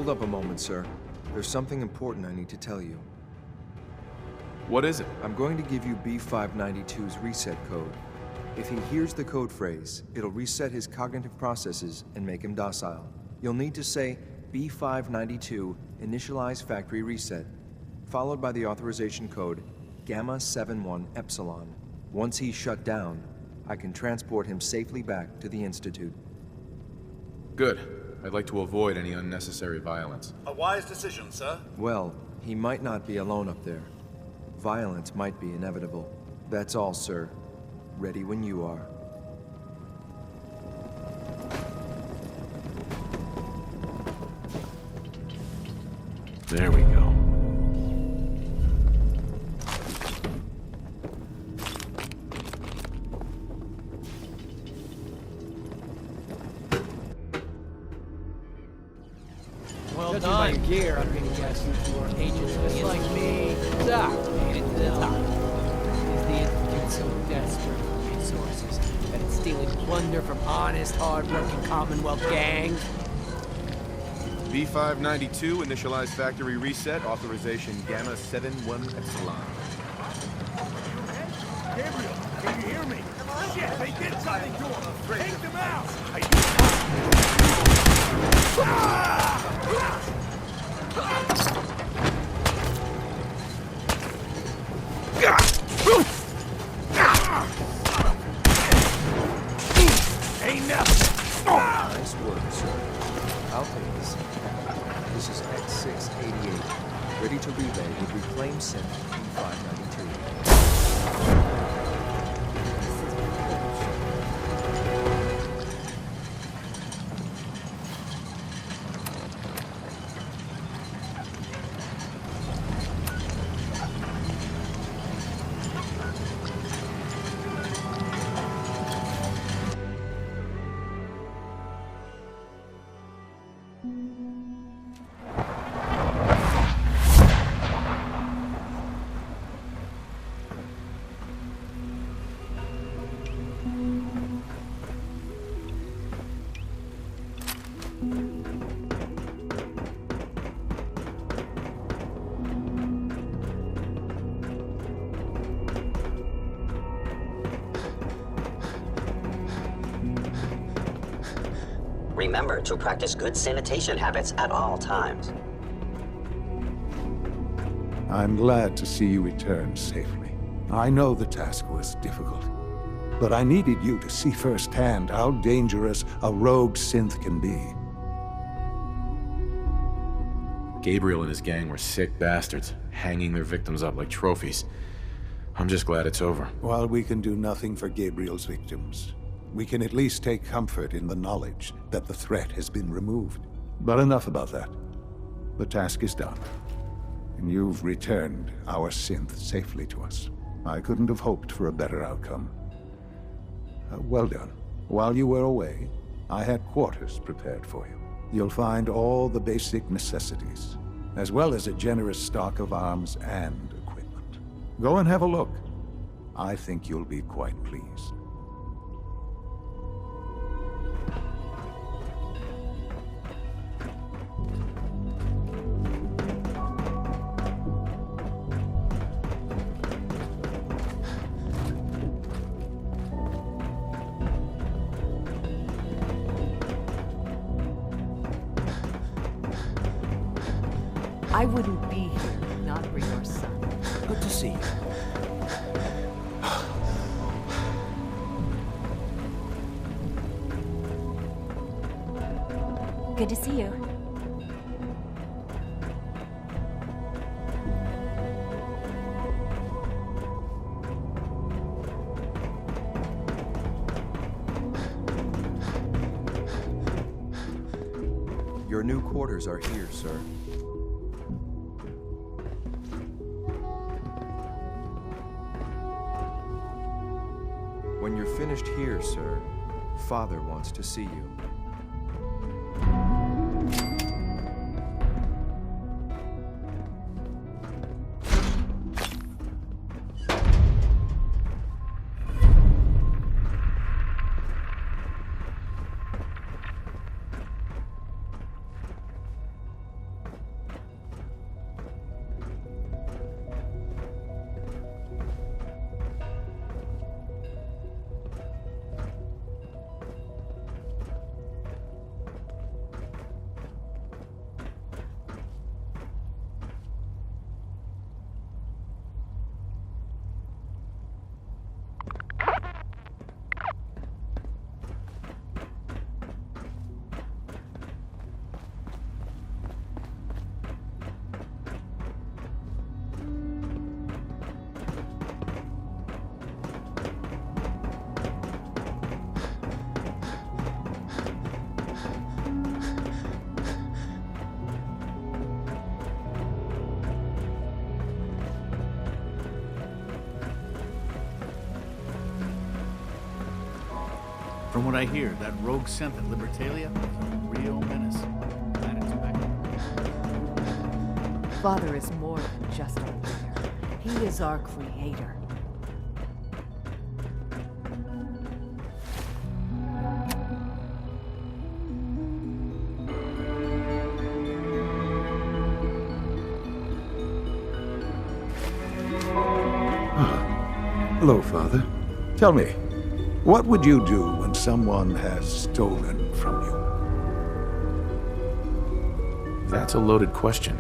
O: Hold up a moment, sir. There's something important I need to tell you.
D: What is it?
O: I'm going to give you B592's reset code. If he hears the code phrase, it'll reset his cognitive processes and make him docile. You'll need to say B592 initialize factory reset, followed by the authorization code Gamma 71 Epsilon. Once he's shut down, I can transport him safely back to the Institute.
D: Good. I'd like to avoid any unnecessary violence.
S: A wise decision, sir.
O: Well, he might not be alone up there. Violence might be inevitable. That's all, sir. Ready when you are.
B: There we go.
F: Well done. By your gear, I'm gonna guess you are agents just like me. Doc, made it to the top. Is the Institute so desperate for resources that it's stealing plunder from honest, hard-working Commonwealth gangs?
D: B592, initialized factory reset, authorization Gamma 71 Epsilon.
S: Gabriel, can you hear me? Shit, they did something to him. Take them out.
F: Ain't nothing.
O: Nice work, sir. I'll take this. This is X688, ready to relay with reclaimed Synth B592.
I: Remember to practice good sanitation habits at all times.
N: I'm glad to see you return safely. I know the task was difficult, but I needed you to see firsthand how dangerous a rogue synth can be.
B: Gabriel and his gang were sick bastards, hanging their victims up like trophies. I'm just glad it's over.
N: While we can do nothing for Gabriel's victims, we can at least take comfort in the knowledge that the threat has been removed. But enough about that. The task is done, and you've returned our synth safely to us. I couldn't have hoped for a better outcome. Well done. While you were away, I had quarters prepared for you. You'll find all the basic necessities, as well as a generous stock of arms and equipment. Go and have a look. I think you'll be quite pleased.
U: I wouldn't be here if not for your son.
C: Good to see you.
J: Good to see you.
O: Your new quarters are here, sir. When you're finished here, sir, Father wants to see you.
X: From what I hear, that rogue synth at Libertalia is a real menace. Glad it's back.
U: Father is more than just a leader. He is our creator.
N: Hello, Father. Tell me, what would you do when someone has stolen from you?
B: That's a loaded question.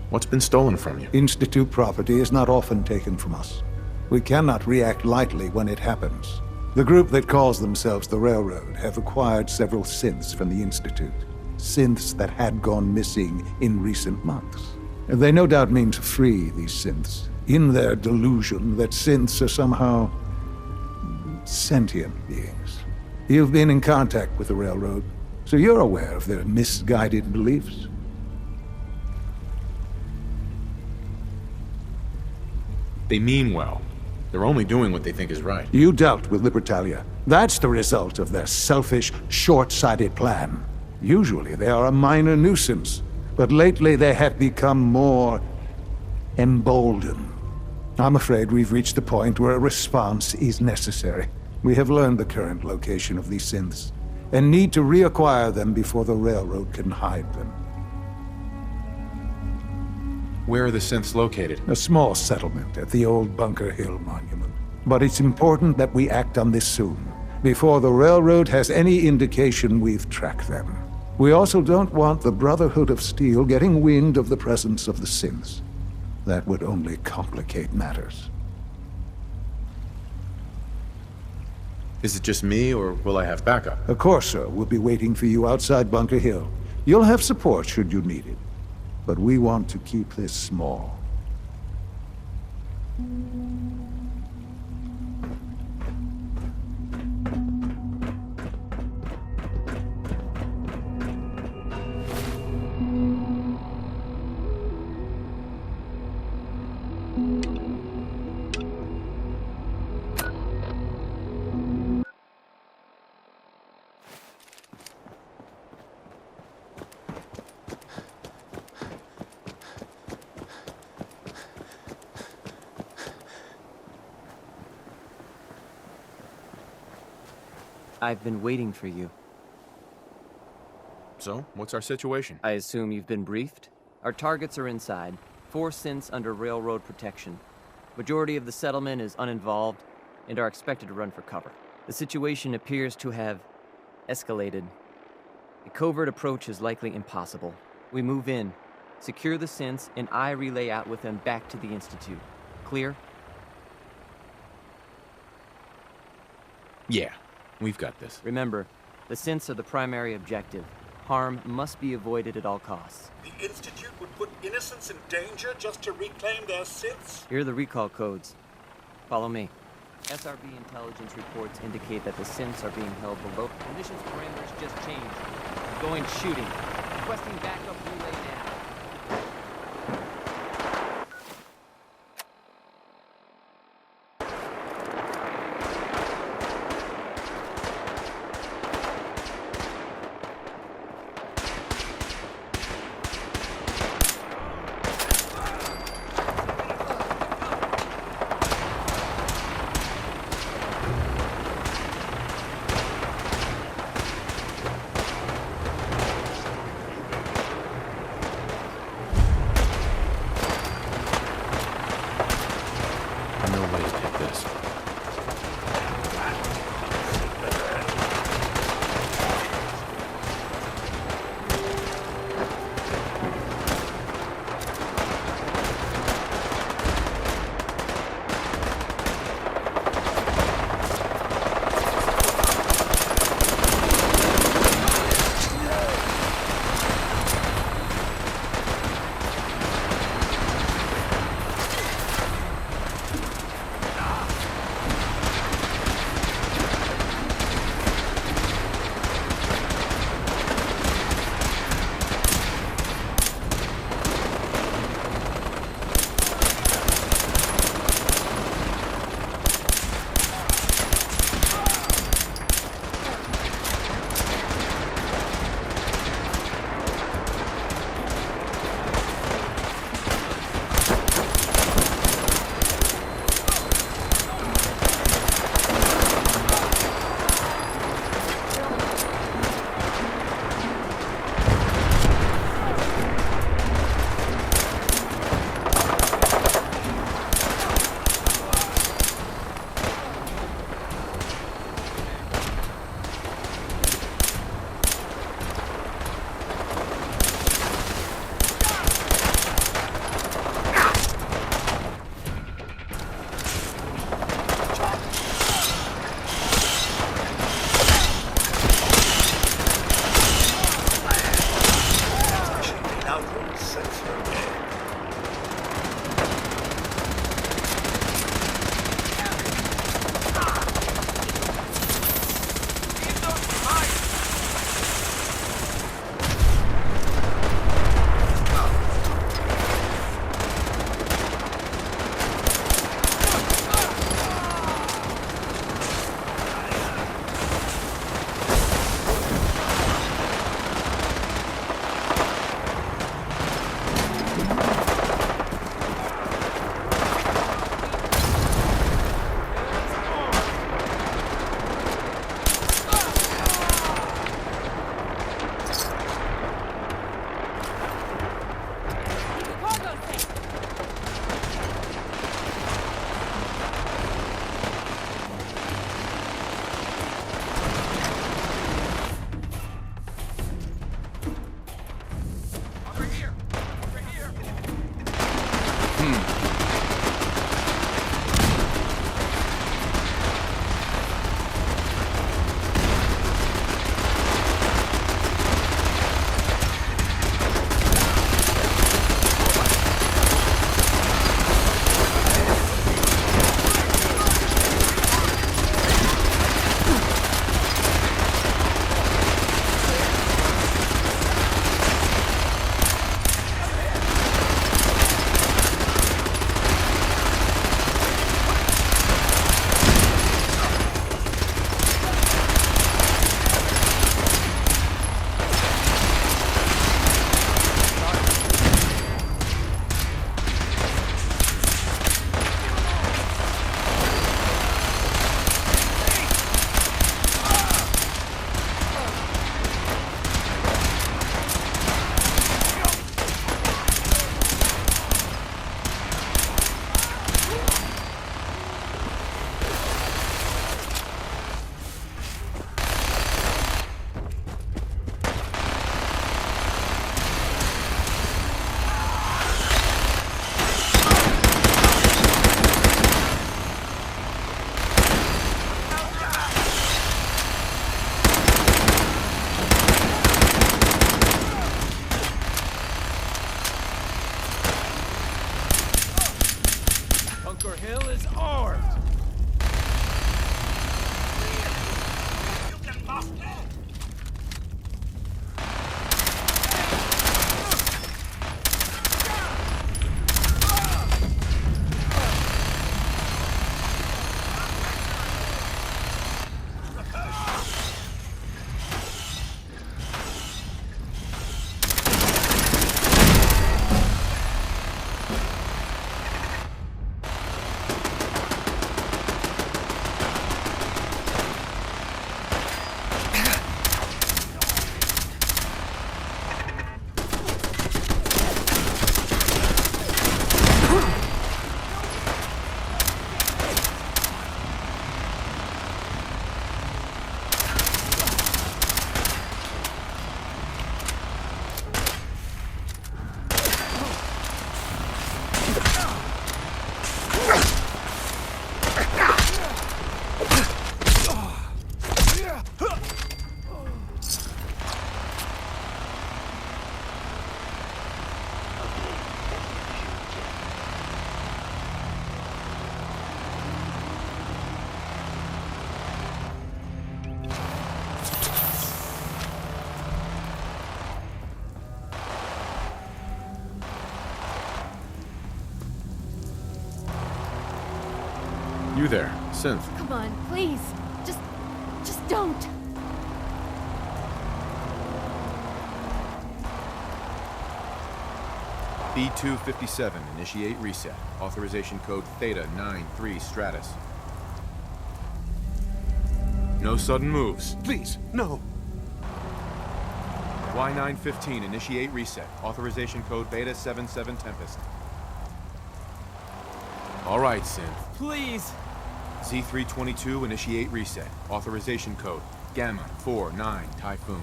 B: What's been stolen from you?
N: Institute property is not often taken from us. We cannot react lightly when it happens. The group that calls themselves the Railroad have acquired several synths from the Institute. Synths that had gone missing in recent months. They no doubt mean to free these synths, in their delusion that synths are somehow sentient beings. You've been in contact with the Railroad, so you're aware of their misguided beliefs.
B: They mean well. They're only doing what they think is right.
N: You dealt with Libertalia. That's the result of their selfish, short-sighted plan. Usually they are a minor nuisance, but lately they have become more emboldened. I'm afraid we've reached the point where a response is necessary. We have learned the current location of these synths, and need to reacquire them before the Railroad can hide them.
B: Where are the synths located?
N: A small settlement at the old Bunker Hill Monument. But it's important that we act on this soon, before the Railroad has any indication we've tracked them. We also don't want the Brotherhood of Steel getting wind of the presence of the synths. That would only complicate matters.
B: Is it just me, or will I have backup?
N: A Corso will be waiting for you outside Bunker Hill. You'll have support should you need it. But we want to keep this small.
F: I've been waiting for you.
B: So, what's our situation?
F: I assume you've been briefed? Our targets are inside. 4 synths under railroad protection. Majority of the settlement is uninvolved and are expected to run for cover. The situation appears to have escalated. A covert approach is likely impossible. We move in, secure the synths, and I relay out with them back to the Institute. Clear?
B: Yeah. We've got this.
F: Remember, the synths are the primary objective. Harm must be avoided at all costs.
S: The Institute would put innocents in danger just to reclaim their synths?
F: Here are the recall codes. Follow me. SRB intelligence reports indicate that the synths are being held below. Conditions parameters just changed. Going shooting. Requesting backup relay now.
B: You there, Synth.
E: Come on, please. Just don't.
B: B257, initiate reset. Authorization code Theta 93 Stratus. No sudden moves.
M: Please, no.
B: Y915, initiate reset. Authorization code Beta 77 Tempest. All right, Synth.
F: Please.
B: Z322, initiate reset. Authorization code Gamma 49 Typhoon.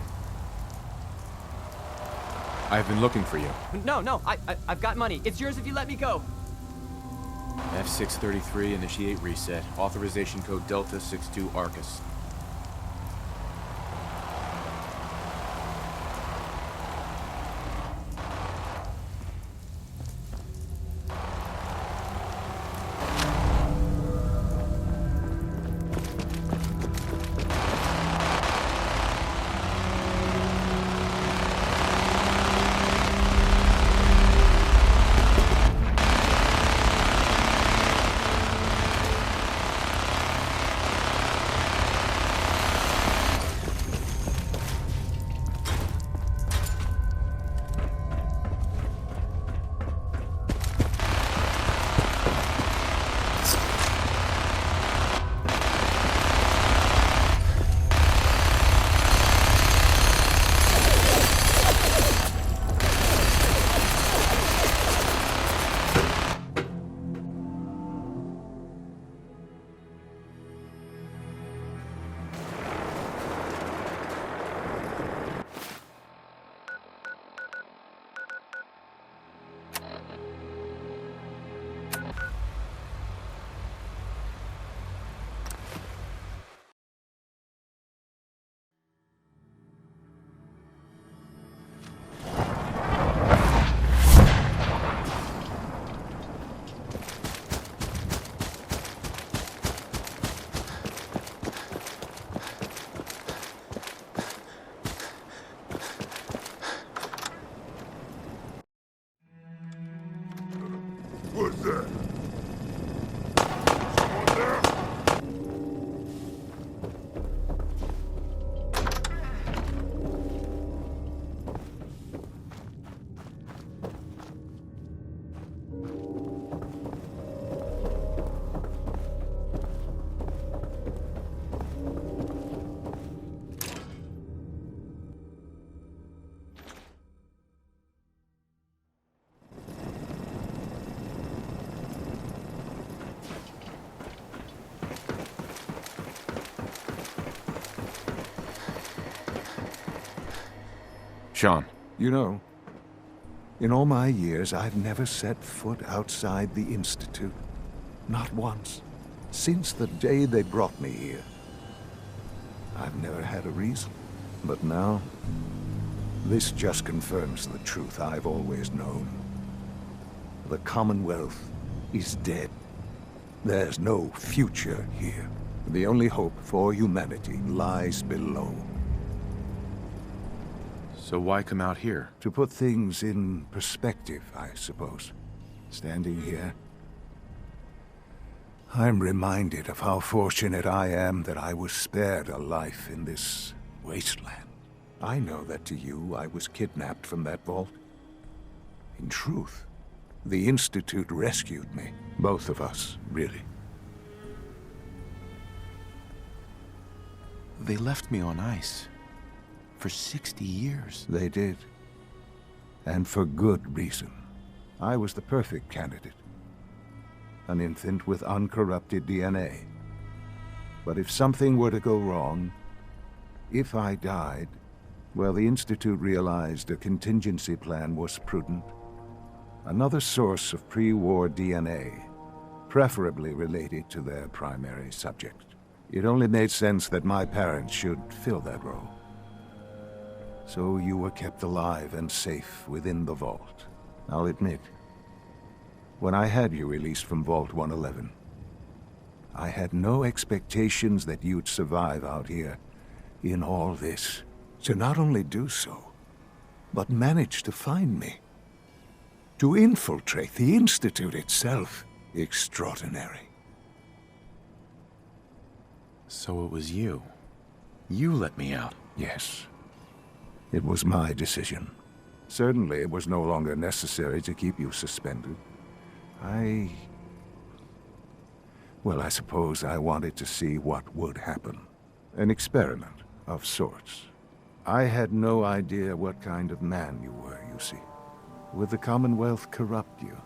B: I've been looking for you.
F: No, I've got money. It's yours if you let me go.
B: F633, initiate reset. Authorization code Delta 62 Arcus.
S: What's that? Someone there?
B: Sean.
N: You know, in all my years, I've never set foot outside the Institute. Not once. Since the day they brought me here. I've never had a reason. But now, this just confirms the truth I've always known. The Commonwealth is dead. There's no future here. The only hope for humanity lies below.
B: So why come out here?
N: To put things in perspective, I suppose. Standing here, I'm reminded of how fortunate I am that I was spared a life in this wasteland. I know that to you, I was kidnapped from that vault. In truth, the Institute rescued me. Both of us, really.
B: They left me on ice. For 60 years.
N: They did. And for good reason. I was the perfect candidate. An infant with uncorrupted DNA. But if something were to go wrong, if I died, well, the Institute realized a contingency plan was prudent. Another source of pre-war DNA, preferably related to their primary subject. It only made sense that my parents should fill that role. So you were kept alive and safe within the vault. I'll admit, when I had you released from Vault 111, I had no expectations that you'd survive out here in all this. To not only do so, but manage to find me. To infiltrate the Institute itself. Extraordinary.
B: So it was you. You let me out.
N: Yes. It was my decision. Certainly, it was no longer necessary to keep you suspended. Well, I suppose I wanted to see what would happen. An experiment of sorts. I had no idea what kind of man you were, you see. Would the Commonwealth corrupt you,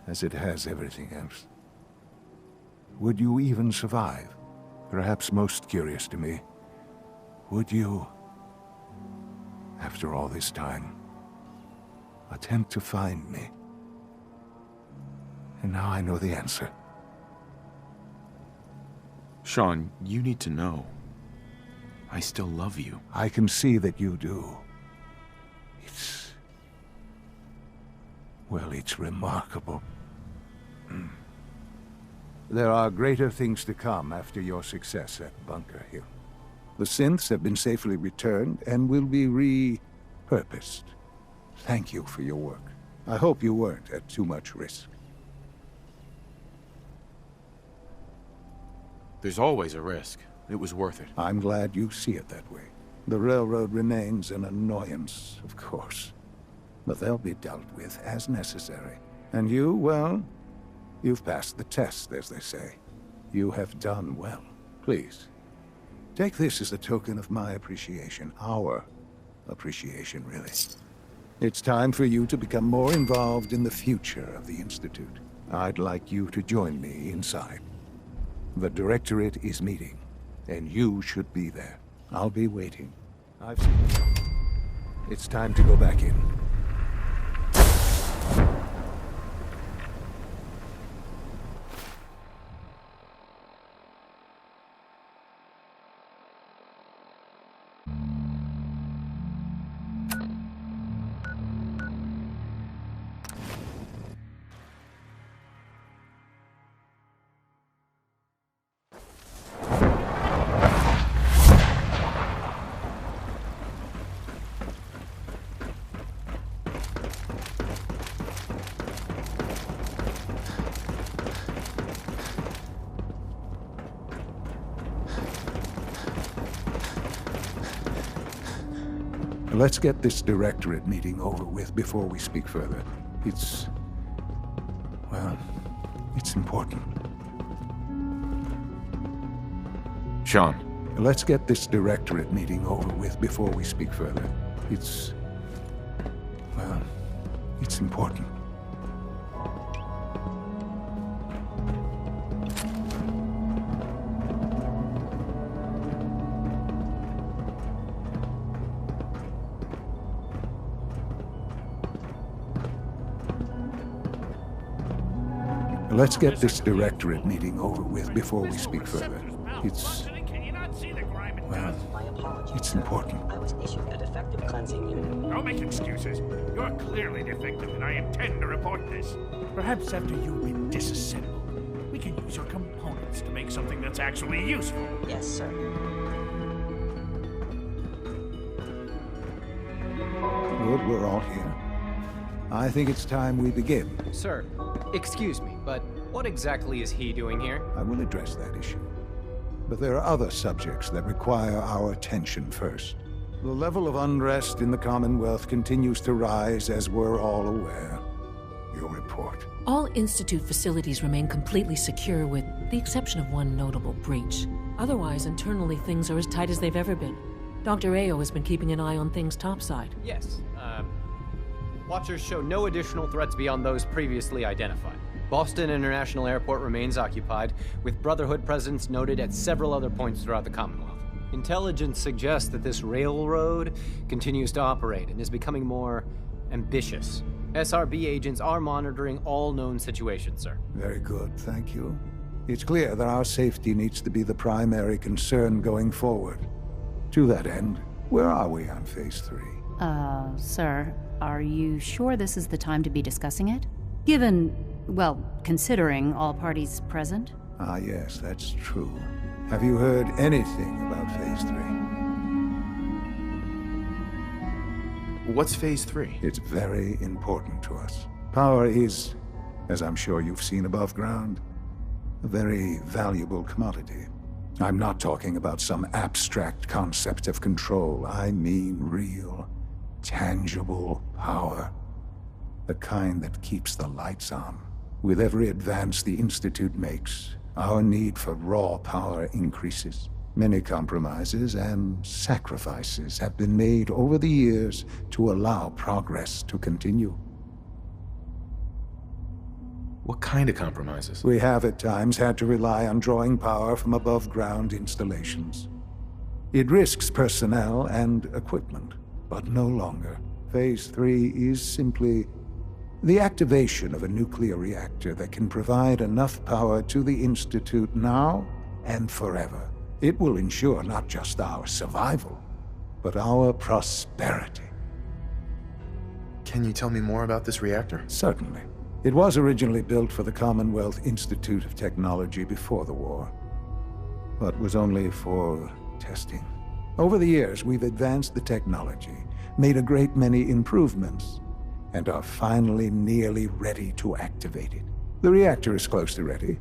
N: as it has everything else? Would you even survive? Perhaps most curious to me, would you, after all this time, attempt to find me? And now I know the answer.
B: Sean, you need to know. I still love you.
N: I can see that you do. It's remarkable. There are greater things to come after your success at Bunker Hill. The synths have been safely returned and will be repurposed. Thank you for your work. I hope you weren't at too much risk.
B: There's always a risk. It was worth it.
N: I'm glad you see it that way. The railroad remains an annoyance, of course. But they'll be dealt with as necessary. And you, well, you've passed the test, as they say. You have done well. Please, take this as a token of my appreciation. Our appreciation, really. It's time for you to become more involved in the future of the Institute. I'd like you to join me inside. The Directorate is meeting, and you should be there. I'll be waiting. I've seen it. It's time to go back in. Let's get this Directorate meeting over with before we speak further. It's important.
B: Sean.
N: Let's get this Directorate meeting over with before we speak further. It's important. Let's get this Directorate meeting over with before we speak further. It's important.
P: I was issued a defective cleansing unit.
S: Don't make excuses. You're clearly defective, and I intend to report this. Perhaps after you've been disassembled, we can use your components to make something that's actually useful.
P: Yes, sir.
N: Good, we're all here. I think it's time we begin.
R: Sir, excuse me, but what exactly is he doing here?
N: I will address that issue. But there are other subjects that require our attention first. The level of unrest in the Commonwealth continues to rise, as we're all aware. Your report.
T: All Institute facilities remain completely secure with the exception of one notable breach. Otherwise, internally, things are as tight as they've ever been. Dr. Ao has been keeping an eye on things topside.
R: Yes, Watchers show no additional threats beyond those previously identified. Boston International Airport remains occupied, with Brotherhood presence noted at several other points throughout the Commonwealth. Intelligence suggests that this railroad continues to operate and is becoming more ambitious. SRB agents are monitoring all known situations, sir.
N: Very good, thank you. It's clear that our safety needs to be the primary concern going forward. To that end, where are we on Phase 3?
H: Sir, are you sure this is the time to be discussing it? Given, well, considering all parties present?
N: Ah, yes, that's true. Have you heard anything about Phase 3?
B: What's Phase 3?
N: It's very important to us. Power is, as I'm sure you've seen above ground, a very valuable commodity. I'm not talking about some abstract concept of control. I mean real, tangible power. The kind that keeps the lights on. With every advance the Institute makes, our need for raw power increases. Many compromises and sacrifices have been made over the years to allow progress to continue.
B: What kind of compromises?
N: We have at times had to rely on drawing power from above-ground installations. It risks personnel and equipment, but no longer. Phase 3 is simply the activation of a nuclear reactor that can provide enough power to the Institute now and forever. It will ensure not just our survival, but our prosperity.
B: Can you tell me more about this reactor?
N: Certainly. It was originally built for the Commonwealth Institute of Technology before the war, but was only for testing. Over the years, we've advanced the technology, made a great many improvements, and are finally nearly ready to activate it. The reactor is close to ready,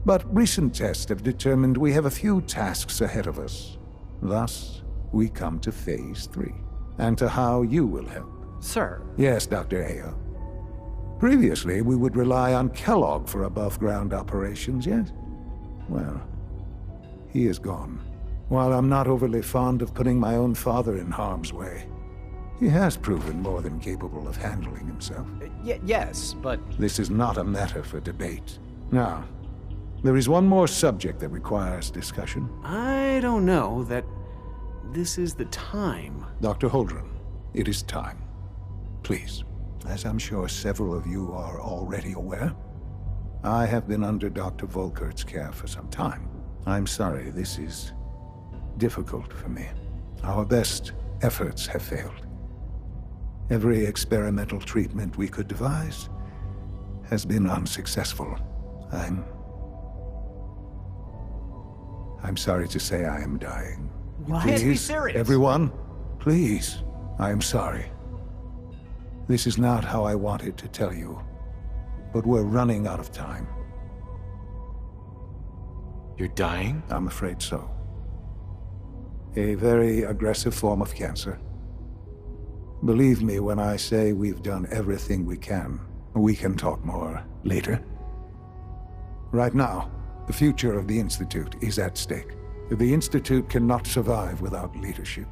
N: but recent tests have determined we have a few tasks ahead of us. Thus, we come to Phase 3, and to how you will help.
R: Sir?
N: Yes, Dr. Ayo. Previously, we would rely on Kellogg for above-ground operations, yes? Well, he is gone. While I'm not overly fond of putting my own father in harm's way, he has proven more than capable of handling himself.
R: Yes, but...
N: This is not a matter for debate. Now, there is one more subject that requires discussion.
M: I don't know that this is the time.
N: Dr. Holdren, it is time. Please. As I'm sure several of you are already aware, I have been under Dr. Volkert's care for some time. I'm sorry, this is difficult for me. Our best efforts have failed. Every experimental treatment we could devise has been unsuccessful. I'm sorry to say I am dying.
R: You can't be serious.
N: Everyone, please, I am sorry. This is not how I wanted to tell you, but we're running out of time.
B: You're dying?
N: I'm afraid so. A very aggressive form of cancer. Believe me when I say we've done everything we can. We can talk more later. Right now, the future of the Institute is at stake. The Institute cannot survive without leadership.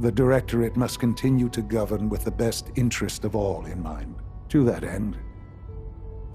N: The Directorate must continue to govern with the best interest of all in mind. To that end,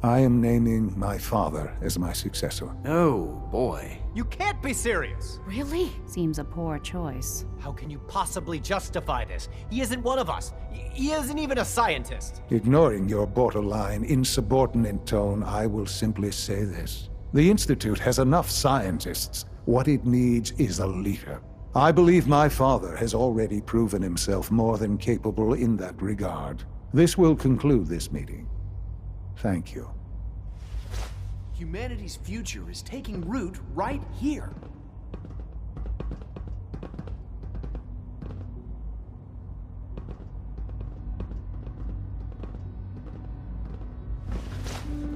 N: I am naming my father as my successor.
M: Oh, boy.
R: You can't be serious!
H: Really? Seems a poor choice.
R: How can you possibly justify this? He isn't one of us. He isn't even a scientist.
N: Ignoring your borderline, insubordinate tone, I will simply say this. The Institute has enough scientists. What it needs is a leader. I believe my father has already proven himself more than capable in that regard. This will conclude this meeting. Thank you.
M: Humanity's future is taking root right here.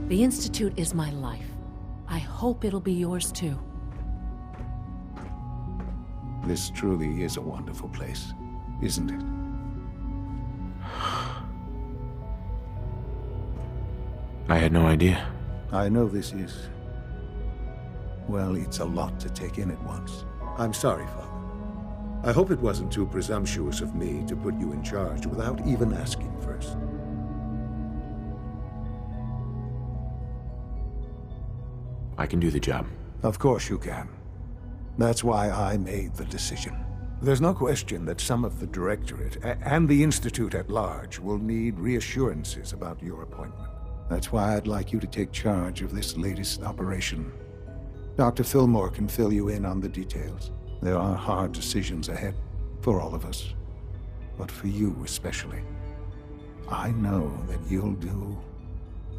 T: The Institute is my life. I hope it'll be yours too.
N: This truly is a wonderful place, isn't it?
B: I had no idea.
N: I know this is... well, it's a lot to take in at once.
A: I'm sorry, Father. I hope it wasn't too presumptuous of me to put you in charge without even asking first.
B: I can do the job.
N: Of course you can. That's why I made the decision. There's no question that some of the Directorate and the Institute at large will need reassurances about your appointment. That's why I'd like you to take charge of this latest operation. Dr. Fillmore can fill you in on the details. There are hard decisions ahead for all of us, but for you especially. I know that you'll do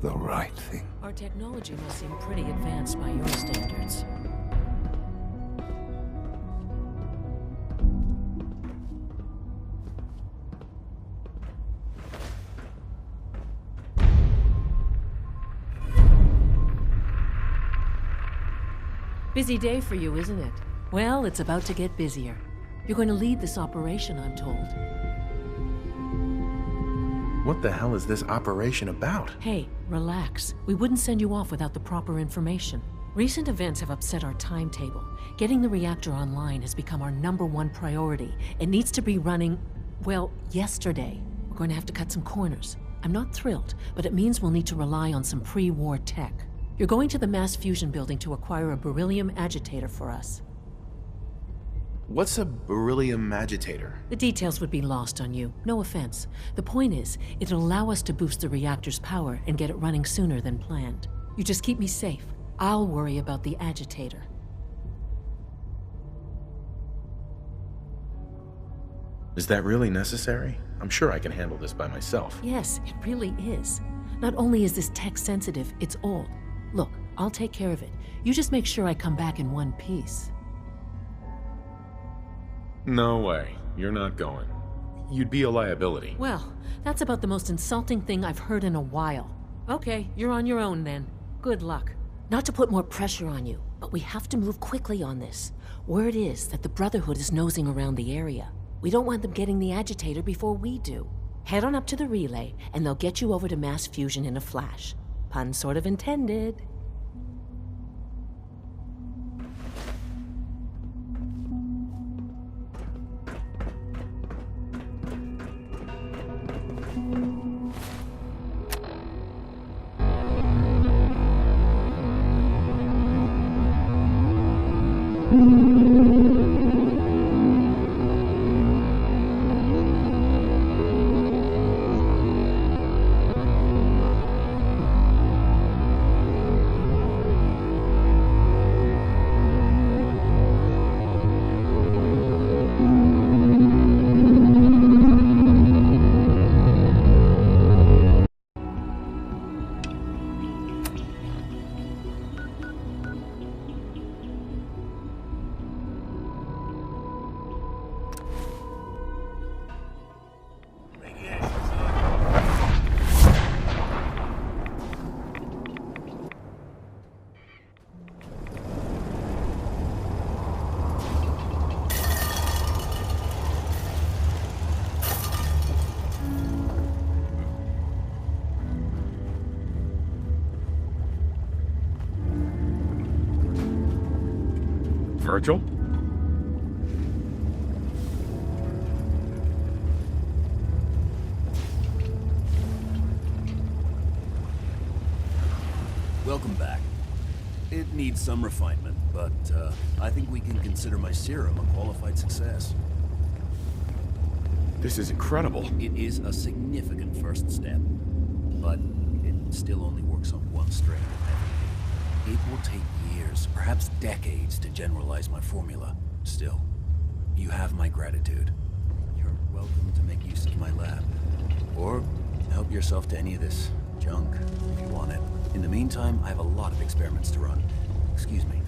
N: the right thing.
T: Our technology must seem pretty advanced by your standards. Busy day for you, isn't it? Well, it's about to get busier. You're going to lead this operation, I'm told.
B: What the hell is this operation about?
T: Hey, relax. We wouldn't send you off without the proper information. Recent events have upset our timetable. Getting the reactor online has become our #1 priority. It needs to be running, well, yesterday. We're going to have to cut some corners. I'm not thrilled, but it means we'll need to rely on some pre-war tech. You're going to the mass fusion building to acquire a beryllium agitator for us.
B: What's a beryllium agitator?
T: The details would be lost on you. No offense. The point is, it'll allow us to boost the reactor's power and get it running sooner than planned. You just keep me safe. I'll worry about the agitator.
B: Is that really necessary? I'm sure I can handle this by myself.
T: Yes, it really is. Not only is this tech sensitive, it's old. Look, I'll take care of it. You just make sure I come back in one piece.
D: No way. You're not going. You'd be a liability.
T: Well, that's about the most insulting thing I've heard in a while. Okay, you're on your own then. Good luck. Not to put more pressure on you, but we have to move quickly on this. Word is that the Brotherhood is nosing around the area. We don't want them getting the agitator before we do. Head on up to the relay, and they'll get you over to mass fusion in a flash. Pun sort of intended.
D: Virgil?
G: Welcome back. It needs some refinement, but I think we can consider my serum a qualified success.
D: This is incredible.
G: It is a significant first step, but it still only works on one strain. It will take years, perhaps decades, to generalize my formula. Still, you have my gratitude. You're welcome to make use of my lab. Or help yourself to any of this junk, if you want it. In the meantime, I have a lot of experiments to run. Excuse me.